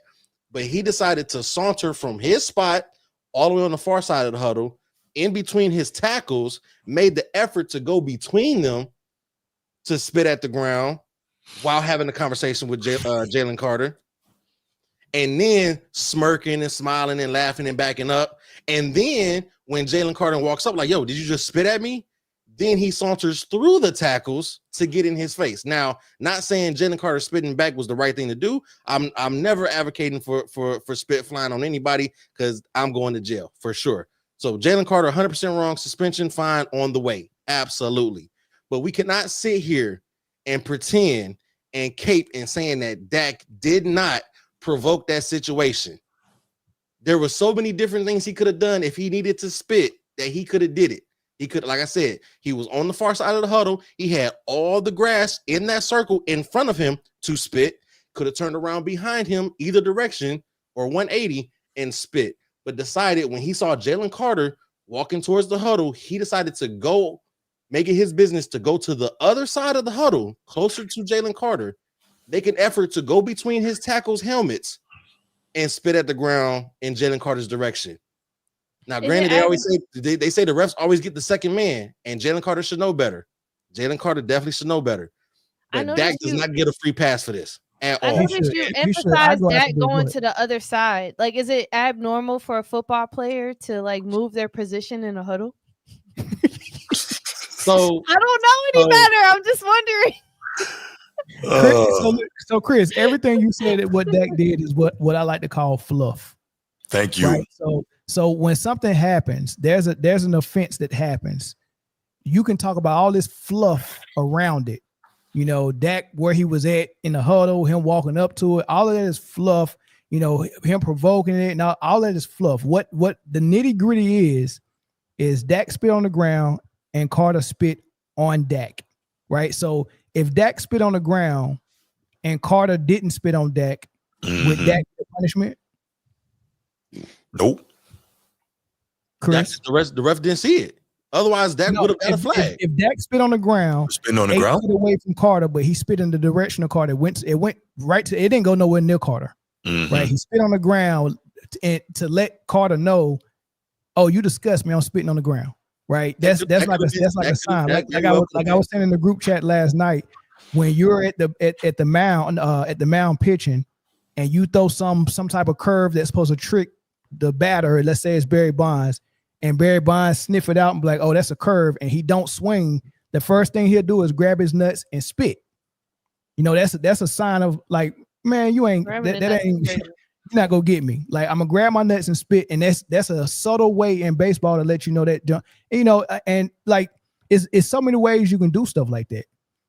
But he decided to saunter from his spot all the way on the far side of the huddle, in between his tackles, made the effort to go between them to spit at the ground while having a conversation with Jalen Carter. And then smirking and smiling and laughing and backing up. And then when Jalen Carter walks up like, yo, did you just spit at me? Then he saunters through the tackles to get in his face. Now, not saying Jalen Carter spitting back was the right thing to do. I'm never advocating for spit flying on anybody because I'm going to jail for sure. So Jalen Carter, 100% wrong, suspension, fine on the way. Absolutely. But we cannot sit here and pretend and cape and saying that Dak did not provoke that situation. There were so many different things he could have done if he needed to spit that he could have did it. He could, like I said, he was on the far side of the huddle. He had all the grass in that circle in front of him to spit. Could have turned around behind him either direction or 180 and spit. But decided when he saw Jalen Carter walking towards the huddle, he decided to go make it his business to go to the other side of the huddle, closer to Jalen Carter, make an effort to go between his tackles' helmets and spit at the ground in Jalen Carter's direction. Now, granted, they say the refs always get the second man, and Jalen Carter should know better. Jalen Carter definitely should know better. But Dak does not get a free pass for this at all. I noticed you emphasize Dak going to the other side. Like, is it abnormal for a football player to like move their position in a huddle? So I don't know any better. I'm just wondering. So Chris, everything you said that what Dak did is what I like to call fluff. Thank you. Right? So when something happens, there's an offense that happens. You can talk about all this fluff around it. You know, Dak, where he was at in the huddle, him walking up to it, all of that is fluff. You know, him provoking it, and all that is fluff. What the nitty gritty is Dak spit on the ground and Carter spit on Dak, right? So if Dak spit on the ground and Carter didn't spit on Dak, would Dak get a punishment? Nope. Chris, the ref didn't see it. Otherwise, Dak would have got a flag. If Dak spit on the ground, spit on the ground away from Carter, but he spit in the direction of Carter. It went right to. It didn't go nowhere near Carter. Right? He spit on the ground to let Carter know, oh, you disgust me. I'm spitting on the ground. Right? That's like a sign. Like I was saying in the group chat last night, when you're at the mound pitching, and you throw some type of curve that's supposed to trick the batter. Let's say it's Barry Bonds, and Barry Bonds sniff it out and be like, oh, that's a curve, and he don't swing. The first thing he'll do is grab his nuts and spit. You know, that's a sign of like, man, you ain't that ain't you're not gonna get me. Like, I'm gonna grab my nuts and spit, and that's a subtle way in baseball to let you know that, you know, and like it's so many ways you can do stuff like that,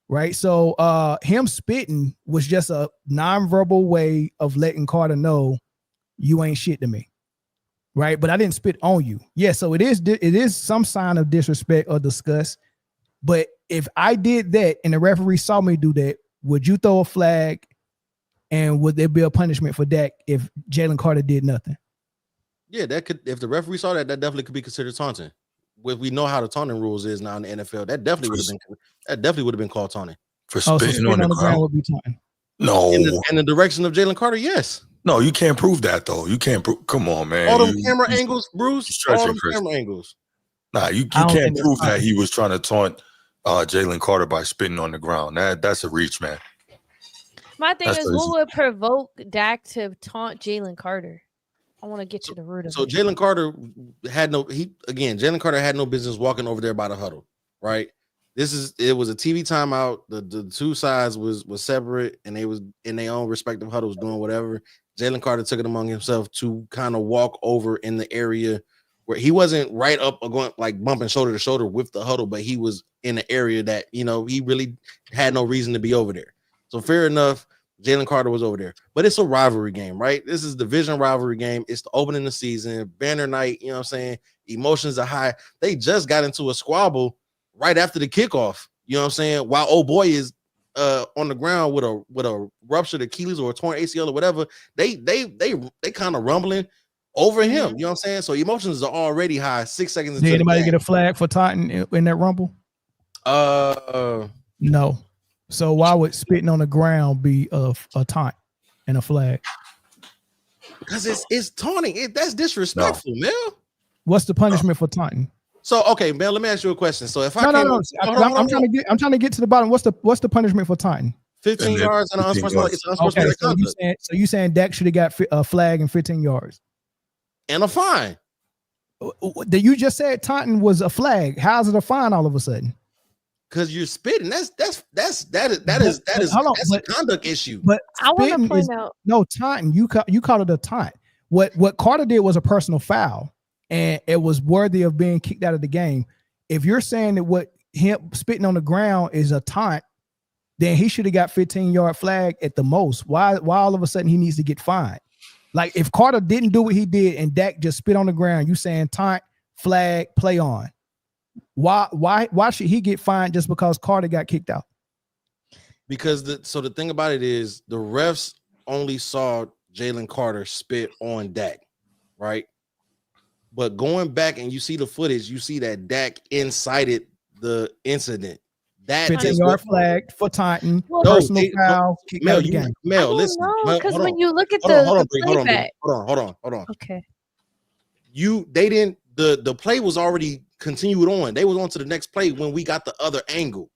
right? So him spitting was just a nonverbal way of letting Carter know you ain't shit to me, right? But I didn't spit on you. Yeah, so it is some sign of disrespect or disgust. But if I did that and the referee saw me do that, would you throw a flag? And would there be a punishment for Dak if Jalen Carter did nothing? Yeah, that could. If the referee saw that definitely could be considered taunting. We know how the taunting rules is now in the NFL. That definitely would have been called taunting. For spitting on the ground would be taunting. No, in the direction of Jalen Carter, yes. No, you can't prove that though. You can't prove. Come on, man. All them camera angles, Bruce. All them camera angles. Nah, you can't prove that he was trying to taunt Jalen Carter by spitting on the ground. That's a reach, man. My thing is, what would provoke Dak to taunt Jalen Carter? I want to get to the root of it. So Jalen Carter Jalen Carter had no business walking over there by the huddle, right? It was a TV timeout. The two sides was separate, and they was in their own respective huddles doing whatever. Jalen Carter took it among himself to kind of walk over in the area where he wasn't right up or going like bumping shoulder to shoulder with the huddle, but he was in the area that, he really had no reason to be over there. So fair enough, Jalen Carter was over there. But it's a rivalry game, right? This is division rivalry game. It's the opening of the season, banner night, you know what I'm saying? Emotions are high. They just got into a squabble right after the kickoff, you know what I'm saying? While old boy is on the ground with a ruptured Achilles or a torn ACL or whatever, they kind of rumbling over him, you know what I'm saying? So emotions are already high 6 seconds into Did anybody the game. get a flag for taunting in that rumble? No. So why would spitting on the ground be a taunt and a flag? Because it's taunting. That's disrespectful, man. What's the punishment for taunting? So okay, man, let me ask you a question. So if I'm trying to get to the bottom. What's the punishment for taunting? 15 yards and unsportsmanlike conduct. So you saying Dak should have got a flag and 15 yards and a fine? You just said taunting was a flag. How's it a fine all of a sudden? Because you're spitting. That is a conduct issue. But I want to point out taunting. You call it a taunt. What Carter did was a personal foul, and it was worthy of being kicked out of the game. If you're saying that what him spitting on the ground is a taunt, then he should have got 15-yard flag at the most. Why all of a sudden he needs to get fined? Like if Carter didn't do what he did and Dak just spit on the ground, you saying taunt, flag, play on. Why should he get fined just because Carter got kicked out? Because the thing about it is the refs only saw Jalen Carter spit on Dak, right? But going back and you see the footage, you see that Dak incited the incident. That 15-yard flag for taunting, personal foul, kick out of the game. Mel, listen. Because when you look at hold on. Okay. The play was already continued on. They was on to the next play when we got the other angle.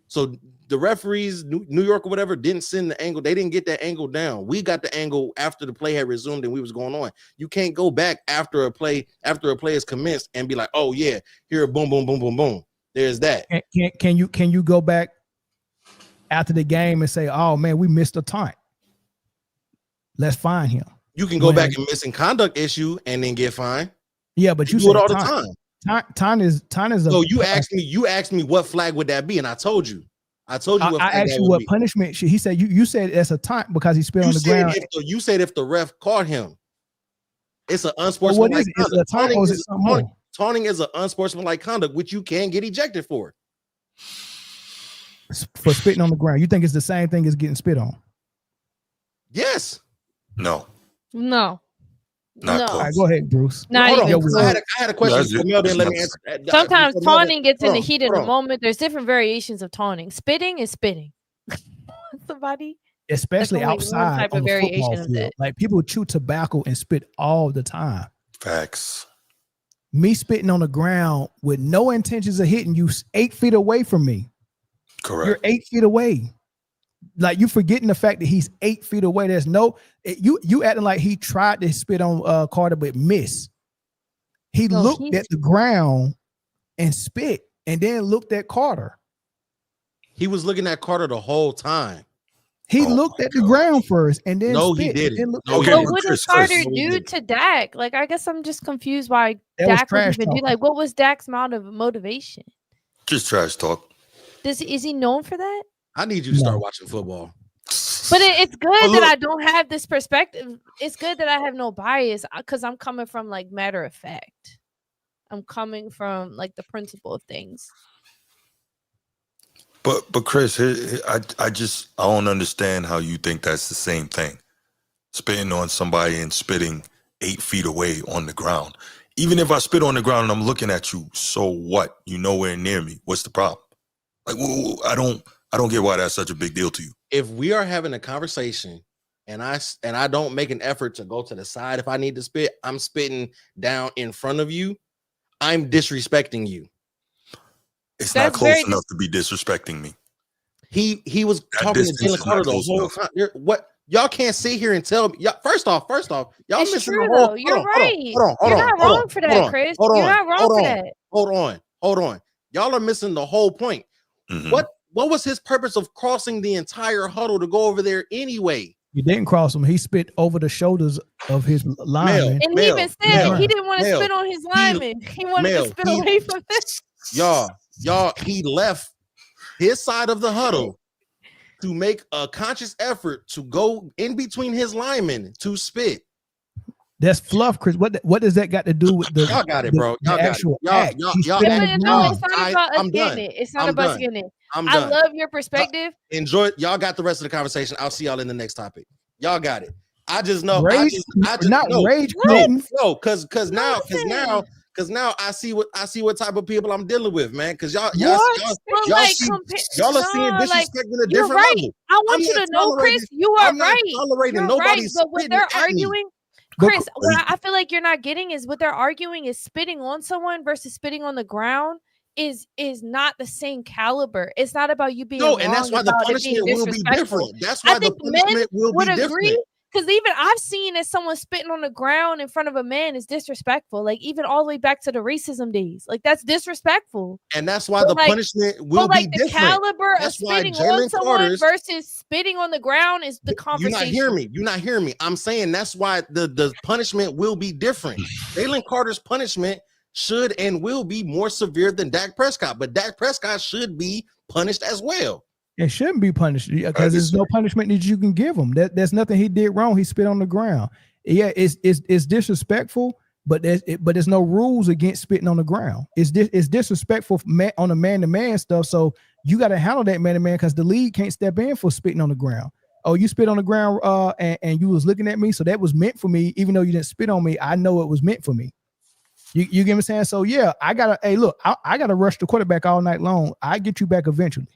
So the referees, New York or whatever, didn't send the angle. They didn't get that angle down. We got the angle after the play had resumed and we was going on. You can't go back after a play is commenced and be like, oh yeah, here, boom, boom, boom, boom, boom. There's that. Can you go back after the game and say, oh man, we missed a taunt? Let's fine him. You can go back and missing conduct issue and then get fined. Yeah, but you do it all the time. Taunt is a. So you asked me what flag would that be, and I told you. I asked you what punishment should he said. You said it's a taunt because he spit on the ground. You said if the ref caught him, it's an unsportsmanlike conduct. Taunting is an unsportsmanlike conduct, which you can get ejected for spitting on the ground. You think it's the same thing as getting spit on? Yes. No. Not close. All right, go ahead, Bruce. I had a question. Mel didn't let me answer. Sometimes taunting gets in the heat of the moment. There's different variations of taunting. Spitting is spitting. Somebody, especially outside on the football field. Like people chew tobacco and spit all the time. Facts. Me spitting on the ground with no intentions of hitting you 8 feet away from me. Correct. You're 8 feet away. Like you forgetting the fact that he's 8 feet away. There's you acting like he tried to spit on Carter but missed. He looked at the ground and spit and then looked at Carter. He was looking at Carter the whole time. He looked at the ground first and then he didn't. What did Carter do to Dak? Like I guess I'm just confused why Dak would even do. Like what was Dak's motivation? Just trash talk. Is he known for that? I need you to start watching football. But it's good that I don't have this perspective. It's good that I have no bias because I'm coming from like matter of fact. I'm coming from like the principle of things. But Chris, I don't understand how you think that's the same thing. Spitting on somebody and spitting 8 feet away on the ground. Even if I spit on the ground and I'm looking at you, so what? You nowhere near me. What's the problem? Like, I don't get why that's such a big deal to you. If we are having a conversation and I don't make an effort to go to the side if I need to spit, I'm spitting down in front of you, I'm disrespecting you. It's not close enough to be disrespecting me. He was talking to Jalen Carter the whole time. What y'all can't sit here and tell me. First off, y'all It's missing true, the whole. though. You're right. Hold on. You're not wrong for that, Chris. You're not wrong for that. Hold on. Y'all are missing the whole point. What was his purpose of crossing the entire huddle to go over there anyway? He didn't cross him. He spit over the shoulders of his lineman. And he even said he didn't want to spit on his lineman. He wanted to spit away from this. Y'all, he left his side of the huddle to make a conscious effort to go in between his linemen to spit. That's fluff, Chris. What does that got to do with the? Y'all got it, bro. Y'all got it. It's not about us getting it. It's not about us getting it. I love your perspective. Enjoy it. Y'all got the rest of the conversation. I'll see y'all in the next topic. Y'all got it. I just know. Rage, rage. No, because now I see what type of people I'm dealing with, man. Because y'all are seeing disrespect in a different level. I want you to know, Chris, you are right. Tolerating nobody's but what they're arguing. Chris, But- what I feel like you're not getting is what they're arguing is spitting on someone versus spitting on the ground is not the same caliber. It's not about you being wrong, and that's why the punishment will be different. That's why the punishment will be different. Because even I've seen as someone spitting on the ground in front of a man is disrespectful. Like even all the way back to the racism days. Like that's disrespectful. And that's why the punishment will be different. The caliber that's of spitting on someone versus spitting on the ground is the conversation. You're not hearing me. I'm saying that's why the punishment will be different. Jalen Carter's punishment should and will be more severe than Dak Prescott, but Dak Prescott should be punished as well. It shouldn't be punished because there's no punishment that you can give him. There's nothing he did wrong. He spit on the ground. Yeah, it's disrespectful, but there's no rules against spitting on the ground. It's disrespectful on the man-to-man stuff. So you got to handle that man-to-man because the league can't step in for spitting on the ground. Oh, you spit on the ground and you was looking at me, so that was meant for me. Even though you didn't spit on me, I know it was meant for me. You get what I'm saying? So yeah, I gotta rush the quarterback all night long. I get you back eventually.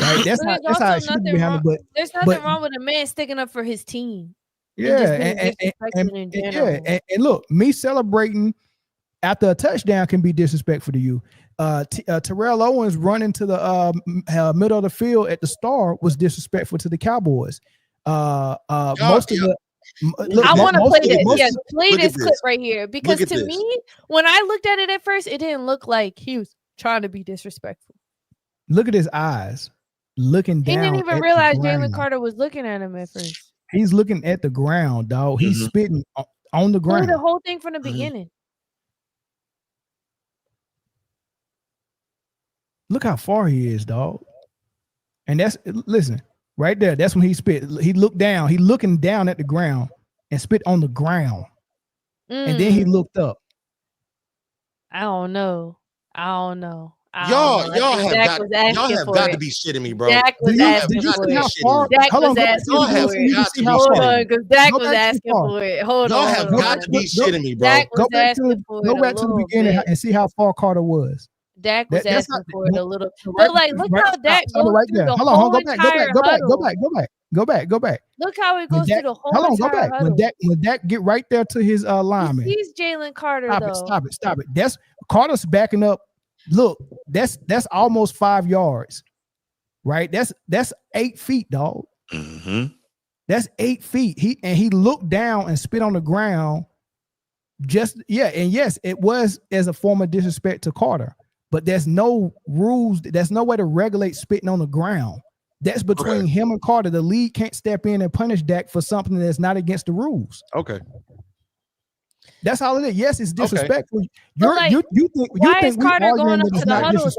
Right? That's how it should be handled. But there's nothing wrong with a man sticking up for his team. Yeah, and look, me celebrating after a touchdown can be disrespectful to you. Terrell Owens running to the middle of the field at the Star was disrespectful to the Cowboys. I want to play this. Yes, play this clip right here because to me, when I looked at it at first, it didn't look like he was trying to be disrespectful. Look at his eyes. Looking down. He didn't even realize Jalen Carter was looking at him at first. He's looking at the ground, dog. He's spitting on the ground. The whole thing from the beginning. Look how far he is, dog. And listen, right there. That's when he spit. He looked down. He looking down at the ground and spit on the ground. And then he looked up. I don't know. Y'all have got to be shitting me, bro. Dak was asking for it. Hold on, because Dak was asking for it. Hold on. Y'all have got to be shitting me, bro. Go back to the beginning and see how far Carter was. Dak was asking for it a little. But like, look how Dak goes through the whole entire huddle. Go back. Look how it goes through the whole entire huddle. When Dak get right there to his lineman. He's Jalen Carter, Stop it. That's Carter's backing up. Look, that's almost 5 yards, right? That's 8 feet, dog. That's 8 feet. He looked down and spit on the ground. Yes, it was as a form of disrespect to Carter, but there's no rules. There's no way to regulate spitting on the ground. That's between him and Carter. The league can't step in and punish Dak for something that's not against the rules. Okay. That's all it is. Yes, it's disrespectful. Okay. You think why is Carter going up to the huddle?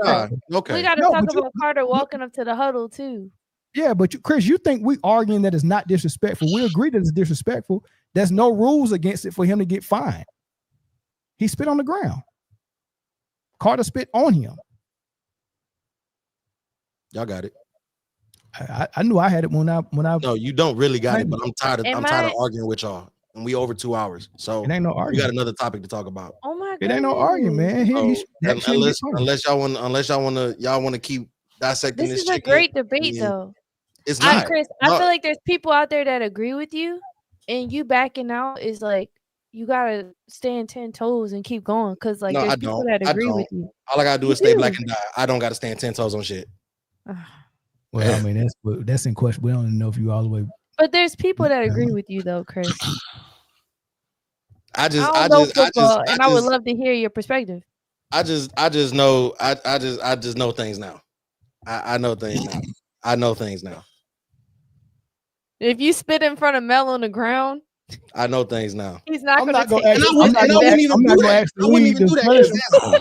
Okay. We got to talk about Carter walking up to the huddle too. Yeah, but Chris, you think we arguing that it's not disrespectful? We agree that it's disrespectful. There's no rules against it for him to get fined. He spit on the ground. Carter spit on him. Y'all got it. I knew I had it when I. No, you don't really got it, but I'm tired of arguing with y'all. And we over 2 hours, so it ain't no argument. We got another topic to talk about. Oh my god, it ain't no argument, man. Unless y'all want to keep dissecting this. This is a great debate, though. It's not, Chris. I feel like there's people out there that agree with you, and you backing out is like you gotta stand 10 toes and keep going because like there's people that agree with you. All I gotta do is stay black and die. I don't gotta stand 10 toes on shit. Well, I mean, that's in question. We don't even know if you all the way. But there's people that agree with you though, Chris. I would love to hear your perspective. I just know things now. I know things now. I know things now. If you spit in front of Mel on the ground, I know things now. He's not going to take it. I wouldn't even do that. I wouldn't even do that.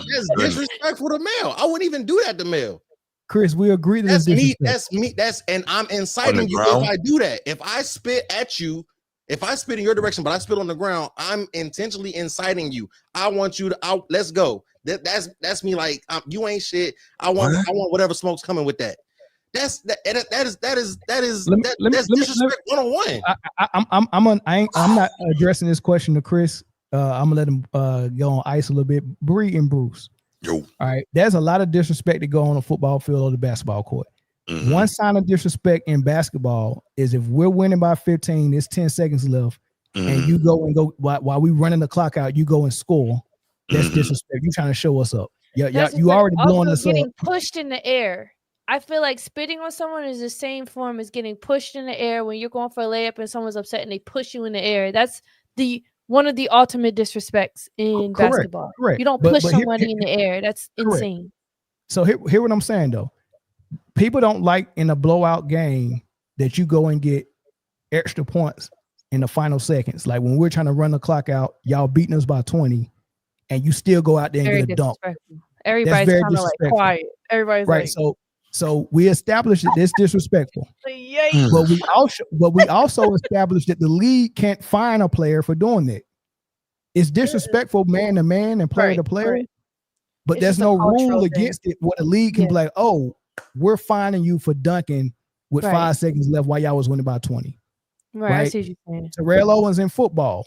That's disrespectful to Mel. I wouldn't even do that to Mel. Chris, we agree that that's me. Disrespect. That's me. And I'm inciting you if I do that. If I spit at you, if I spit in your direction, but I spit on the ground, I'm intentionally inciting you. I want you to out. Let's go. That's me. Like you ain't shit. I want whatever smoke's coming with that. That's disrespect 101. I'm not addressing this question to Chris. I'm gonna let him go on ice a little bit. Bree and Bruce. Yo. All right. There's a lot of disrespect to go on a football field or the basketball court. Mm-hmm. One sign of disrespect in basketball is if we're winning by 15, there's 10 seconds left, and you go while we running the clock out, you go and score. That's disrespect. You trying to show us up. Yeah, you already blowing us up. Getting pushed in the air. I feel like spitting on someone is the same form as getting pushed in the air when you're going for a layup and someone's upset and they push you in the air. That's one of the ultimate disrespects in basketball. Correct. You don't push somebody in the air. That's insane. So hear what I'm saying though. People don't like in a blowout game that you go and get extra points in the final seconds. Like when we're trying to run the clock out, y'all beating us by 20, and you still go out there and get a dunk. Everybody's kind of like quiet. Everybody's right. Like, so we established that it's disrespectful. But we also established that the league can't fine a player for doing that. It's disrespectful man to man and player to player. But there's no rule against it where the league can be like, oh, we're fining you for dunking with 5 seconds left while y'all was winning by 20. Right. I see what you're saying. Terrell Owens in football,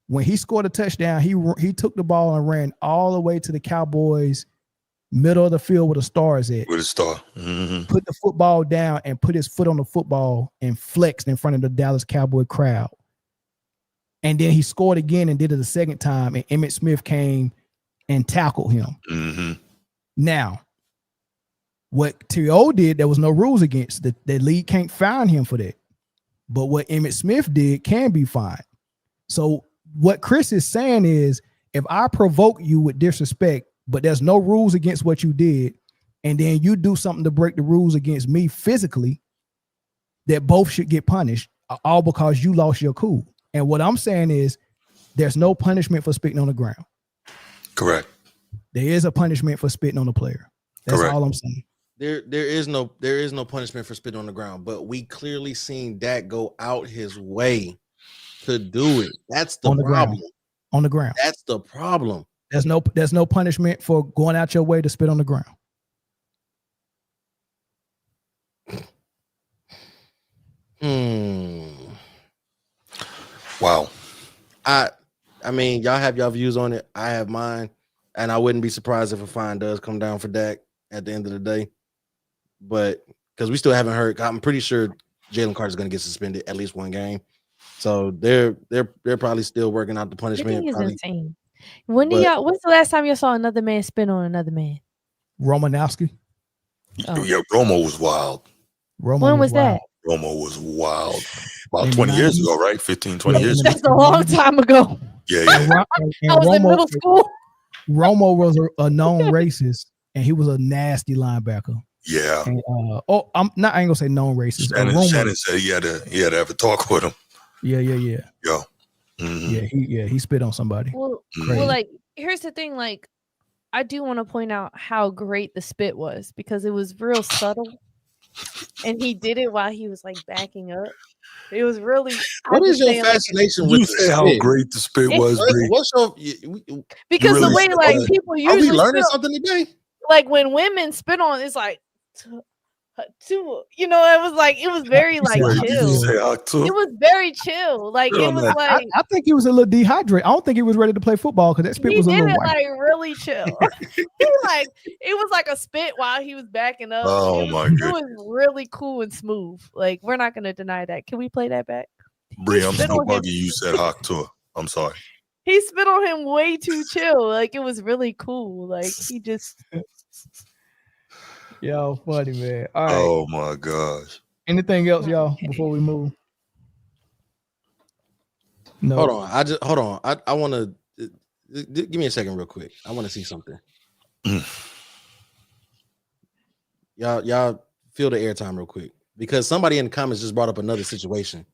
when he scored a touchdown, he took the ball and ran all the way to the Cowboys' middle of the field where the star is at. With a star. Mm-hmm. Put the football down and put his foot on the football and flexed in front of the Dallas Cowboy crowd. And then he scored again and did it the second time, and Emmitt Smith came and tackled him. Mm-hmm. Now, what T.O. did, there was no rules against. The league can't fine him for that. But what Emmitt Smith did can be fined. So what Chris is saying is, if I provoke you with disrespect, but there's no rules against what you did, and then you do something to break the rules against me physically, that both should get punished, all because you lost your cool. And what I'm saying is, there's no punishment for spitting on the ground. Correct. There is a punishment for spitting on the player. That's all I'm saying. There is no punishment for spitting on the ground, but we clearly seen Dak go out his way to do it. That's the problem. On the ground. That's the problem. There's no punishment for going out your way to spit on the ground. Wow. I mean, y'all have y'all views on it. I have mine, and I wouldn't be surprised if a fine does come down for Dak at the end of the day. But because we still haven't heard, I'm pretty sure Jalen Carter is going to get suspended at least one game. So they're probably still working out the punishment. Is insane. When's the last time you saw another man spin on another man? Romanowski. Oh. Yeah, Romo was wild. When was that? Romo was wild. About 20 years ago, right? 15, 20 years ago. That's a long time ago. Yeah. I was in middle school. Romo was a known racist, and he was a nasty linebacker. Yeah. And, I ain't gonna say known racist. Shannon said he had to have a talk with him. Yeah. Yo. Mm-hmm. He spit on somebody. Well, like, here's the thing. Like, I do want to point out how great the spit was because it was real subtle, and he did it while he was like backing up. It was really. What is your fascination with? You say how great the spit was. What's your? Because the way like people usually. Are we learning something today? Like when women spit on, it's like. You know, it was very like chill. It was very chill. Like it was like I think he was a little dehydrated. I don't think he was ready to play football because that spit was a little white. Like really chill. Like it was like a spit while he was backing up. Oh my god, it was really cool and smooth. Like we're not gonna deny that. Can we play that back? Bree, I'm still bugging you said hawk to her. I'm sorry. He spit on him way too chill. Like it was really cool. Like he just. Yo, funny, man. All right. Oh my gosh. Anything else, y'all, before we move? No. Hold on. I want to give me a second real quick. I want to see something. Y'all feel the airtime real quick, because somebody in the comments just brought up another situation.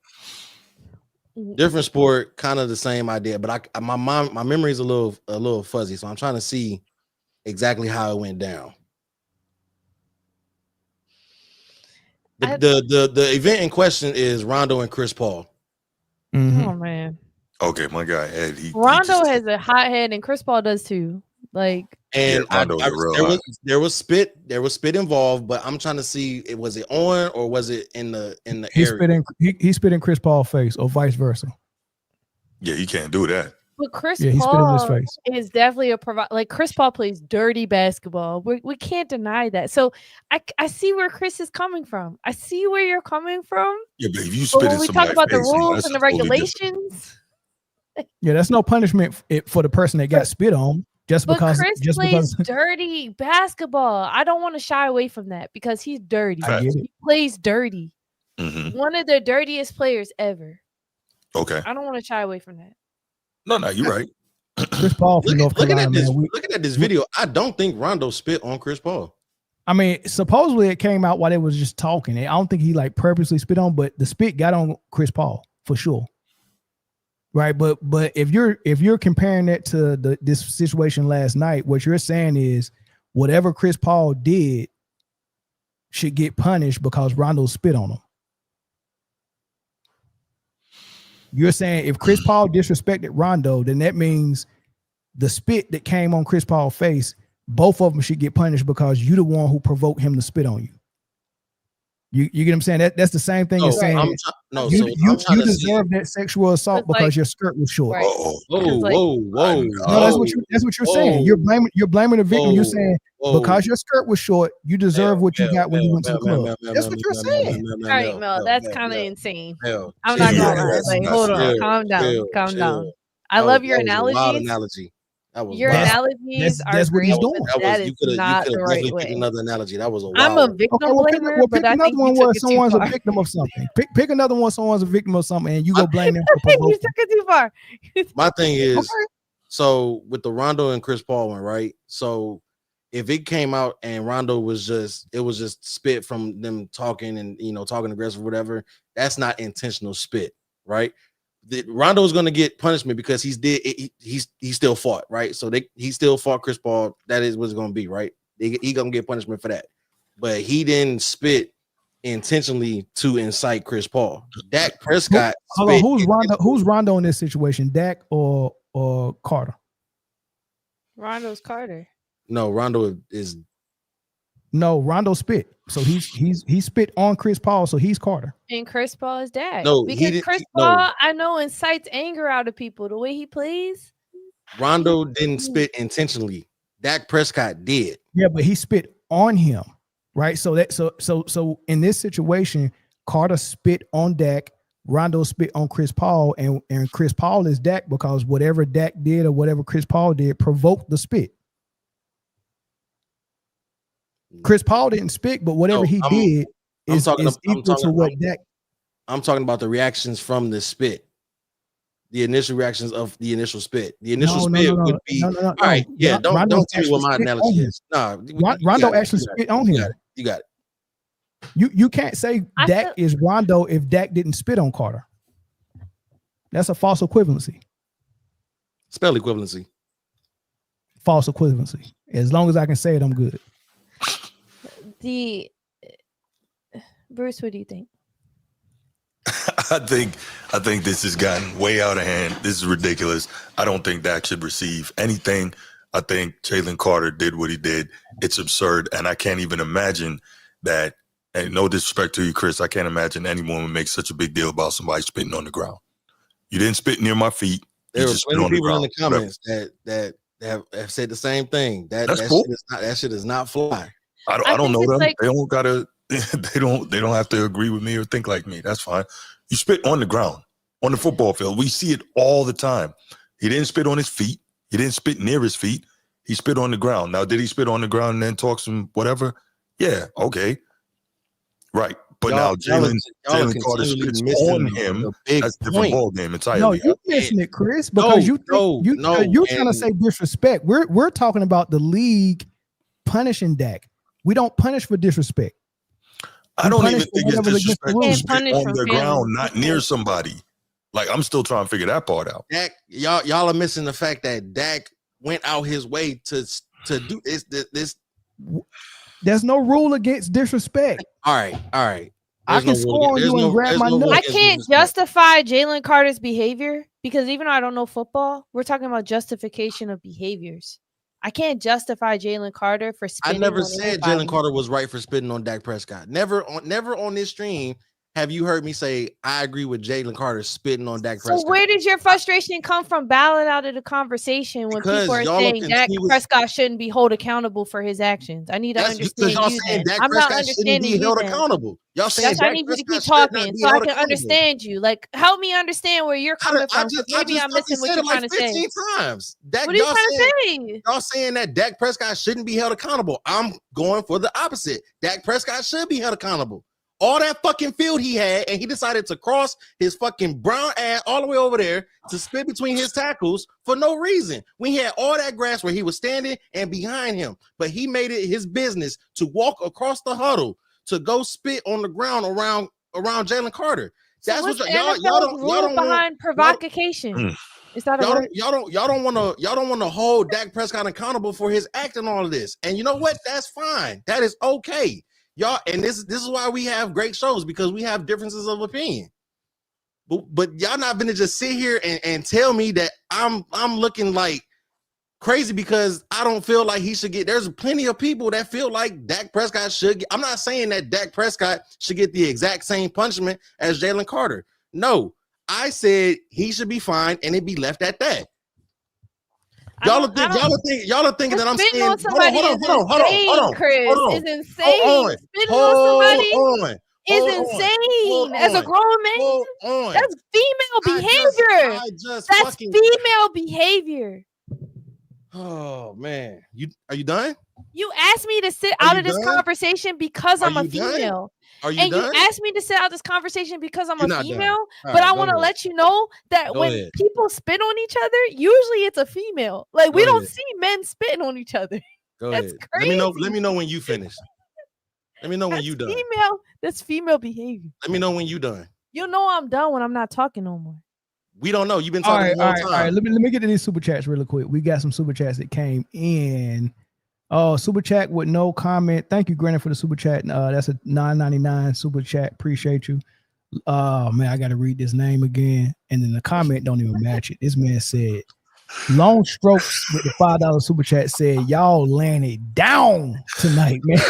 Different sport, kind of the same idea, but my memory is a little fuzzy, so I'm trying to see exactly how it went down. The event in question is Rondo and Chris Paul. Oh man, Okay, my guy Ed. Rondo has a hot head, and Chris Paul does too. Like, and yeah, there was spit involved, but I'm trying to see, was it on or was it in the area? He spit in Chris Paul's face, or vice versa. Yeah, you can't do that. But Chris he spit in his Paul face. is definitely like Chris Paul plays dirty basketball. We can't deny that. So I see where Chris is coming from. I see where you're coming from. Yeah, but if you But spit when in we talk somebody's about the face, rules that's and the totally different. regulations, Yeah, that's no punishment for the person that got spit on. Just but because Chris plays dirty basketball. I don't want to shy away from that because he's dirty. I get it. He plays dirty. One of the dirtiest players ever. Okay. I don't want to shy away from that. No, you're right. Chris Paul from North Carolina, Looking at this video, I don't think Rondo spit on Chris Paul. I mean, supposedly it came out while they was just talking. I don't think he like purposely spit on, but the spit got on Chris Paul for sure. Right, but if you're comparing that to this situation last night, what you're saying is whatever Chris Paul did should get punished because Rondo spit on him. You're saying if Chris Paul disrespected Rondo, then that means the spit that came on Chris Paul's face, both of them should get punished because you're the one who provoked him to spit on you. You get what I'm saying? That's the same thing as saying you deserve that sexual assault because your skirt was short. Right. Whoa. No, that's what you're saying. You're blaming the victim. You're saying because your skirt was short, you deserve what you got when you went to the club. That's what you're saying. All right, Mel, that's kind of insane. I'm not gonna lie. Like, hold on, calm down. I love your analogies. Your analogies are that's what he's great, doing. but that is not the right way. Another analogy. That was a wild. I'm a victim blamer, but I think you took it too someone's far. a victim of something. Pick another one. Someone's a victim of something, and you go blame them for You took it too far. My thing is, so with the Rondo and Chris Paul one, right? So if it came out and Rondo was just spit from them talking and talking aggressive, whatever, that's not intentional spit, right? Rondo is going to get punishment because he still fought, right? So he still fought Chris Paul. That is what it's going to be, right? He going to get punishment for that. But he didn't spit intentionally to incite Chris Paul. Dak Prescott. Hold on, who's Rondo in this situation? Dak or Carter? Rondo's Carter. No, Rondo is. No, Rondo spit. So he spit on Chris Paul. So he's Carter. And Chris Paul is Dak. No, because Chris Paul, I know, incites anger out of people the way he plays. Rondo didn't spit intentionally. Dak Prescott did. Yeah, but he spit on him, right? So in this situation, Carter spit on Dak. Rondo spit on Chris Paul, and Chris Paul is Dak because whatever Dak did or whatever Chris Paul did provoked the spit. Chris Paul didn't spit, but whatever he did is equal to what Dak. I'm talking about the reactions from the spit. The initial reactions of the initial spit. The initial spit would be all right. Yeah, don't tell me what my analogy is. Nah, Rondo actually spit on him. You got it. You can't say Dak is Rondo if Dak didn't spit on Carter. That's a false equivalency. Spell equivalency. False equivalency. As long as I can say it, I'm good. Bruce, what do you think? I think this has gotten way out of hand. This is ridiculous. I don't think Dak should receive anything. I think Jalen Carter did what he did. It's absurd, and I can't even imagine that. And no disrespect to you, Chris, I can't imagine anyone would make such a big deal about somebody spitting on the ground. You didn't spit near my feet. There were plenty of people in the comments that have said the same thing. That shit does not fly. I don't know them. They don't gotta. They don't have to agree with me or think like me. That's fine. You spit on the ground, on the football field. We see it all the time. He didn't spit on his feet. He didn't spit near his feet. He spit on the ground. Now, did he spit on the ground and then talk some whatever? Yeah, okay. Right. But Y'all- now Jalen y'all are Carter continually spits missing on the him. big That's a different point. ball game No, entirely. you're missing it, Chris, because you're trying to say disrespect. We're talking about the league punishing Dak. We don't punish for disrespect. I don't even think it's whatever's against the disrespectful to rules. spit on the ground, not near somebody. Like, I'm still trying to figure that part out. Dak, y'all are missing the fact that Dak went out his way to do this. There's no rule against disrespect. All right. I can score on you and grab my nuts. I can't justify Jalen Carter's behavior because even though I don't know football, we're talking about justification of behaviors. I can't justify Jalen Carter for I spitting never on said anybody. Jalen Carter was right for spitting on Dak Prescott. Never on this stream have you heard me say I agree with Jalen Carter spitting on Dak Prescott. So where did your frustration come from bailing out of the conversation when Because people are y'all are saying Dak continuous- Prescott shouldn't be held accountable for his actions? I need to That's understand because y'all you saying then. Dak I'm not Prescott shouldn't understanding be you held then. accountable. Y'all saying Yes, I Dak need you to Prescott keep should not talking be so I held can accountable. understand you. Like, help me understand where you're coming from. 'Cause maybe I'm missing what said you're it like trying to say. 15 times. Dak, What are you y'all trying to saying- say? Y'all saying that Dak Prescott shouldn't be held accountable. I'm going for the opposite. Dak Prescott should be held accountable. All that fucking field he had, and he decided to cross his fucking brown ass all the way over there to spit between his tackles for no reason. We had all that grass where he was standing and behind him, but he made it his business to walk across the huddle to go spit on the ground around Jalen Carter. So That's what's what the y'all NFL's don't rule behind provocation? Is that a Y'all word? don't want to hold Dak Prescott accountable for his act and all of this. And you know what? That's fine. That is okay. Y'all, and this is why we have great shows, because we have differences of opinion. But y'all not gonna just sit here and tell me that I'm looking like crazy because I don't feel like he should get. There's plenty of people that feel like Dak Prescott should get. I'm not saying that Dak Prescott should get the exact same punishment as Jalen Carter. No, I said he should be fined and it be left at that. Y'all are thinking that I'm Spitting saying on somebody is insane, Chris. Is insane. Spitting on somebody is insane. As a grown man, that's female behavior. That's female behavior. Oh man, are you done? You asked me to sit out of this conversation because I'm a female. Are you and done? You asked me to sit out this conversation because I'm You're a not female, done. but All I right, want to go ahead. let you know that Go when ahead. people spit on each other, usually it's a female. Like we Go don't ahead. see men spitting on each other. Go That's ahead. crazy. Let me know when you finish. Let me know when you done. That's female behavior. Let me know when you done. You know I'm done when I'm not talking no more. We don't know. You've been All talking right, the whole all right, time. all right. Let me get to these super chats really quick. We got some super chats that came in. Oh, super chat with no comment. Thank you, Granny, for the super chat. That's a $9.99 super chat. Appreciate you. Oh man, I gotta read this name again. And then the comment don't even match it. This man said, Long Strokes with the $5 super chat said, y'all laying it down tonight, man.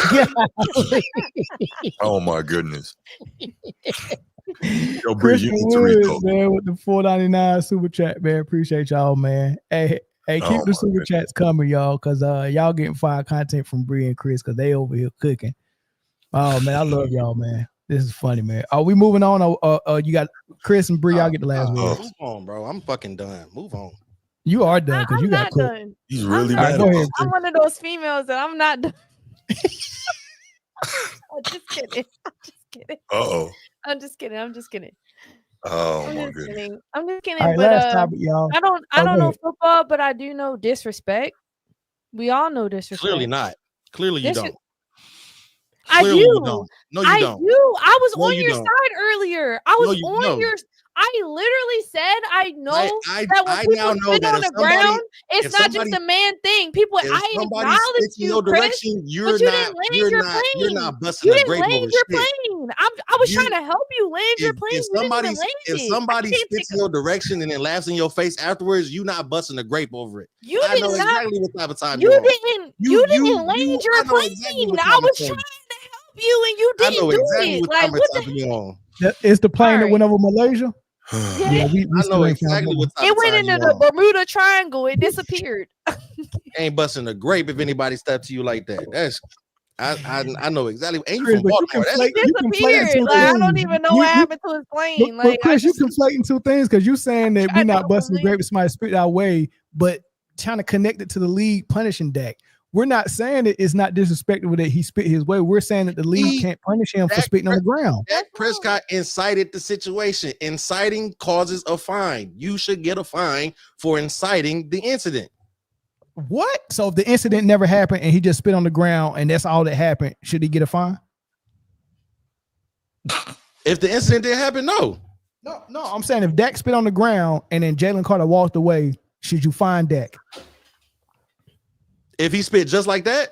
Oh my goodness. Yo, Bree, Christian you need to read Woods, those. man, with the $4.99 super chat, man. Appreciate y'all, man. Hey, keep the super chats coming, y'all, because y'all getting fire content from Bree and Chris because they over here cooking. Oh man, I love y'all, man. This is funny, man. Are we moving on? Or you got Chris and Bree? Y'all get the last word. Move on, bro. I'm fucking done. Move on. You are done because you got not cooked. done. He's really All right, mad. go ahead. I'm one of those females that I'm not done. I'm just kidding. Uh-oh. I'm just kidding. Oh I'm my just goodness. kidding. I'm just kidding. All right, but last topic, y'all. I don't go know ahead. football, but I do know disrespect. We all know disrespect. Clearly not. Clearly you don't. I Clearly do. you don't. No, you I don't. do. I was No, on you your don't. side earlier. I was you on don't. your. I literally said I know that when I people now know spit that on if the ground, it's if not just somebody- a man thing. People, if I somebody acknowledge spits in you, your Chris, direction, but you're you not- didn't land you're your not- plane. you're not busting You a didn't grape land over your shit. plane. I was trying to help you land your plane. If You didn't somebody even land if it. somebody spits in your direction and then laughs in your face afterwards, you not busting a grape over it. You I did know not- exactly what type of time You you're on. didn't land your I know plane. exactly what I time was of trying time- to help you, and you I didn't know do exactly it. what Like time what of time you're on. It's the plane that went over Malaysia. Yeah. we I still know ain't found exactly one. what type It of went time into you're the on. Bermuda Triangle. It disappeared. Ain't busting a grape if anybody stepped to you like that. That's I know exactly. And you Chris, from but Baltimore. you conflating two Like, I don't things. even know what happened to his plane. But Like, Chris, you conflating two things because you saying that we're not busting the believe- grape, somebody spit our way, but trying to connect it to the league punishing Dak. we're not saying that it's not disrespectful that he spit his way. We're saying that the league can't punish him for spitting on the ground. Dak Prescott incited the situation. Inciting causes a fine. You should get a fine for inciting the incident. What? So if the incident never happened and he just spit on the ground and that's all that happened, should he get a fine? If the incident didn't happen, no. No, I'm saying if Dak spit on the ground and then Jalen Carter walked away, should you fine Dak? If he spit just like that?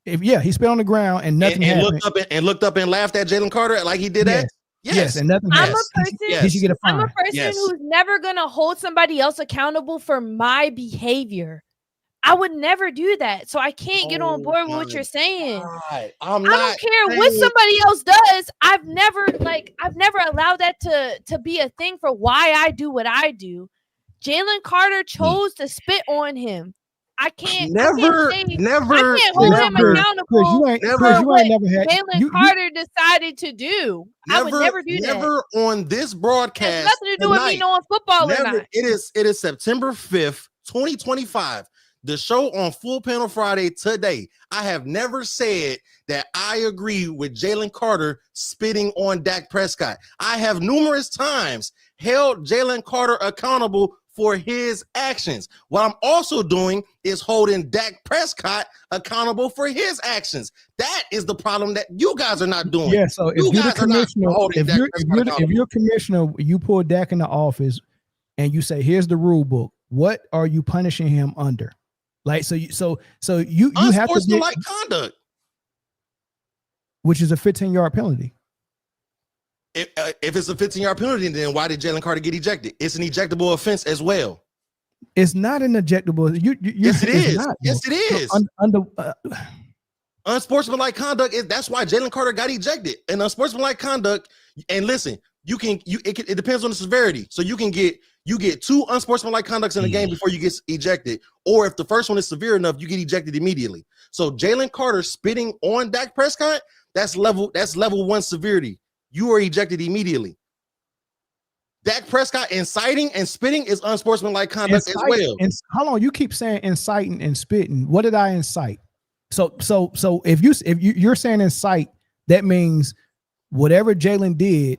If he spit on the ground and nothing happened. Looked up and laughed at Jalen Carter like he did that? Yes, and nothing I'm happened. a He should get a fine. I'm a person who's never gonna hold somebody else accountable for my behavior. I would never do that. So I can't get on board with what you're saying. I don't care what somebody else does. I've never allowed that to be a thing for why I do what I do. Jalen Carter chose to spit on him. I can't hold him accountable for what Jalen Carter decided to do. I would never do that. Never on this broadcast. It has nothing to do with me knowing football or not. It is September 5th, 2025. The show on Full Panel Friday today. I have never said that I agree with Jalen Carter spitting on Dak Prescott. I have numerous times held Jalen Carter accountable for his actions. What I'm also doing is holding Dak Prescott accountable for his actions. That is the problem that you guys are not doing. Yeah, so if you're the commissioner, if you're commissioner, you pull Dak in the office and you say, here's the rule book. What are you punishing him under? Like, so you have to get, like conduct, which is a 15-yard penalty. If it's a 15-yard penalty, then why did Jalen Carter get ejected? It's an ejectable offense as well. It's not an ejectable. Yes, it is. Not, yes, it is. So unsportsmanlike conduct is that's why Jalen Carter got ejected. And unsportsmanlike conduct, and listen, it depends on the severity. So you get two unsportsmanlike conducts in the game before you get ejected, or if the first one is severe enough, you get ejected immediately. So Jalen Carter spitting on Dak Prescott, that's level 1 severity. You are ejected immediately. Dak Prescott inciting and spitting is unsportsmanlike conduct as well. And how long you keep saying inciting and spitting? What did I incite? So if you're saying incite, that means whatever Jalen did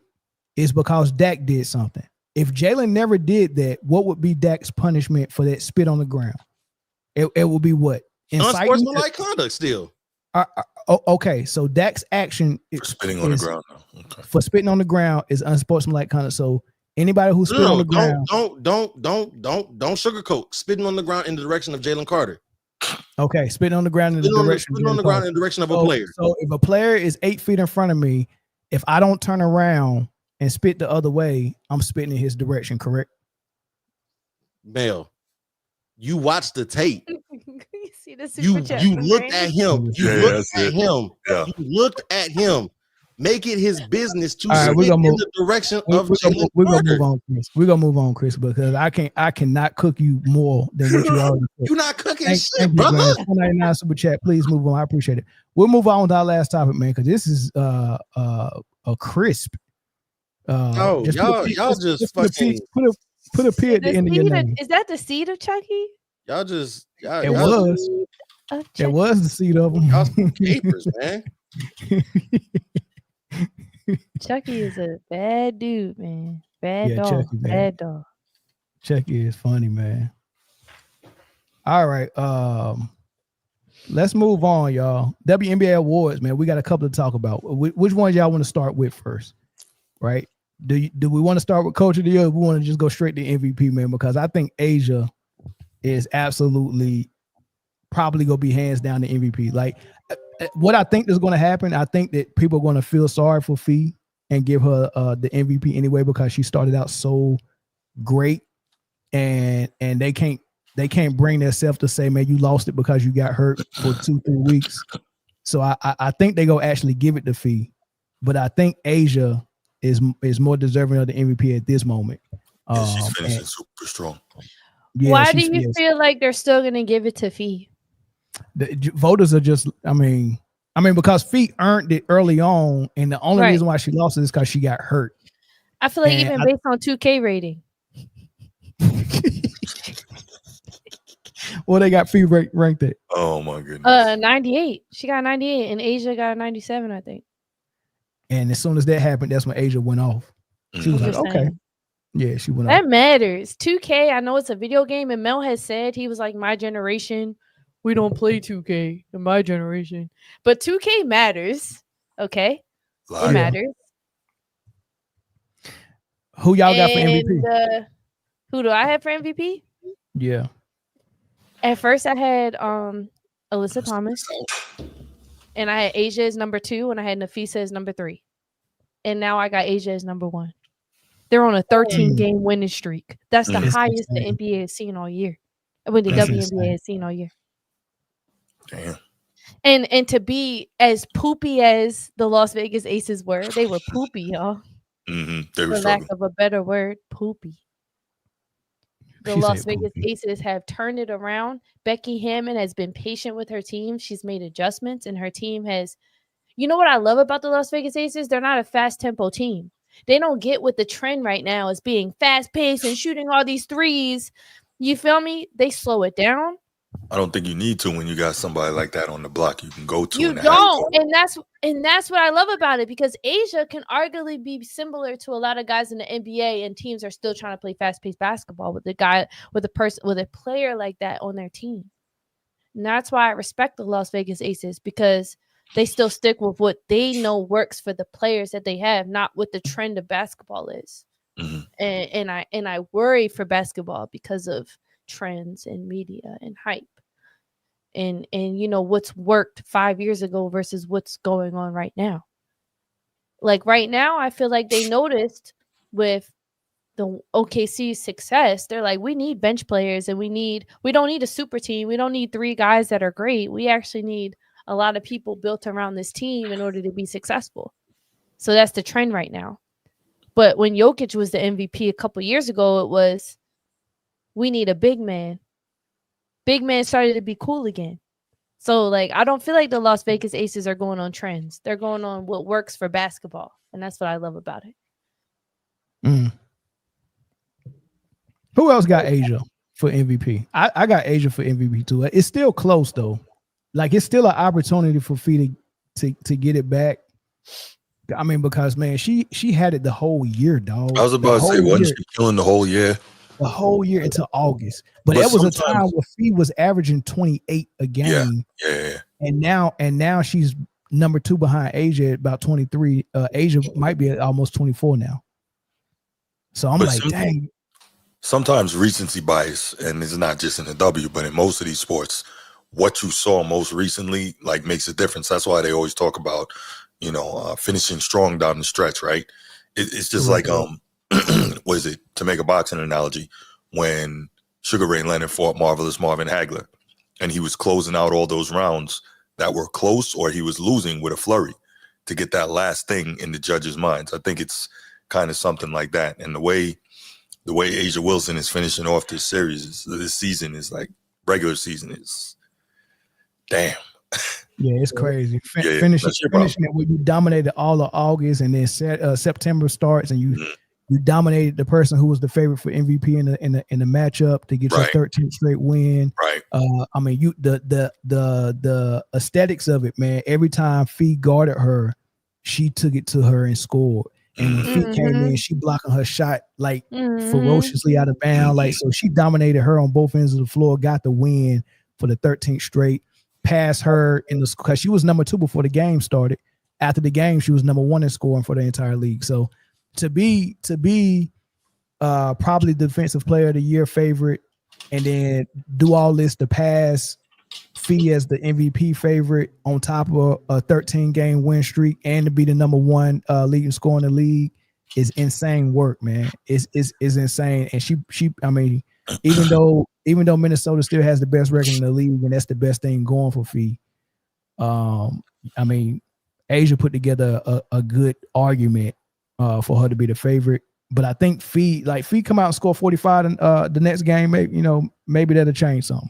is because Dak did something. If Jalen never did that, what would be Dak's punishment for that spit on the ground? It would be what? Unsportsmanlike conduct still. Okay, so Dak's action for spitting on the ground. Okay. For spitting on the ground is unsportsmanlike conduct. So anybody who spit on the ground, don't sugarcoat spitting on the ground in the direction of Jalen Carter. Okay, spitting on the ground in the direction. Spitting on the ground in the direction of a player. So if a player is 8 feet in front of me, if I don't turn around and spit the other way, I'm spitting in his direction, correct? Mel, you watched the tape. You see the you looked Brandon? at him. You looked at him. Make it his business to spit in the direction of Jalen Carter. We're gonna move on, Chris, because I cannot cook you more than what you already cooked. You're not cooking shit, brother. 499 super chat. Please move on. I appreciate it. We'll move on to our last topic, man, because this is a crisp. Y'all just fucking put a P at the end of your name. Is that the seed of Chucky? It was the seed of them. Y'all some capers, man. Chucky is a bad dude, man. Bad dog. Chucky, man. Bad dog. Chucky is funny, man. All right. Let's move on, y'all. WNBA awards, man. We got a couple to talk about. Which ones y'all want to start with first? Right? Do we want to start with Coach of the Year? Or we want to just go straight to MVP, man? Because I think Asia is absolutely probably gonna be hands down the MVP. Like, what I think is going to happen, I think that people are going to feel sorry for Fee and give her the MVP anyway because she started out so great, and they can't bring themselves to say, man, you lost it because you got hurt for 2-3 weeks. So I think they go actually give it to Fee, but I think Asia is more deserving of the MVP at this moment. She's finishing super strong. Yeah, why do you feel like they're still going to give it to Fee? The voters are just, I mean, because Fee earned it early on, and the only reason why she lost it is because she got hurt. I feel like even based on 2K rating. Well, they got Fee ranked at. Oh my goodness. 98. She got 98, and Asia got 97, I think. And as soon as that happened, that's when Asia went off. She was like, okay. Yeah, she went off. That matters. 2K, I know it's a video game, and Mel has said, he was like, my generation, we don't play 2K in my generation. But 2K matters. Okay? It matters. Who y'all got for MVP? Who do I have for MVP? Yeah. At first, I had Alyssa Thomas, and I had Asia as number 2, and I had Nafisa as number 3. And now I got Asia as number 1. They're on a 13-game winning streak. That's the highest the NBA has seen all year. When the WNBA has seen all year. Damn. And to be as poopy as the Las Vegas Aces were, they were poopy, y'all. They were For lack of a better word, poopy. The Las Vegas Aces have turned it around. Becky Hammon has been patient with her team. She's made adjustments, and her team has. You know what I love about the Las Vegas Aces? They're not a fast tempo team. They don't get with the trend right now as being fast paced and shooting all these threes. You feel me? They slow it down. I don't think you need to when you got somebody like that on the block you can go to. You don't, and that's what I love about it, because Asia can arguably be similar to a lot of guys in the NBA, and teams are still trying to play fast-paced basketball with a player like that on their team. And that's why I respect the Las Vegas Aces, because they still stick with what they know works for the players that they have, not what the trend of basketball is. And I worry for basketball because of trends and media and hype. And you know what's worked 5 years ago versus what's going on right now. Like right now, I feel like they noticed with the OKC success, they're like, we need bench players, and we don't need a super team. We don't need 3 guys that are great. We actually need a lot of people built around this team in order to be successful. So that's the trend right now. But when Jokic was the MVP a couple years ago, it was, we need a big man. Big man started to be cool again. So, like, I don't feel like the Las Vegas Aces are going on trends. They're going on what works for basketball. And that's what I love about it. Who else got Asia for MVP? I got Asia for MVP too. It's still close though. Like, it's still an opportunity for Fee to get it back. I mean, because man, she had it the whole year, dog. I was about to say, wasn't she killing the whole year? The whole year until August. But that was a time where Fee was averaging 28 a game. Yeah. And now she's number 2 behind Asia at about 23. Asia might be at almost 24 now. So I'm dang. Sometimes recency bias, and it's not just in the W, but in most of these sports, what you saw most recently like makes a difference. That's why they always talk about, finishing strong down the stretch, right? It's just like what is it, to make a boxing analogy, when Sugar Ray Leonard fought Marvelous Marvin Hagler, and he was closing out all those rounds that were close, or he was losing with a flurry to get that last thing in the judges' minds. I think it's kind of something like that. And the way Asia Wilson is finishing off this season is like regular season is damn. Yeah, it's crazy. Finishing it when you dominated all of August, and then September starts, and you dominated the person who was the favorite for MVP in the matchup to get your 13th straight win. Right. I mean, the aesthetics of it, man. Every time Fee guarded her, she took it to her and scored. And when Fee came in, she blocking her shot like ferociously out of bounds. Like, so she dominated her on both ends of the floor, got the win for the 13th straight. Passed her in the, because she was number 2 before the game started. After the game, she was number 1 in scoring for the entire league. So to be probably defensive player of the year favorite, and then do all this to pass Fee as the MVP favorite on top of a 13-game win streak, and to be the number 1 leading scorer in the league is insane work, man. It's insane. And she I mean, even though Minnesota still has the best record in the league, and that's the best thing going for Fee, I mean, Asia put together a good argument for her to be the favorite. But I think Fee come out and score 45 in the next game, maybe that'll change something.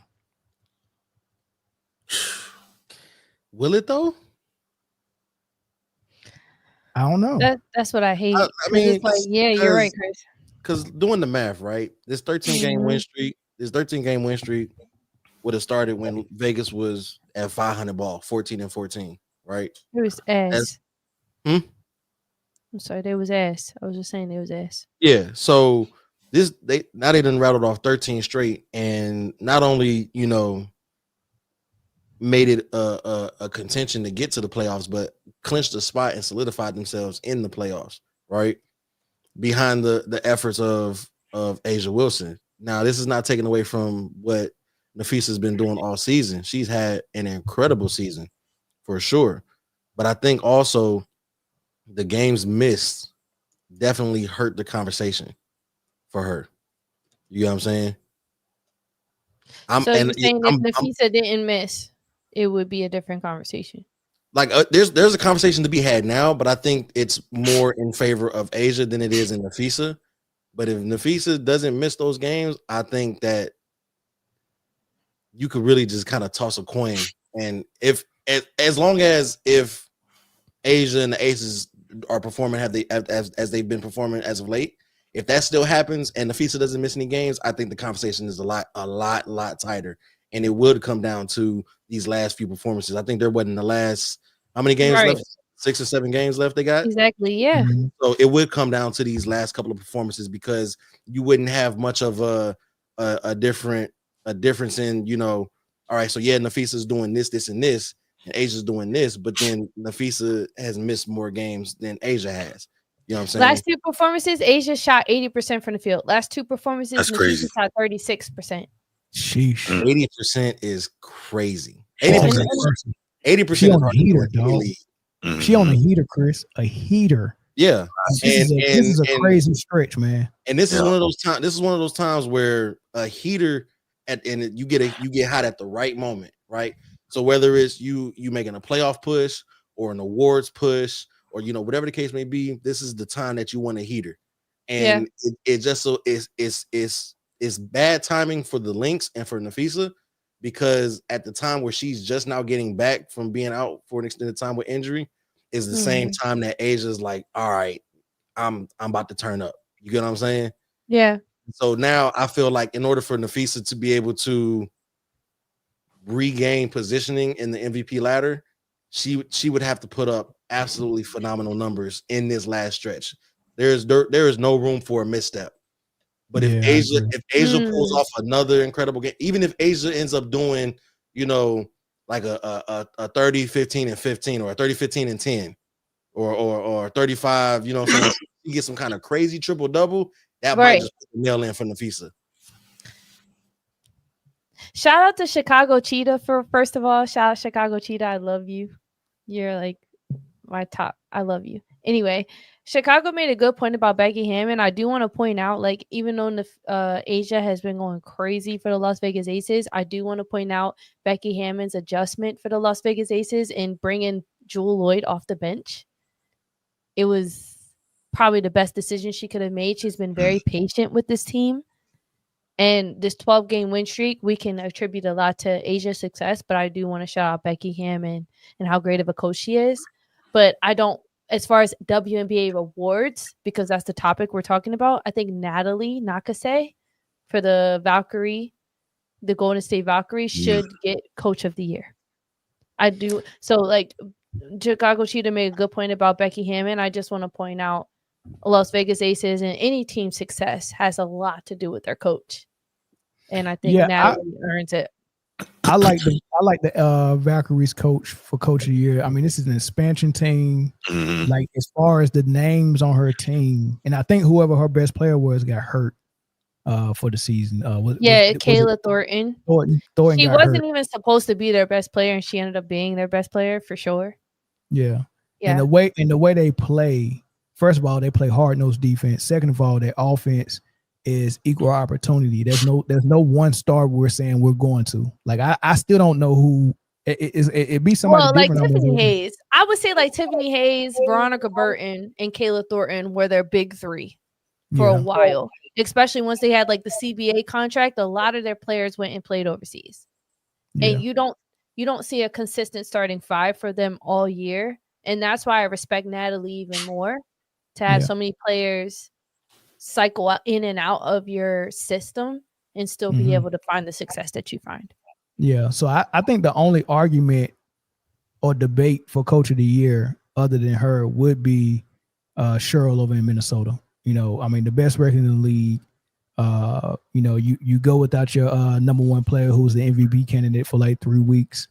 Will it though? I don't know. That's what I hate. I mean, it's like, yeah, you're right, Chris. Because doing the math, right? This 13-game win streak, would have started when Vegas was at 500 ball, 14-14, right? It was ass. Hmm? I'm sorry, they was ass. I was just saying they was ass. Yeah. So they done rattled off 13 straight, and not only made it a contention to get to the playoffs, but clinched a spot and solidified themselves in the playoffs, right? Behind the efforts of Asia Wilson. Now, this is not taken away from what Nafisa's been doing all season. She's had an incredible season for sure. But I think also the games missed definitely hurt the conversation for her. You know what I'm saying? So you're saying if Nafisa didn't miss, it would be a different conversation. Like there's a conversation to be had now, but I think it's more in favor of Asia than it is in Nafisa. But if Nafisa doesn't miss those games, I think that you could really just kind of toss a coin. And as long as if Asia and the Aces are performing as they've been performing as of late, if that still happens and Nafisa doesn't miss any games, I think the conversation is a lot tighter. And it would come down to these last few performances. I think there wasn't the last how many games left? 6 or 7 games left they got? Exactly, yeah. So it would come down to these last couple of performances because you wouldn't have much of a difference in, all right, so yeah, Nafisa's doing this, and this, and Asia's doing this, but then Nafisa has missed more games than Asia has. You know what I'm saying? Last 2 performances, Asia shot 80% from the field. Last 2 performances, That's crazy. Nafisa shot 36%. Sheesh. 80% is crazy. 80%. 80%. She on a heater, dog. She on a heater, Chris. A heater. Yeah. This is a crazy stretch, man. And this is one of those times. This is one of those times where a heater and you get hot at the right moment, right? So whether it's you making a playoff push or an awards push or whatever the case may be, this is the time that you want a heater. And it just so it's bad timing for the Lynx and for Nafisa because at the time where she's just now getting back from being out for an extended time with injury is the same time that Asia's like, all right, I'm about to turn up. You get what I'm saying? Yeah. So now I feel like in order for Nafisa to be able to regain positioning in the MVP ladder, she would have to put up absolutely phenomenal numbers in this last stretch. There is no room for a misstep. But if Asia pulls off another incredible game, even if Asia ends up doing, like a 30, 15, and 15 or a 30, 15, and 10 or 35, you know what I'm saying? You get some kind of crazy triple double, that might just put the nail in for Nafisa. Shout out to Chicago Cheetah first of all. Shout out Chicago Cheetah. I love you. You're like my top. I love you. Anyway, Chicago made a good point about Becky Hammon. I do want to point out, like, even though Asia has been going crazy for the Las Vegas Aces, I do want to point out Becky Hammon's adjustment for the Las Vegas Aces in bringing Jewel Lloyd off the bench. It was probably the best decision she could have made. She's been very patient with this team. And this 12-game win streak, we can attribute a lot to Asia's success, but I do want to shout out Becky Hammon and how great of a coach she is. But I don't, as far as WNBA awards, because that's the topic we're talking about, I think Natalie Nakase for the Golden State Valkyrie, should get Coach of the Year. I do. So, like, Chicago Cheetah made a good point about Becky Hammon. I just want to point out Las Vegas Aces and any team's success has a lot to do with their coach. And I think Natalie earns it. I like the Valkyries coach for Coach of the Year. I mean, this is an expansion team. Like, as far as the names on her team, and I think whoever her best player was got hurt for the season. Kayla Thornton. Thornton she got wasn't hurt. even supposed to be their best player, and she ended up being their best player for sure. Yeah. And the way they play, first of all, they play hard-nosed defense. Second of all, their offense is equal opportunity. There's no one star we're saying we're going to. Like, I still don't know who it be somebody different. Like Tiffany Hayes. I would say like Tiffany Hayes, Veronica Burton, and Kayla Thornton were their big three for a while. Especially once they had like the CBA contract, a lot of their players went and played overseas. Yeah. And you don't see a consistent starting five for them all year. And that's why I respect Natalie even more, to have so many players cycle in and out of your system and still be able to find the success that you find. Yeah. So I think the only argument or debate for coach of the year other than her would be Cheryl over in Minnesota. You know, I mean, the best record in the league. You know, you go without your number one player who's the MVP candidate for like 3 weeks,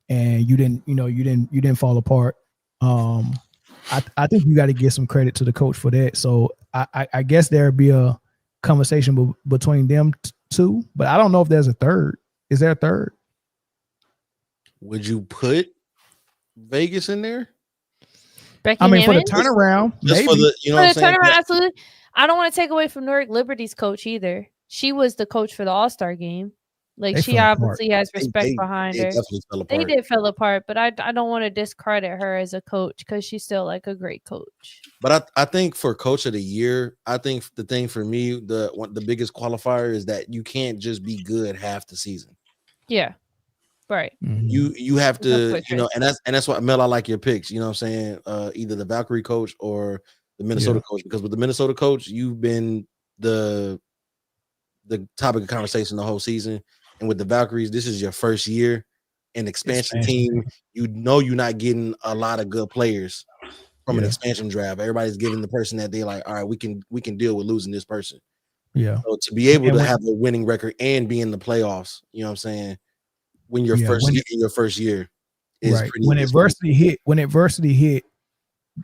and you didn't fall apart. I think you got to give some credit to the coach for that. So I guess there'd be a conversation between them two, but I don't know if there's a third. Is there a third? Would you put Vegas in there? Becky I mean, Hammond? for the turnaround, Just maybe. for the, you know For what the I'm saying? turnaround, absolutely. I don't want to take away from New York Liberty's coach either. She was the coach for the All-Star game. Like, They she fell apart. obviously has respect behind her. definitely fell They apart. did fell apart, but I don't want to discredit her as a coach because she's still like a great coach. But I think for coach of the year, I think the thing for me, the biggest qualifier is that you can't just be good half the season. Yeah. Right. You have That's to, what you know, Trish- and that's why, Mel, I like your picks, you know what I'm saying? Either the Valkyrie coach or the Minnesota coach, because with the Minnesota coach, you've been the topic of conversation the whole season. And with the Valkyries, this is your first year in expansion team. You know you're not getting a lot of good players from an expansion draft. Everybody's giving the person that they like, all right, we can deal with losing this person. Yeah. So to be able to have a winning record and be in the playoffs, you know what I'm saying? When you're in your first year is right. pretty. When adversity hit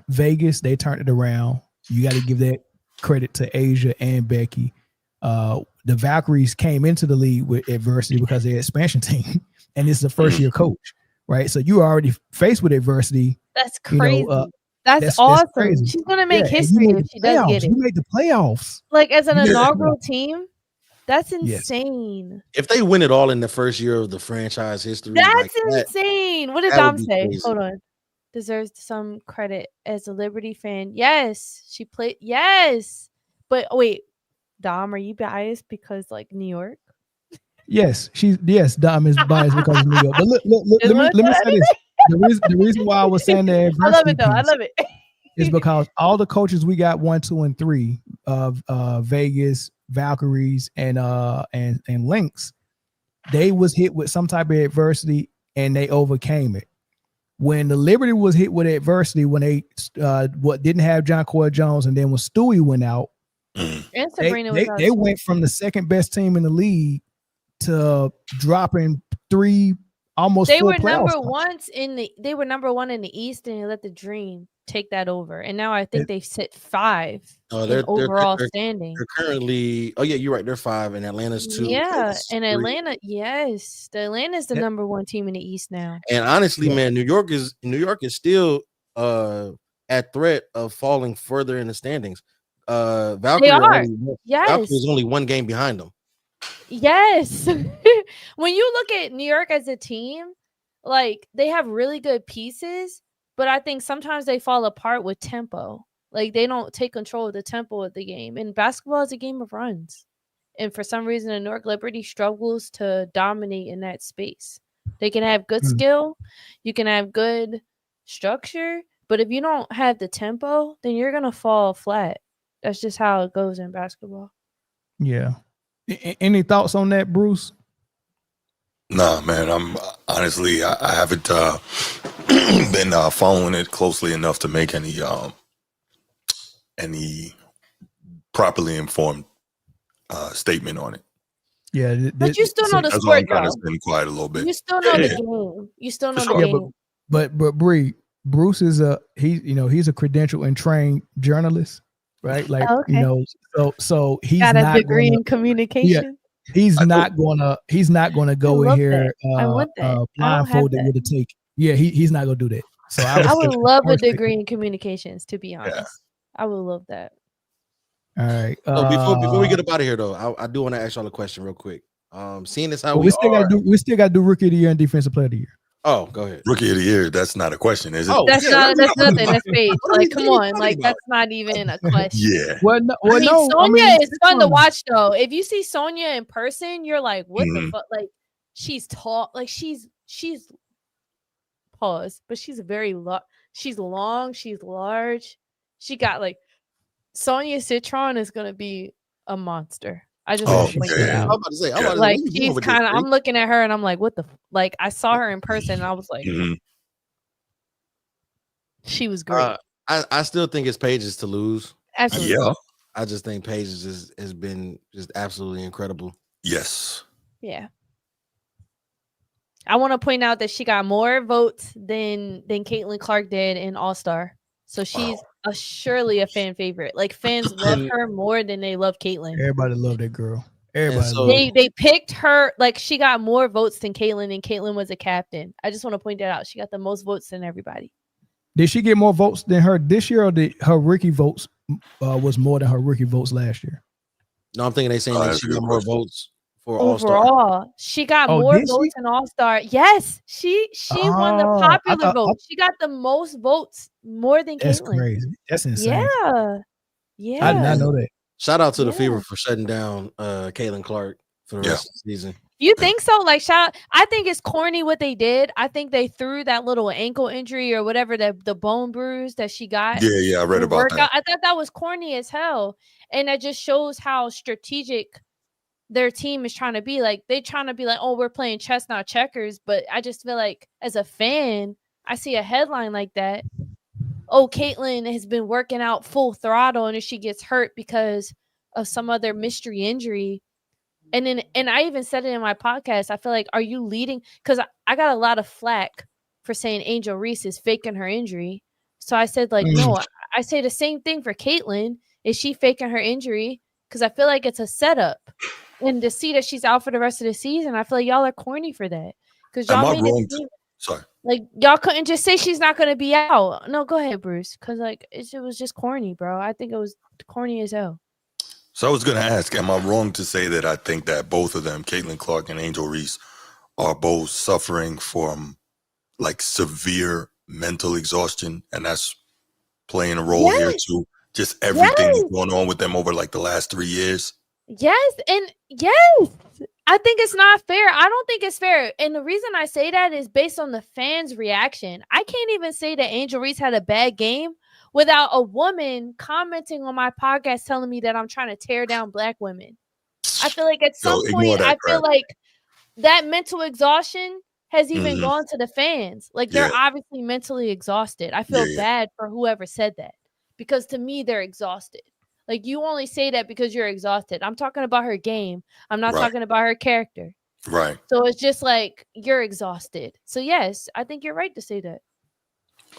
Vegas, they turned it around. You got to give that credit to Asia and Becky. The Valkyries came into the league with adversity because they're expansion team, and it's the first year coach, right? So you are already faced with adversity. That's crazy. You know, that's awesome. crazy. She's gonna make Yeah, history if she does get it. You made the playoffs. Like as an You made the inaugural playoffs. team, that's Yes. insane. If they win it all in the first year of the franchise history, That's like that, insane. What did that would Dom be say? crazy. Hold on. Deserves some credit as a Liberty fan. Yes, she played. Yes, but wait, Dom, are you biased because like New York? Yes, Dom is biased because of New York. But let me say this: the reason why I was saying the adversity I love it though. I piece love it. is because all the coaches we got 1, 2, and 3 of Vegas, Valkyries, and Lynx, they was hit with some type of adversity and they overcame it. When the Liberty was hit with adversity, when they didn't have John Coy Jones, and then when Stewie went out, And Sabrina was out they too. went from the second best team in the league to dropping 3, almost They 4 were playoff spots. they were number 1 in the East, and they let the Dream take that over. And now I think they sit 5 Oh, in overall they're standing. currently. Oh yeah, you're right. They're 5, and Atlanta's 2. Yeah, Vegas and 3. Atlanta, yes, the Atlanta's the number 1 team in the East now. And honestly, man, New York is still at threat of falling further in the standings. Valkyrie is only 1 game behind them. Yes. When you look at New York as a team, like they have really good pieces, but I think sometimes they fall apart with tempo. Like they don't take control of the tempo of the game. And basketball is a game of runs. And for some reason, the New York Liberty struggles to dominate in that space. They can have good skill, you can have good structure, but if you don't have the tempo, then you're gonna fall flat. That's just how it goes in basketball. Yeah. Any thoughts on that, Bruce? Nah, man. I'm honestly, I haven't been following it closely enough to make any properly informed statement on it. Yeah, but you still know the that's why I'm sport, kind of though. staying quiet a little bit. You still know the game. You still know the Yeah, game. but Bree, Bruce is he's a credentialed and trained journalist, right? Like so he's got a not degree gonna, in communication. Yeah, he's not gonna go in here I want that. I don't have blindfolded that. with a take. Yeah, he's not gonna do that. So I would love a degree in communications, to be honest. I would love that. All right. So before we get up out of here, though, I do want to ask y'all a question real quick. Seeing as how we still gotta do rookie of the year and defensive player of the year. Oh, go ahead. Rookie of the year. That's not a question, is it? Oh, That's yeah, that's nothing. That's page. What are Like, we come even on. talking Like, about? that's not even a question. Yeah. Well, Sonya is fun to watch, though. If you see Sonya in person, you're like, what the fuck? Like, she's tall. Like, she's pause, but she's very she's long, she's large. She got like Sonya Citron is gonna be a monster. I just want to point that out. I'm about to say, like she's kind of. I'm looking at her and I'm like, what the? Like I saw her in person and I was like, she was great. I still think it's Paige's to lose. Absolutely. Yeah. I just think Paige has been just absolutely incredible. Yes. Yeah. I want to point out that she got more votes than Caitlin Clark did in All-Star. So she's surely a fan favorite. Like fans love her more than they love Caitlin. Everybody loved that girl. Everybody. They picked her. Like she got more votes than Caitlin, and Caitlin was a captain. I just want to point that out. She got the most votes than everybody. Did she get more votes than her this year, or did her rookie votes was more than her rookie votes last year? No, I'm thinking they saying that she got more votes for All-Star. Overall, she got more votes in All-Star. Yes, she won the popular vote. She got the most votes, more than That's Caitlin. crazy. That's insane. Yeah. I did not know that. Shout out to the Fever for shutting down Caitlin Clark for the rest of the season. You think so? Like, I think it's corny what they did. I think they threw that little ankle injury or whatever, the bone bruise that she got. Yeah, I read about that. I thought that was corny as hell. And that just shows how strategic their team is trying to be. Like, they're trying to be like, oh, we're playing chess, not checkers. But I just feel like as a fan, I see a headline like that. Oh, Caitlin has been working out full throttle, and if she gets hurt because of some other mystery injury. And I even said it in my podcast. I feel like, are you leading? Because I got a lot of flack for saying Angel Reese is faking her injury. So I said, like, no, I say the same thing for Caitlin. Is she faking her injury? Because I feel like it's a setup. And to see that she's out for the rest of the season, I feel like y'all are corny for that. Because y'all made it seem like y'all couldn't just say she's not going to be out. No, go ahead, Bruce. Because like it was just corny, bro. I think it was corny as hell. So I was going to ask, am I wrong to say that I think that both of them, Caitlin Clark and Angel Reese, are both suffering from like severe mental exhaustion, and that's playing a role here too? Just everything that's going on with them over like the last 3 years. Yes, and yes, I think it's not fair. I don't think it's fair. And the reason I say that is based on the fans' reaction. I can't even say that Angel Reese had a bad game without a woman commenting on my podcast telling me that I'm trying to tear down Black women. I feel like at some point, I feel like that mental exhaustion has even gone to the fans. Like they're obviously mentally exhausted. I feel bad for whoever said that, because to me, they're exhausted. Like you only say that because you're exhausted. I'm talking about her game. I'm not talking about her character. Right. So it's just like you're exhausted. So yes, I think you're right to say that.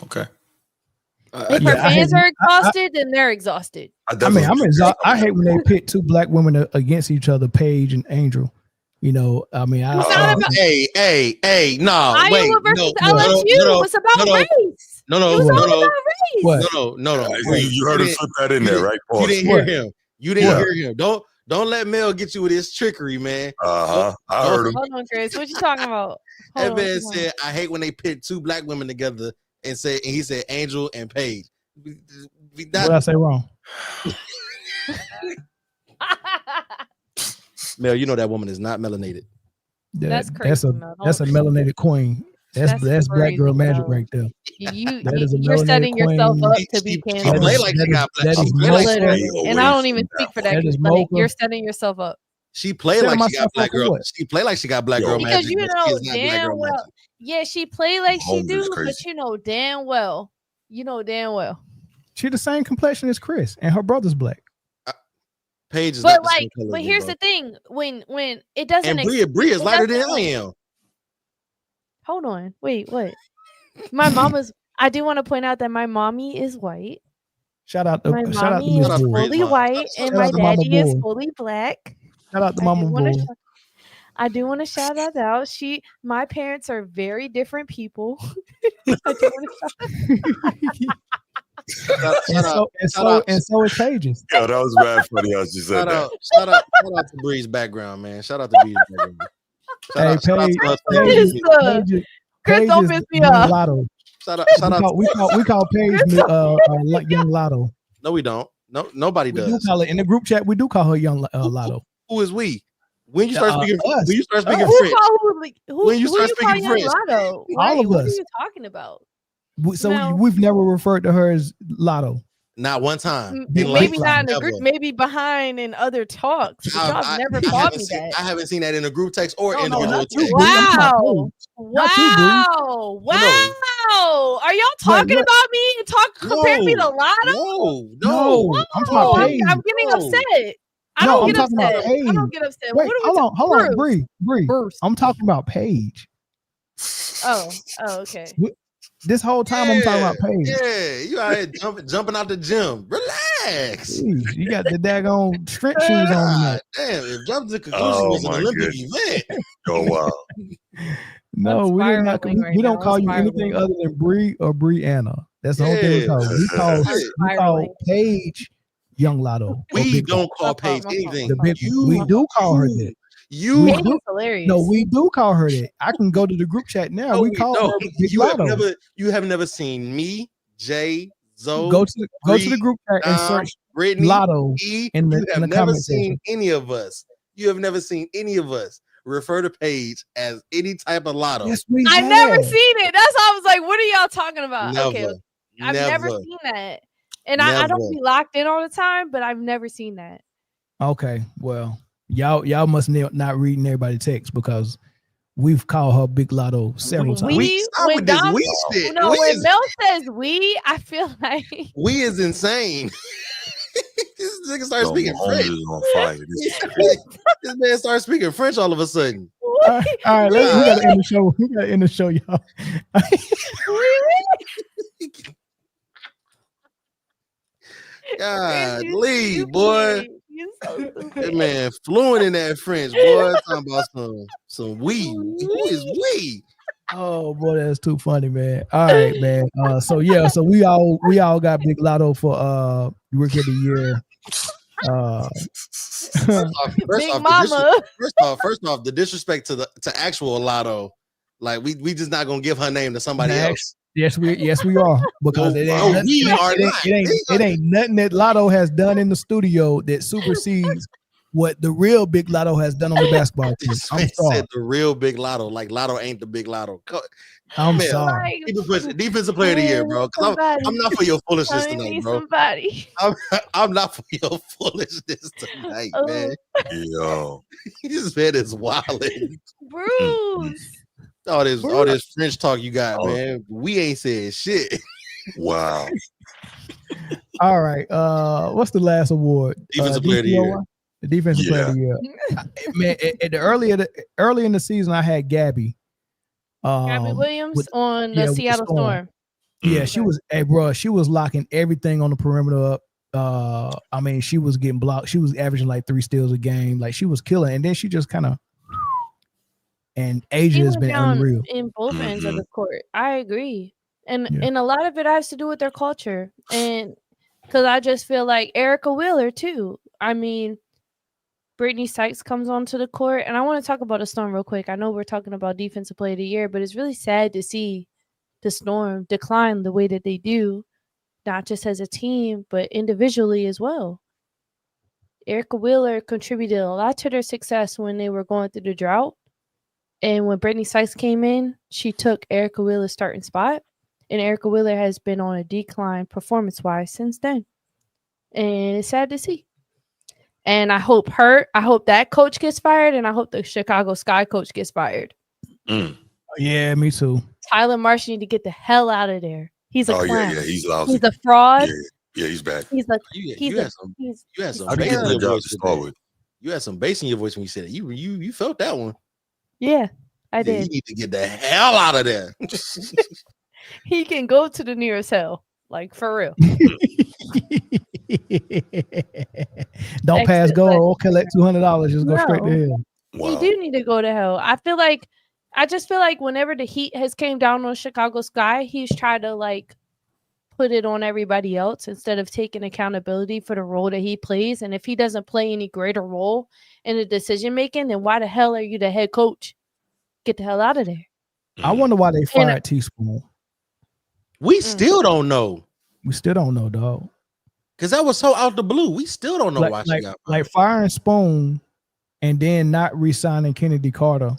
Okay. If her fans are exhausted, then they're exhausted. I'm exhausted. I hate when they pit two Black women against each other, Paige and Angel. You know, I mean, no, wait, Iowa versus LSU. It's about race. No. You heard him slip that in there, right? You didn't hear him. You didn't hear him. Don't let Mel get you with his trickery, man. I heard him. Hold on, Chris. What you talking about? That man said, I hate when they pit two Black women together and he said Angel and Paige. What did I say wrong? Mel, you know that woman is not melanated. That's crazy. That's a melanated queen. That's Black girl magic right there. You're setting yourself up to be canceled. She play like she got black. And I don't even speak for that. Like, you're setting yourself up. She play like she got black girl. She play like she got black girl magic. Because you know damn well. Yeah, she play like she do, but you know damn well. She the same complexion as Chris, and her brother's black. Paige is but like, but here's the thing: when it doesn't, and Bree is lighter than I am. Hold on, wait, what? My mama's. I do want to point out that my mommy is white. Shout out to my mommy is fully white, and my daddy is fully black. Shout out to Mama Bull. I do want to shout that out. My parents are very different people. And so is Paige's. Yo, that was bad funny how she said that. Shout out to Bree's background, man. Shout out to Bree's background. Chris, don't piss me off. Lotto. Shout out. We call Paige young Lotto. No, we don't. No, nobody does. We do call it in the group chat. We do call her young Lotto. Who is we? When you start speaking, French. When you start speaking French, all of us. What are you talking about? So we've never referred to her as Lotto. Not one time. Maybe not in a group, maybe behind in other talks. But y'all have never taught me that. I haven't seen that in a group text or individual text. Wow. Wow. Are y'all talking about me and comparing me to Lotto? No. I'm talking about Paige. I'm getting upset. I don't get upset. Wait, hold on, Bree. I'm talking about Paige. Oh, okay. This whole time I'm talking about Paige. Yeah, you out here jumping out the gym. Relax. Jeez, you got the daggone strength shoes on. Damn, if Jump to Conclusion was an Olympic event. Oh wow. No, we did not. We don't call you anything other than Bree or Brianna. That's the only thing we call. We call Paige Young Lotto. We don't call Paige anything. We do call her that. Paige is hilarious. No, we do call her that. I can go to the group chat now. We call her Big Lotto. You have never seen me, Jay, Zoe. Go to the group chat and search Brittany, Lotto in the comment seen section. any of us. You have never seen any of us refer to Paige as any type of Lotto. Yes, I've never seen it. That's why I was like, what are y'all talking about? Okay, I've never seen that. And I don't be locked in all the time, but I've never seen that. Okay, well, y'all must not reading everybody's text because we've called her Big Lotto several times. When Mel says we, I feel like we is insane. This nigga started speaking French. On fire. This man started speaking French all of a sudden. All right, we gotta end the show. We gotta end the show, y'all. God, leave, boy. That man fluent in that French, boy. Talking about some we. Who is we? Oh boy, that's too funny, man. All right, man. So we all got Big Lotto for Rookie of the Year. First off, the disrespect to actual Lotto, like we just not gonna give her name to somebody else. Yes, we are, because it ain't nothing that Lotto has done in the studio that supersedes what the real Big Lotto has done on the basketball team. I'm sorry. Said the real Big Lotto, like Lotto ain't the Big Lotto. I'm sorry. Defensive player of the year, bro. I'm not for your foolishness tonight, bro. I'm not for your foolishness tonight, man. Yo, this man is wilding. Bruce. All this French talk you got, man. We ain't said shit. Wow. All right. What's the last award? Defensive player of the year. The defensive player of the year. Man, at the early in the season, I had Gabby. Gabby Williams on the Seattle Storm. Yeah, she was she was locking everything on the perimeter up. I mean, she was getting blocked. She was averaging like 3 steals a game. Like, she was killing. And then she just kind of, and Asia has been unreal in both ends of the court. I agree. And a lot of it has to do with their culture. And because I just feel like Erica Wheeler too. I mean, Brittany Sykes comes onto the court, and I want to talk about the Storm real quick. I know we're talking about defensive player of the year, but it's really sad to see the Storm decline the way that they do, not just as a team, but individually as well. Erica Wheeler contributed a lot to their success when they were going through the drought. And when Brittany Sykes came in, she took Erica Wheeler's starting spot. And Erica Wheeler has been on a decline performance-wise since then. And it's sad to see. And I hope that coach gets fired, and I hope the Chicago Sky coach gets fired. Yeah, me too. Tyler Marsh need to get the hell out of there. He's a clown. Yeah, he's lousy. He's a fraud. Yeah, he's bad. You had some bass in your voice. You had some bass in your voice when you said it. You felt that one. Yeah, I did. You need to get the hell out of there. He can go to the nearest hell, like for real. Don't pass go or collect $200. Just go straight to hell. Wow. You do need to go to hell. I just feel like whenever the heat has came down on Chicago Sky, he's tried to like put it on everybody else instead of taking accountability for the role that he plays. And if he doesn't play any greater role in the decision making, then why the hell are you the head coach? Get the hell out of there. I wonder why they fired Teaspoon. We still don't know. We still don't know, dog. Because that was so out the blue. We still don't know why she got fired. Like firing Spoon and then not re-signing Kennedy Carter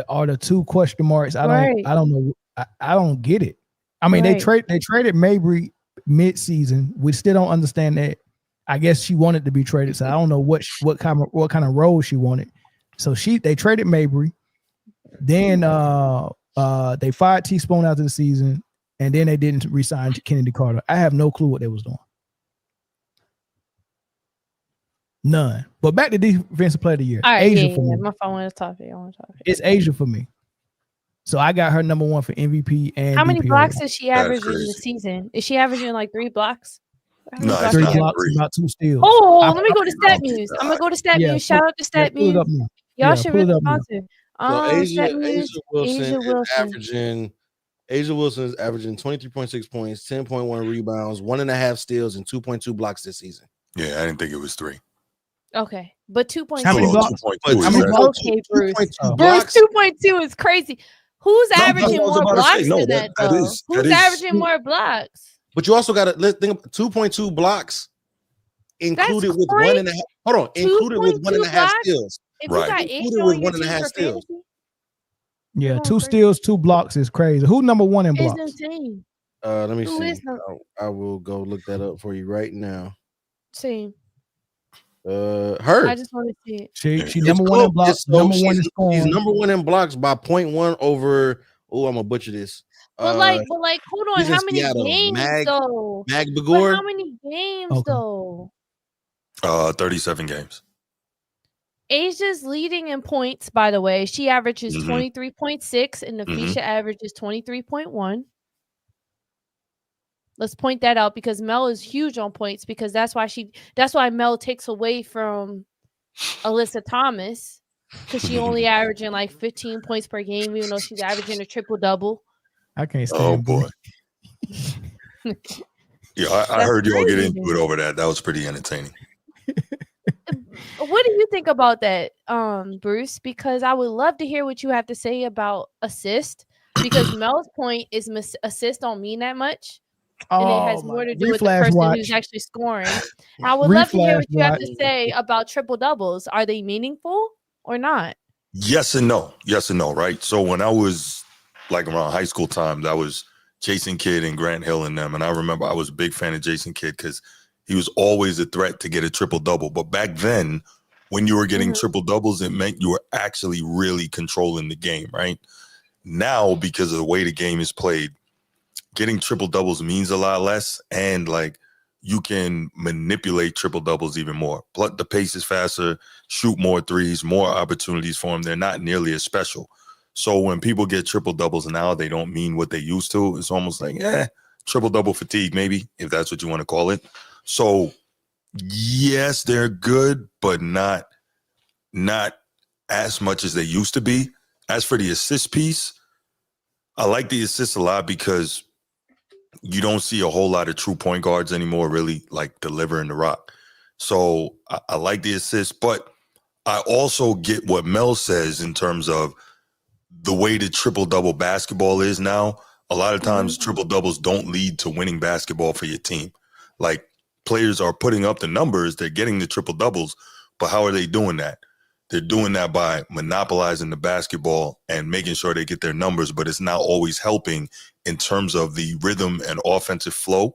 are the two question marks. I don't know. I don't get it. I mean, they traded Mabry mid-season. We still don't understand that. I guess she wanted to be traded, so I don't know what kind of role she wanted. So they traded Mabry. Then they fired Teaspoon after the season, and then they didn't re-sign Kennedy Carter. I have no clue what they was doing. None. But back to defensive player of the year. All right, Asia for me. My phone went off. It's Asia for me. So I got her number one for MVP and How many DPOY. blocks is she averaging in the season? Is she averaging like 3 blocks? No, it's 3 not blocks, 3. about 2 steals. Oh, let me go to Stat News. I'm gonna go to Stat News. Shout out to Stat pull it News. up now. Y'all should pull it really up now. sponsor. So Stat News. Asia Wilson is averaging 23.6 points, 10.1 rebounds, 1.5 steals, and 2.2 blocks this season. Yeah, I didn't think it was 3. Okay, but 2.2. How many blocks? Okay, Bruce. Bruce, 2.2 is crazy. Who's averaging more blocks than that, though? Who's averaging more blocks? But you also got to think of 2.2 blocks included with 1.5. Hold on, included with 1.5 steals. If you got included with 1.5 steals. Yeah, 2 steals, 2 blocks is crazy. Who's number one in It's blocks? insane. Let me Who see. is I will go look that up for you right now. See. Her. I just want to see it. She number one in blocks. Number one in scoring. She's number one in blocks by 0.1 over. Oh, I'm gonna butcher this. But hold on. How many games though? Mag But Bagor. how many games though? 37 games. Asia's leading in points, by the way. She averages 23.6 and Nafisha averages 23.1. Let's point that out because Mel is huge on points because that's why Mel takes away from Alyssa Thomas because she only averaging like 15 points per game, even though she's averaging a triple-double. I can't stand boy. Yeah, I heard y'all get into it over that. That was pretty entertaining. What do you think about that, Bruce? Because I would love to hear what you have to say about assist because Mel's point is assist don't mean that much. And it has more to do with the person who's actually scoring. I would love to hear what you have to say about triple doubles. Are they meaningful or not? Yes and no. Yes and no, right? So when I was like around high school times, I was Jason Kidd and Grant Hill and them. And I remember I was a big fan of Jason Kidd because he was always a threat to get a triple double. But back then, when you were getting triple doubles, it meant you were actually really controlling the game, right? Now, because of the way the game is played, getting triple doubles means a lot less, and like you can manipulate triple doubles even more. Plus, the pace is faster, shoot more threes, more opportunities for them. They're not nearly as special. So when people get triple doubles now, they don't mean what they used to. It's almost like, triple double fatigue, maybe, if that's what you want to call it. So yes, they're good, but not as much as they used to be. As for the assist piece, I like the assist a lot because you don't see a whole lot of true point guards anymore really like delivering the rock. So I like the assist, but I also get what Mel says in terms of the way the triple-double basketball is now. A lot of times triple-doubles don't lead to winning basketball for your team. Like players are putting up the numbers, they're getting the triple-doubles, but how are they doing that? They're doing that by monopolizing the basketball and making sure they get their numbers, but it's not always helping in terms of the rhythm and offensive flow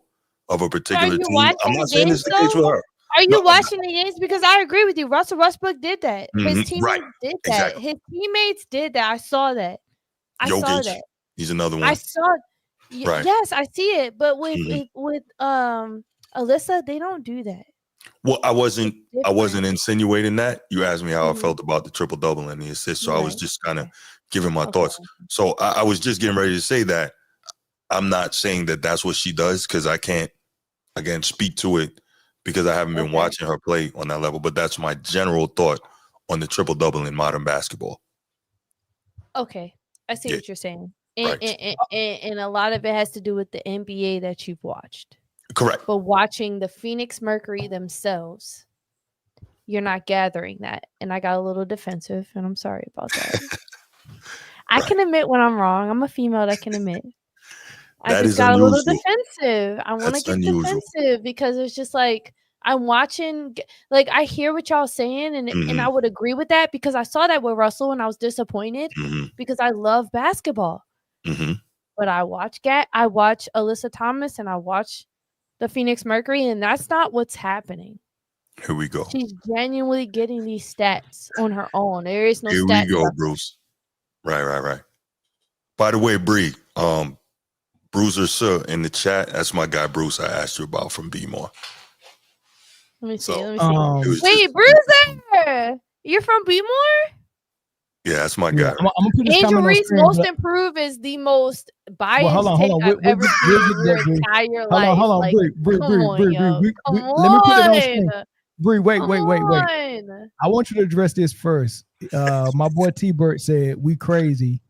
of a particular team. I'm not saying it's the case with her. Are you watching the games? Because I agree with you. Russell Westbrook did that. His teammates did that. Exactly. His teammates did that. I saw that. I saw that. He's another one. I saw. Yes, I see it. But with Alyssa, they don't do that. Well, I wasn't insinuating that. You asked me how I felt about the triple double and the assist, so I was just kind of giving my thoughts. So I was just getting ready to say that I'm not saying that that's what she does because I can't again speak to it because I haven't been watching her play on that level. But that's my general thought on the triple double in modern basketball. Okay, I see what you're saying, and a lot of it has to do with the NBA that you've watched. Correct. But watching the Phoenix Mercury themselves, you're not gathering that. And I got a little defensive, and I'm sorry about that. I can admit when I'm wrong. I'm a female that can admit. I just got a little defensive. I want to get defensive because it's just like I'm watching, like I hear what y'all saying, and I would agree with that because I saw that with Russell and I was disappointed because I love basketball. But I watch Alyssa Thomas and I watch the Phoenix Mercury, and that's not what's happening. Here we go. She's genuinely getting these stats on her own. There is no Here stats. we go, Bruce. Right. By the way, Bree, Bruiser Sir in the chat, that's my guy Bruce I asked you about from B-More. Let me see. Wait, Bruiser! You're from B-More? Yeah, that's my guy. I'm gonna put this Angel comment on Reese screen, most but- improved is the most biased Well, hold on. take I've ever seen in your Bree. entire life. Hold on, Like, Bree. come on, yo. Come Let me put it on screen. on. Bree, wait. Come on. I want you to address this first. My boy T-Bert said, we crazy.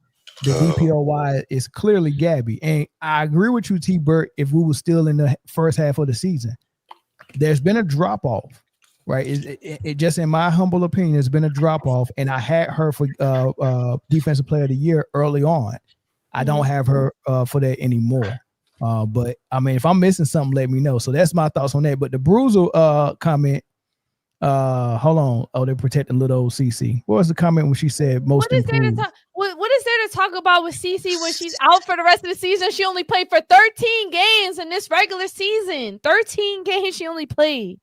The DPOY is clearly Gabby. And I agree with you, T-Bert, if we were still in the first half of the season. There's been a drop-off, right? It just, in my humble opinion, there's been a drop-off, and I had her for Defensive Player of the Year early on. I don't have her for that anymore. But, I mean, if I'm missing something, let me know. So that's my thoughts on that. But the Bruiser comment, hold on. Oh, they're protecting little old CC. What was the comment when she said most improved? What is there to talk about with Cece when she's out for the rest of the season? She only played for 13 games in this regular season. 13 games she only played.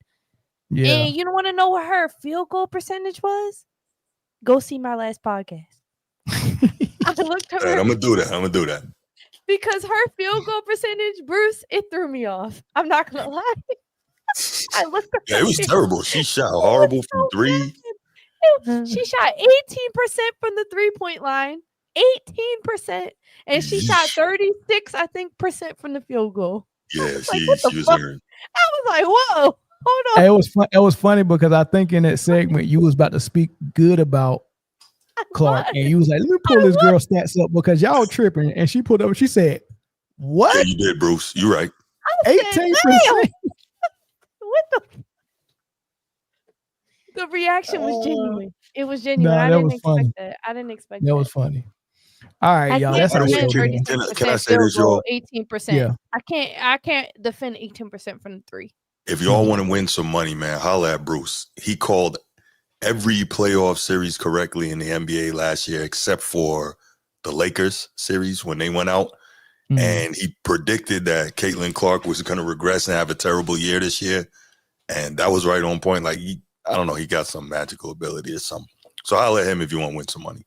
Yeah. And you don't want to know what her field goal percentage was? Go see my last podcast. I looked at her. I'm gonna do that. Because her field goal percentage, Bruce, it threw me off. I'm not gonna lie. I looked at Yeah, it was terrible. She shot horrible from three. She shot 18% from the 3-point line, 18%, and she shot 36, I think, percent from the field goal. Yeah, she was fuck? hurt. I was like, whoa, hold on. Hey, it was funny because I think in that segment you was about to speak good about Clark, and you was like, let me pull this girl stats up because y'all tripping. And she pulled up, she said, what? Yeah, you did, Bruce. You're right. 18%. What the reaction was genuine. It was genuine. Nah, I that didn't was expect funny. that. I didn't expect that. That was funny. All right, y'all. That's our show. Can I say this, y'all? 18%. Yeah. I can't defend 18% from the three. If y'all want to win some money, man, holla at Bruce. He called every playoff series correctly in the NBA last year, except for the Lakers series when they went out. And he predicted that Caitlin Clark was going to regress and have a terrible year this year. And that was right on point. Like, I don't know, he got some magical ability or something. So holla at him if you want to win some money.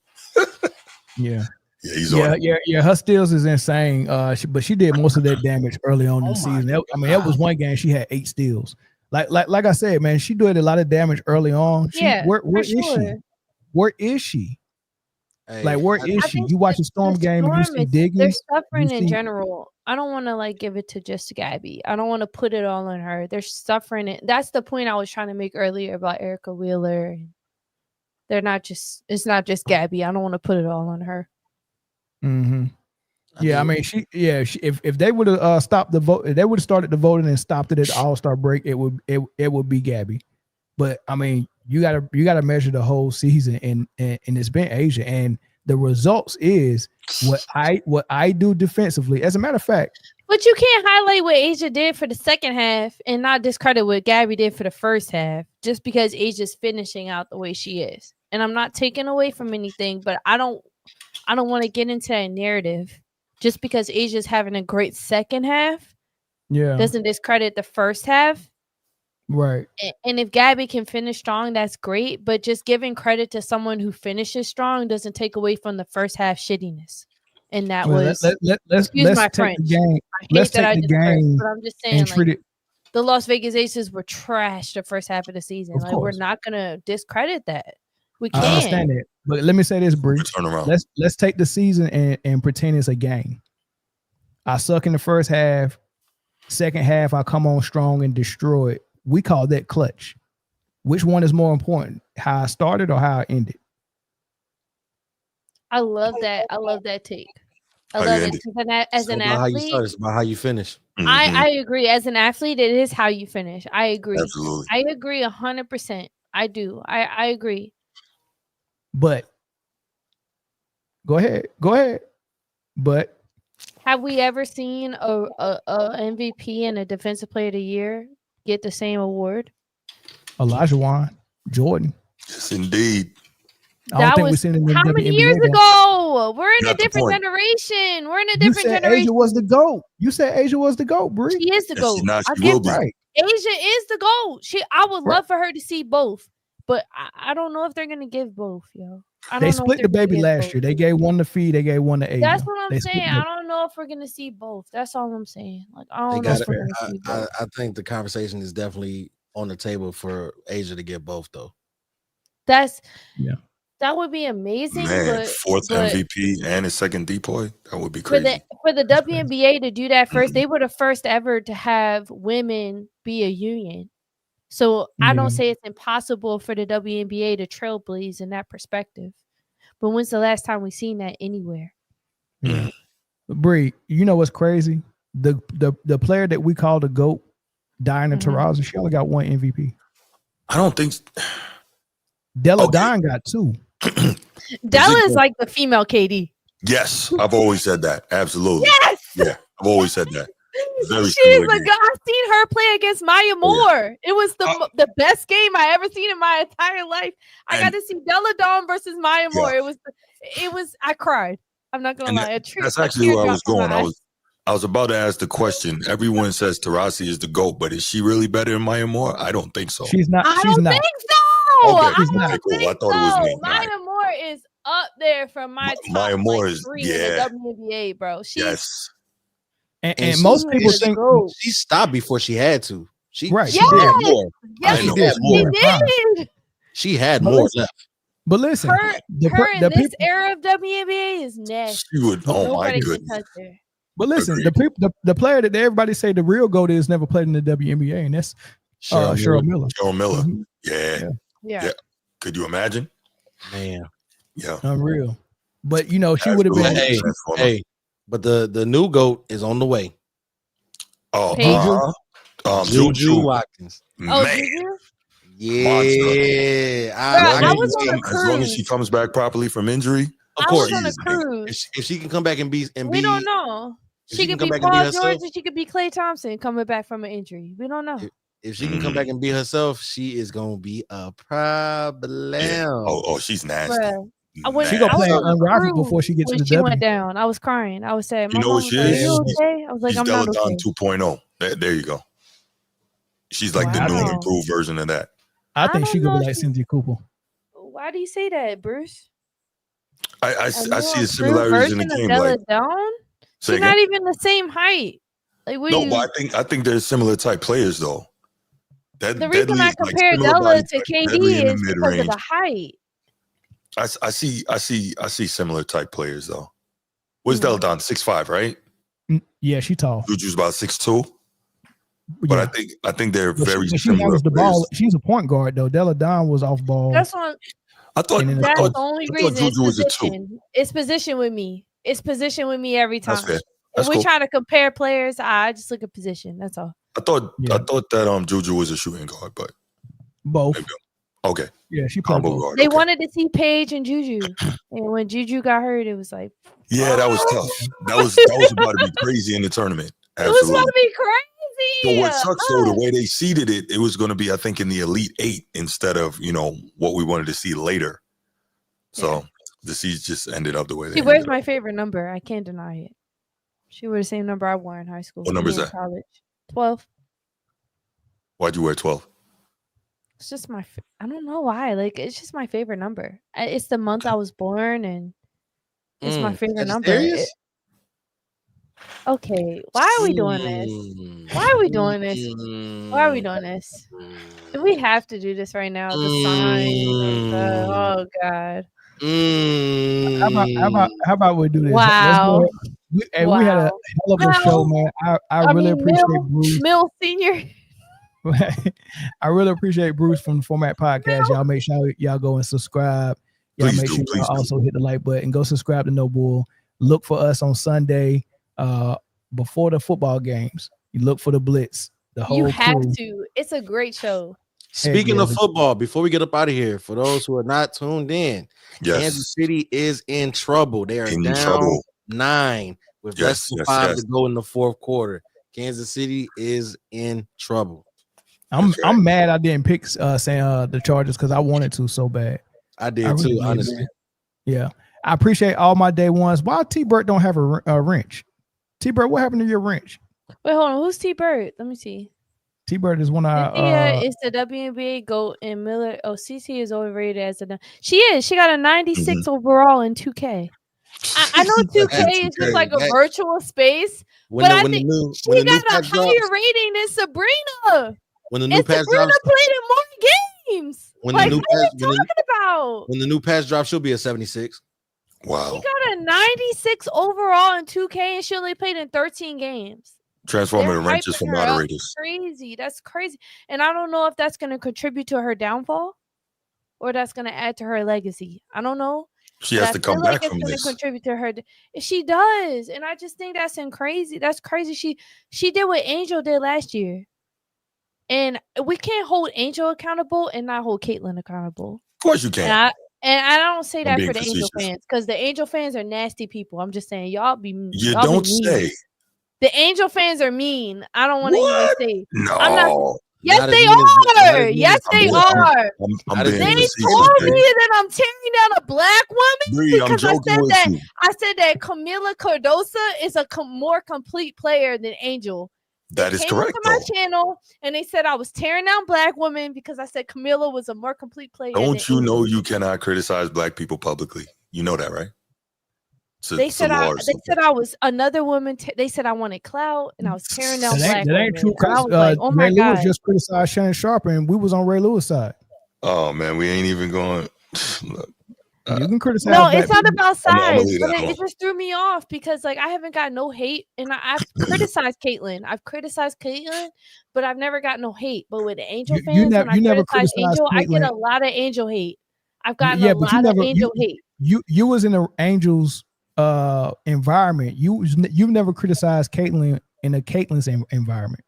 Yeah. Yeah, he's on it. Yeah. Her steals is insane. But she did most of that damage early on in the season. That was one game she had 8 steals. Like I said, man, she did a lot of damage early on. Where is she? Where is she? Hey, like, where is she? You watch the Storm game and you see Diggy. They're suffering in general. I don't want to give it to just Gabby. I don't want to put it all on her. They're suffering it. That's the point I was trying to make earlier about Erica Wheeler. It's not just Gabby. I don't want to put it all on her. Mm-hmm. Yeah, I mean, if they would have stopped the vote, if they would have started the voting and stopped it at the All-Star break, it would be Gabby. But I mean, you gotta measure the whole season, and it's been Asia, and the results is what I do defensively. As a matter of fact, but you can't highlight what Asia did for the second half and not discredit what Gabby did for the first half, just because Asia's finishing out the way she is. And I'm not taking away from anything, but I don't want to get into a narrative just because Asia's having a great second half. Yeah, doesn't discredit the first half. Right. And if Gabby can finish strong, that's great. But just giving credit to someone who finishes strong doesn't take away from the first half shittiness. And that was let's my take French. the game. I hate Let's that I take the just cursed, game but I'm just saying, and treat it. The Las Vegas Aces were trashed the first half of the season. Of We're course. not gonna discredit that. We I can't. understand it, but let me say this, Bree. Turn around. Let's take the season and pretend it's a game. I suck in the first half. Second half, I come on strong and destroy it. We call that clutch. Which one is more important? How I started or how I ended? I love that. I love that take. I How love you it. end Because as an about how you athlete, start, it's about how you finish. I agree. As an athlete, it is how you finish. I agree. Absolutely. I agree 100%. I do. I agree. But go ahead. But have we ever seen a MVP and a Defensive Player of the Year get the same award? Elijah Wan, Jordan. Yes, indeed. That was how many years ago? We're in a different generation. We're in a different generation. Asia was the GOAT. You said Asia was the GOAT, Bree. She is the GOAT. She will be. Right. Asia is the GOAT. I would love for her to see both, but I don't know if they're gonna give both, yo. They split the baby last year. They gave one to Fee. They gave one to Asia. That's what I'm saying. I don't know if we're gonna see both. That's all I'm saying. Like I don't know if we're gonna see both. I think the conversation is definitely on the table for Asia to get both, though. That would be amazing. Man, but, fourth MVP and his second depoy. That would be for crazy. the WNBA to do that first, they were the first ever to have women be a union. So I don't say it's impossible for the WNBA to trailblaze in that perspective. But when's the last time we seen that anywhere? Yeah. Bree, you know what's crazy? The player that we call the GOAT, Diana Taurasi, she only got one MVP. I don't think Della Don got two. Della is like the female KD. Yes, I've always said that. Absolutely. Yes. Yeah, I've always said that. She's like, I've seen her play against Maya Moore. It was the best game I ever seen in my entire life. I got to see Della Dawn versus Maya Moore. It was. I cried. I'm not gonna lie. That's actually where I was going. I was about to ask the question. Everyone says Taurasi is the GOAT, but is she really better than Maya Moore? I don't think so. She's not. I She's don't not. think so. Okay, I don't cool. think I thought it was me. Maya Moore is up there from my top Maya Moore is three in the WNBA, bro. Yes. And most people think she stopped before she had to. She right. She had more. Yes, she did. She had more left. But listen, her in this era of WNBA is nasty. She would. Oh my Nobody can goodness. touch her. But listen, the player that everybody say the real GOAT is never played in the WNBA, and that's Cheryl Miller. Cheryl Miller. Mm-hmm. Yeah. Could you imagine? Man. Yeah. Unreal. But you know, she would have been. Hey, but the new GOAT is on the way. Oh, Juju Watkins. Oh, Juju? Yeah. I was on a as long as she comes back properly from injury. Of course. on a cruise. If she can come back and be we don't know. She could be Paul George and she could be Klay Thompson coming back from an injury. We don't know. If she can come back and be herself, she is gonna be a problem. Yeah. Oh, she's nasty. She gonna play unrivaled before she gets to the she W. went down. I was crying. I was saying, you know what she is? Okay? I was like, she's I'm not okay. 2.0. There you go. She's like the new and improved version of that. I think she could be like Cynthia Cooper. Why do you say that, Bruce? I see the similarities in the game. Like, she's not even the same height. Like, but I think they're similar type players though. The reason I compare Della to KD is because of the height. I see similar type players though. What's Della Don? 6'5", right? Yeah, she tall. Juju's about 6'2". But I think they're very she similar. handles the ball. She's a point guard though. Della Don was off ball. That's what that's the only reason. Juju was a 2. It's position with me. It's position with me every time. That's fair. If we try to compare players, I just look at position. That's all. I thought that Juju was a shooting guard, but both. Okay. Yeah, she played both. They wanted to see Paige and Juju, and when Juju got hurt, it was like, yeah, that was tough. That was about to be crazy in the tournament. Absolutely. It was about to be crazy. So what sucks though, the way they seeded it, it was going to be, I think, in the Elite 8 instead of what we wanted to see later. So the seeds just ended up the way they. She wears my favorite number. I can't deny it. She wore the same number I wore in high school. What number is that? College. 12. Why'd you wear 12? It's just I don't know why. Like, it's just my favorite number. It's the month I was born, and it's my favorite number. Okay, why are we doing this? Why are we doing this? Why are we doing this? Do we have to do this right now? The sign. Oh God. How about we do this? Wow. We had a hell of a show, man. I really appreciate Bruce. Mill Senior. I really appreciate Bruce from the Format Podcast. Y'all make sure y'all go and subscribe. Y'all make sure y'all also hit the like button. Go subscribe to No Bull. Look for us on Sunday before the football games. You look for the Blitz. The whole you have crew. to. It's a great show. Speaking of football, before we get up out of here, for those who are not tuned in, Kansas City is in trouble. They are down 9 with less than 5 to go in the fourth quarter. Kansas City is in trouble. I'm mad I didn't pick the Chargers because I wanted to so bad. I did too, honestly. Man. Yeah. I appreciate all my day ones. Why T-Bird don't have a wrench? T-Bird, what happened to your wrench? Wait, hold on. Who's T-Bird? Let me see. T-Bird is one of Cynthia is the WNBA GOAT, and Miller. Oh, CC is overrated as a. She is. She got a 96 overall in 2K. I know 2K is just like a virtual space, but I think she got a higher rating than Sabrina. When the new patch Sabrina drops, played in more games. When like, the new what are patch, you talking about? When the new patch drops, she'll be a 76. Wow. She got a 96 overall in 2K, and she only played in 13 games. Transformative wrenches for moderators. Crazy. That's crazy. And I don't know if that's going to contribute to her downfall or that's going to add to her legacy. I don't know. She has to come back from this. It's going to contribute to her. She does. And I just think that's crazy. That's crazy. She did what Angel did last year. And we can't hold Angel accountable and not hold Caitlyn accountable. Of course you can. And I don't say that for the Angel fans, because the Angel fans are nasty people. I'm just saying, y'all be mean. You don't say. The Angel fans are mean. I don't want to even say. No. I'm not. Yes, they are. Yes, they are. They told me that I'm tearing down a black woman because I said that Camila Cardosa is a more complete player than Angel. That is correct. To my channel, and they said I was tearing down black women because I said Camila was a more complete player. Don't you know you cannot criticize black people publicly? You know that, right? They said I was another woman. They said I wanted clout, and I was tearing down black women. That ain't true. I was like, oh my God. Lewis just criticized Shannon Sharp, and we was on Ray Lewis' side. Oh man, we ain't even going. You can criticize. No, it's not about size. But it just threw me off because I haven't got no hate, and I've criticized Caitlyn. But I've never got no hate. But with the Angel fans, when I criticize Angel, I get a lot of Angel hate. I've gotten a lot of Angel hate. You was in the Angels environment. You've never criticized Caitlyn in a Caitlyn's environment.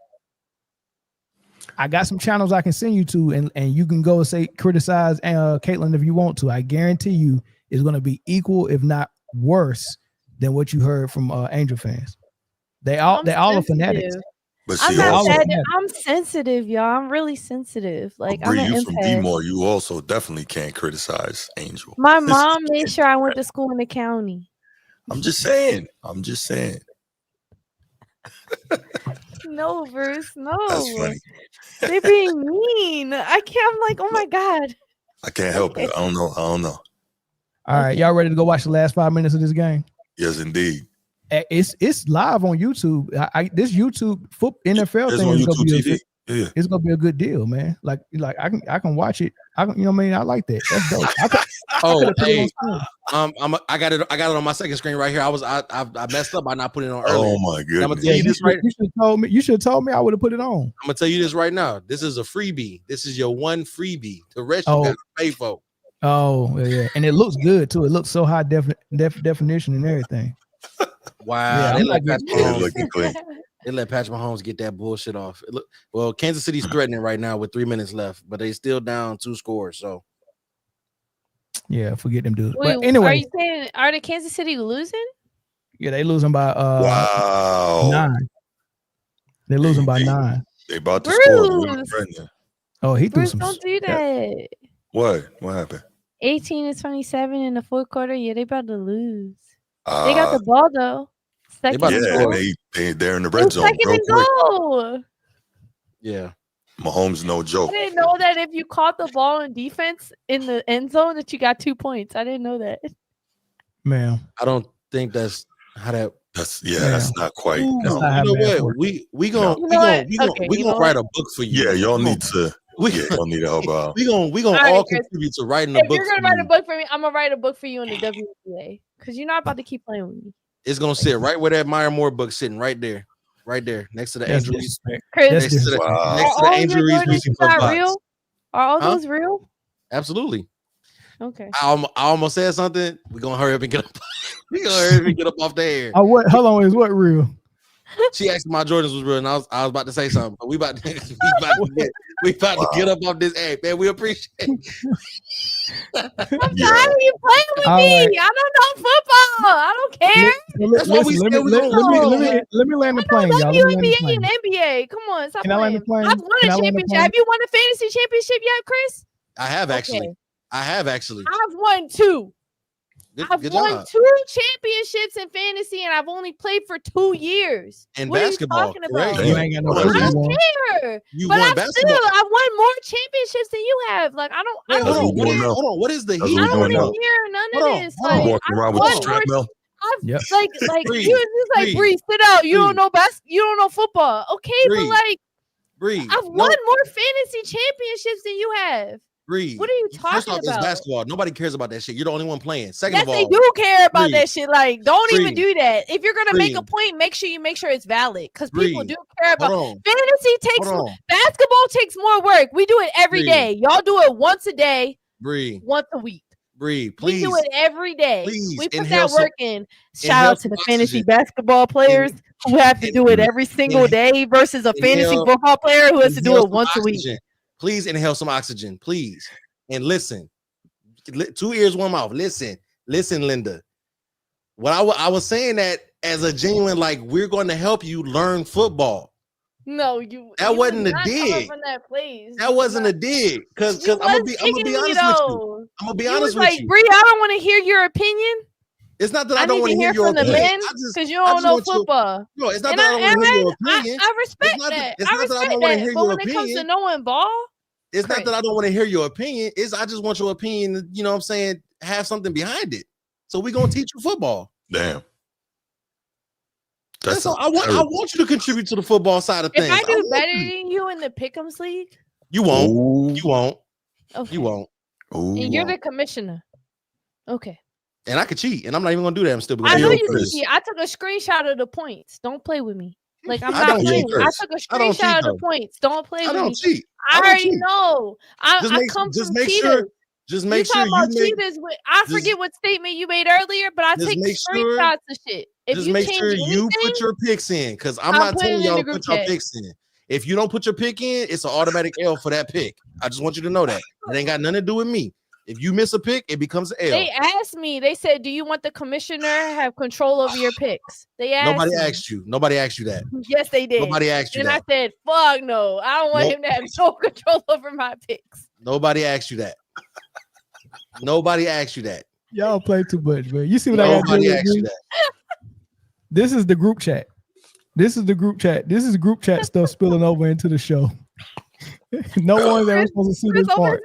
I got some channels I can send you to, and you can go and criticize Caitlyn if you want to. I guarantee you it's going to be equal, if not worse, than what you heard from Angel fans. They all are fanatics. But I'm sensitive, y'all. I'm really sensitive. I'm an you from empath. D-Moore, you also definitely can't criticize Angel. My mom made sure I went to school in the county. I'm just saying. No, Bruce. No. That's funny. They're being mean. I can't. I'm like, oh my God. I can't help it. I don't know. All right, y'all ready to go watch the last 5 minutes of this game? Yes, indeed. It's live on YouTube. This YouTube NFL thing is gonna be it's gonna be a good deal, man. Like I can watch it. You know what I mean? I like that. That's dope. I got it on my second screen right here. I messed up by not putting it on earlier. Oh my goodness! I'm gonna tell you this right. You should have told me. I would have put it on. I'm gonna tell you this right now. This is a freebie. This is your one freebie. The rest you got to pay for. Oh yeah, and it looks good too. It looks so high definition and everything. Wow, yeah, they let Patrick Mahomes get that bullshit off. Well, Kansas City's threatening right now with 3 minutes left, but they still down 2 scores. So yeah, forget them dudes. Wait, but anyway, are you saying are the Kansas City losing? Yeah, they losing by 9. They're losing by 9. They about to score. Oh, he threw Bruce, some. Don't do that. What happened? 18-27 in the fourth quarter. Yeah, they about to lose. They got the ball though. They're in the red zone. Second and goal. Yeah. Mahomes, no joke. I didn't know that if you caught the ball in defense in the end zone that you got 2 points. I didn't know that. Man, I don't think that's how that. That's not quite. You know what? We gonna write a book for you. Yeah, y'all need to. Y'all need to help out. We gonna all contribute to writing a book. If you're gonna write a book for me, I'm gonna write a book for you in the WNBA because you're not about to keep playing with me. It's gonna sit right where that Meyer Moore book sitting right there, next to the injuries. Chris, next to the injuries. Real? Are all those real? Absolutely. Okay. I almost said something. We're gonna hurry up and get up. We're gonna hurry up and get up off the air. Oh, what? Hold on, is what real? She asked my Jordans was real, and I was about to say something, but we about to get up off this app, man. We appreciate it. I'm tired of you playing with me. Right. I don't know football. I don't care. Let me land the plane, y'all. WNBA and NBA. Come on, stop playing. I've won a championship. Have you won a fantasy championship yet, Chris? I have actually. I have actually. I've won 2. I've Good won job. 2 championships in fantasy, and I've only played for 2 years. And what basketball, are you talking about? correct? You ain't got no I proof you don't won. care. You but won I've basketball. I've won more championships than you have. Like I don't. Wait, I don't hold hear. on. What is the That's heat? what I we're don't doing want now. to hear none Hold of on, this. hold on. Like Walking I've around with the won more. treadmill. Yep. Like Bree, you just like Bree, Bree, sit out. You don't know you don't know football. Okay, Bree, but like Bree, I've won more fantasy championships than you have. Bree. What are you First talking off, it's about? basketball. Nobody cares about that shit. You're the only one playing. Second Yes, of all, they do care about Bree, that shit. Like, don't even Bree, do that. If you're gonna make a Bree, point, make sure it's valid. Because people Bree, do care about hold on. fantasy Hold on. basketball takes more work. We do it every Bree. day. Y'all do it once a day, Bree, once a week. Bree, We do please, it every day. please We put inhale that work some, in. Shout inhale out to some the fantasy oxygen. basketball players who have to do it every single day versus a fantasy Inhale, football player who has to do inhale it some once a week. oxygen. Please inhale some oxygen, please. And listen, 2 ears, 1 mouth. Listen, Linda. What I was saying that as a genuine, like, we're going to help you learn football. No, That wasn't a not coming dig. from that place. That wasn't a dig. Because I'm gonna be honest with you. I'm gonna be honest with you. Bree, I don't want to hear your opinion. It's not that I don't want to hear your from the opinion. men because you don't know football. No, it's not that I don't want to hear your opinion. I respect that. It's not that I don't want to hear but your when it comes to opinion. knowing ball, It's not that I don't want to hear your opinion. It's I just want your opinion. You know what I'm saying? Have something behind it. So we're gonna teach you football. Damn. That's all. I want you to contribute to the football side of if things. I do better than you in the Pick'ems league, You won't. Ooh. You won't. okay. You won't. Ooh. And you're the commissioner. Okay. And I could cheat, and I'm not even gonna do that. I'm still gonna I do know it. you can see. I took a screenshot of the points. Don't play with me. Like I'm I not don't playing. cheat, I Chris. took a I don't cheat, screenshot of the though. points. Don't play I with don't me. cheat. I don't already cheat. know. I come just from make cheaters. sure. Just make sure talking about you make. cheaters. I forget what statement you made earlier, but I Just take make sure- screenshots of shit. If Just you make change sure anything, you put your picks in, because I'm I'll not put telling it in y'all the to group put your chat. picks in. If you don't put your pick in, it's an automatic L for that pick. I just want you to know that. It ain't got nothing to do with me. If you miss a pick, it becomes an L. They asked me. They said, "Do you want the commissioner have control over your picks?" They asked. Nobody me. asked you. Nobody asked you that. Yes, they did. Nobody asked you and that. I said, "Fuck no! I don't want Nope. him to have no control over my picks." Nobody asked you that. Nobody asked you that. Y'all play too much, man. You see what I got to Nobody do? asked you that. This is the group chat. This is the group chat. This is group chat stuff spilling over into the show. No one's ever supposed to see this part.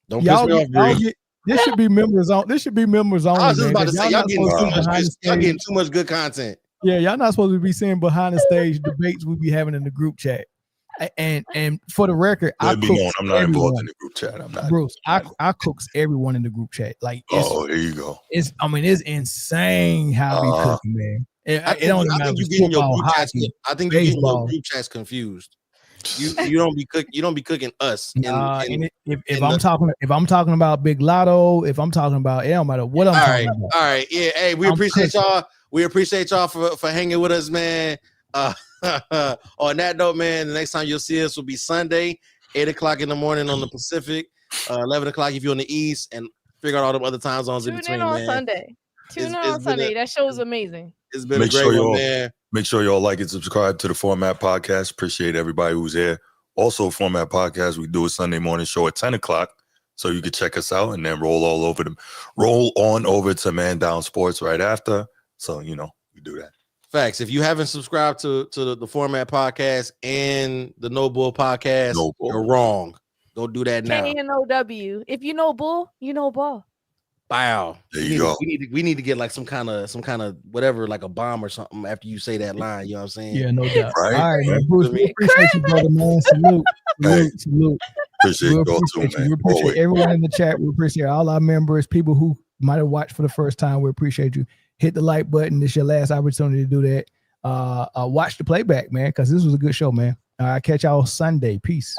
Don't Y'all piss me get, off, y'all Bree. get, this should be members on. This should be members only. I was just man, about to 'cause say, y'all not getting supposed to too see much behind good. the Y'all getting stage. too much good content. Yeah, y'all not supposed to be seeing behind the stage debates we be having in the group chat. And for the record, I Let me cook know. I'm not everyone. involved in the group chat. I'm not. Bruce, I cooks everyone in the group chat. Like, Oh, here you go. it's insane how I be cooking, man. I It don't even matter think if you it's getting your football, group chats. hockey, I think you're getting your baseball. group chats confused. You don't be cooking us. If I'm talking about Big Lotto, if I'm talking about, it don't matter what I'm talking about. All right. Yeah. Hey, we appreciate y'all. We appreciate y'all for hanging with us, man. On that note, man, the next time you'll see us will be Sunday, 8:00 in the morning on the Pacific, 11 o'clock if you're on the East, and figure out all the other time zones in Tune between, in on man. Sunday. Tune in it's on Sunday. That show is amazing. It's been a great one, man. Make sure y'all like and subscribe to the Format Podcast. Appreciate everybody who's here. Also, Format Podcast, we do a Sunday morning show at 10 o'clock. So you can check us out and then roll on over to Mandown Sports right after. So, we do that. Facts. If you haven't subscribed to the Format Podcast and the No Bull Podcast, you're wrong. Go do that now. KNOW. If you know bull, you know ball. Wow. There you go. We need to get like some kind of whatever, like a bomb or something after you say that line. You know what I'm saying? Yeah, no doubt. Right. All right, man. Bruce, we appreciate you, brother, man. Salute. Appreciate y'all too, man. We appreciate everyone in the chat. We appreciate all our members, people who might have watched for the first time. We appreciate you. Hit the like button. This is your last opportunity to do that. Watch the playback, man, because this was a good show, man. I'll catch y'all Sunday. Peace.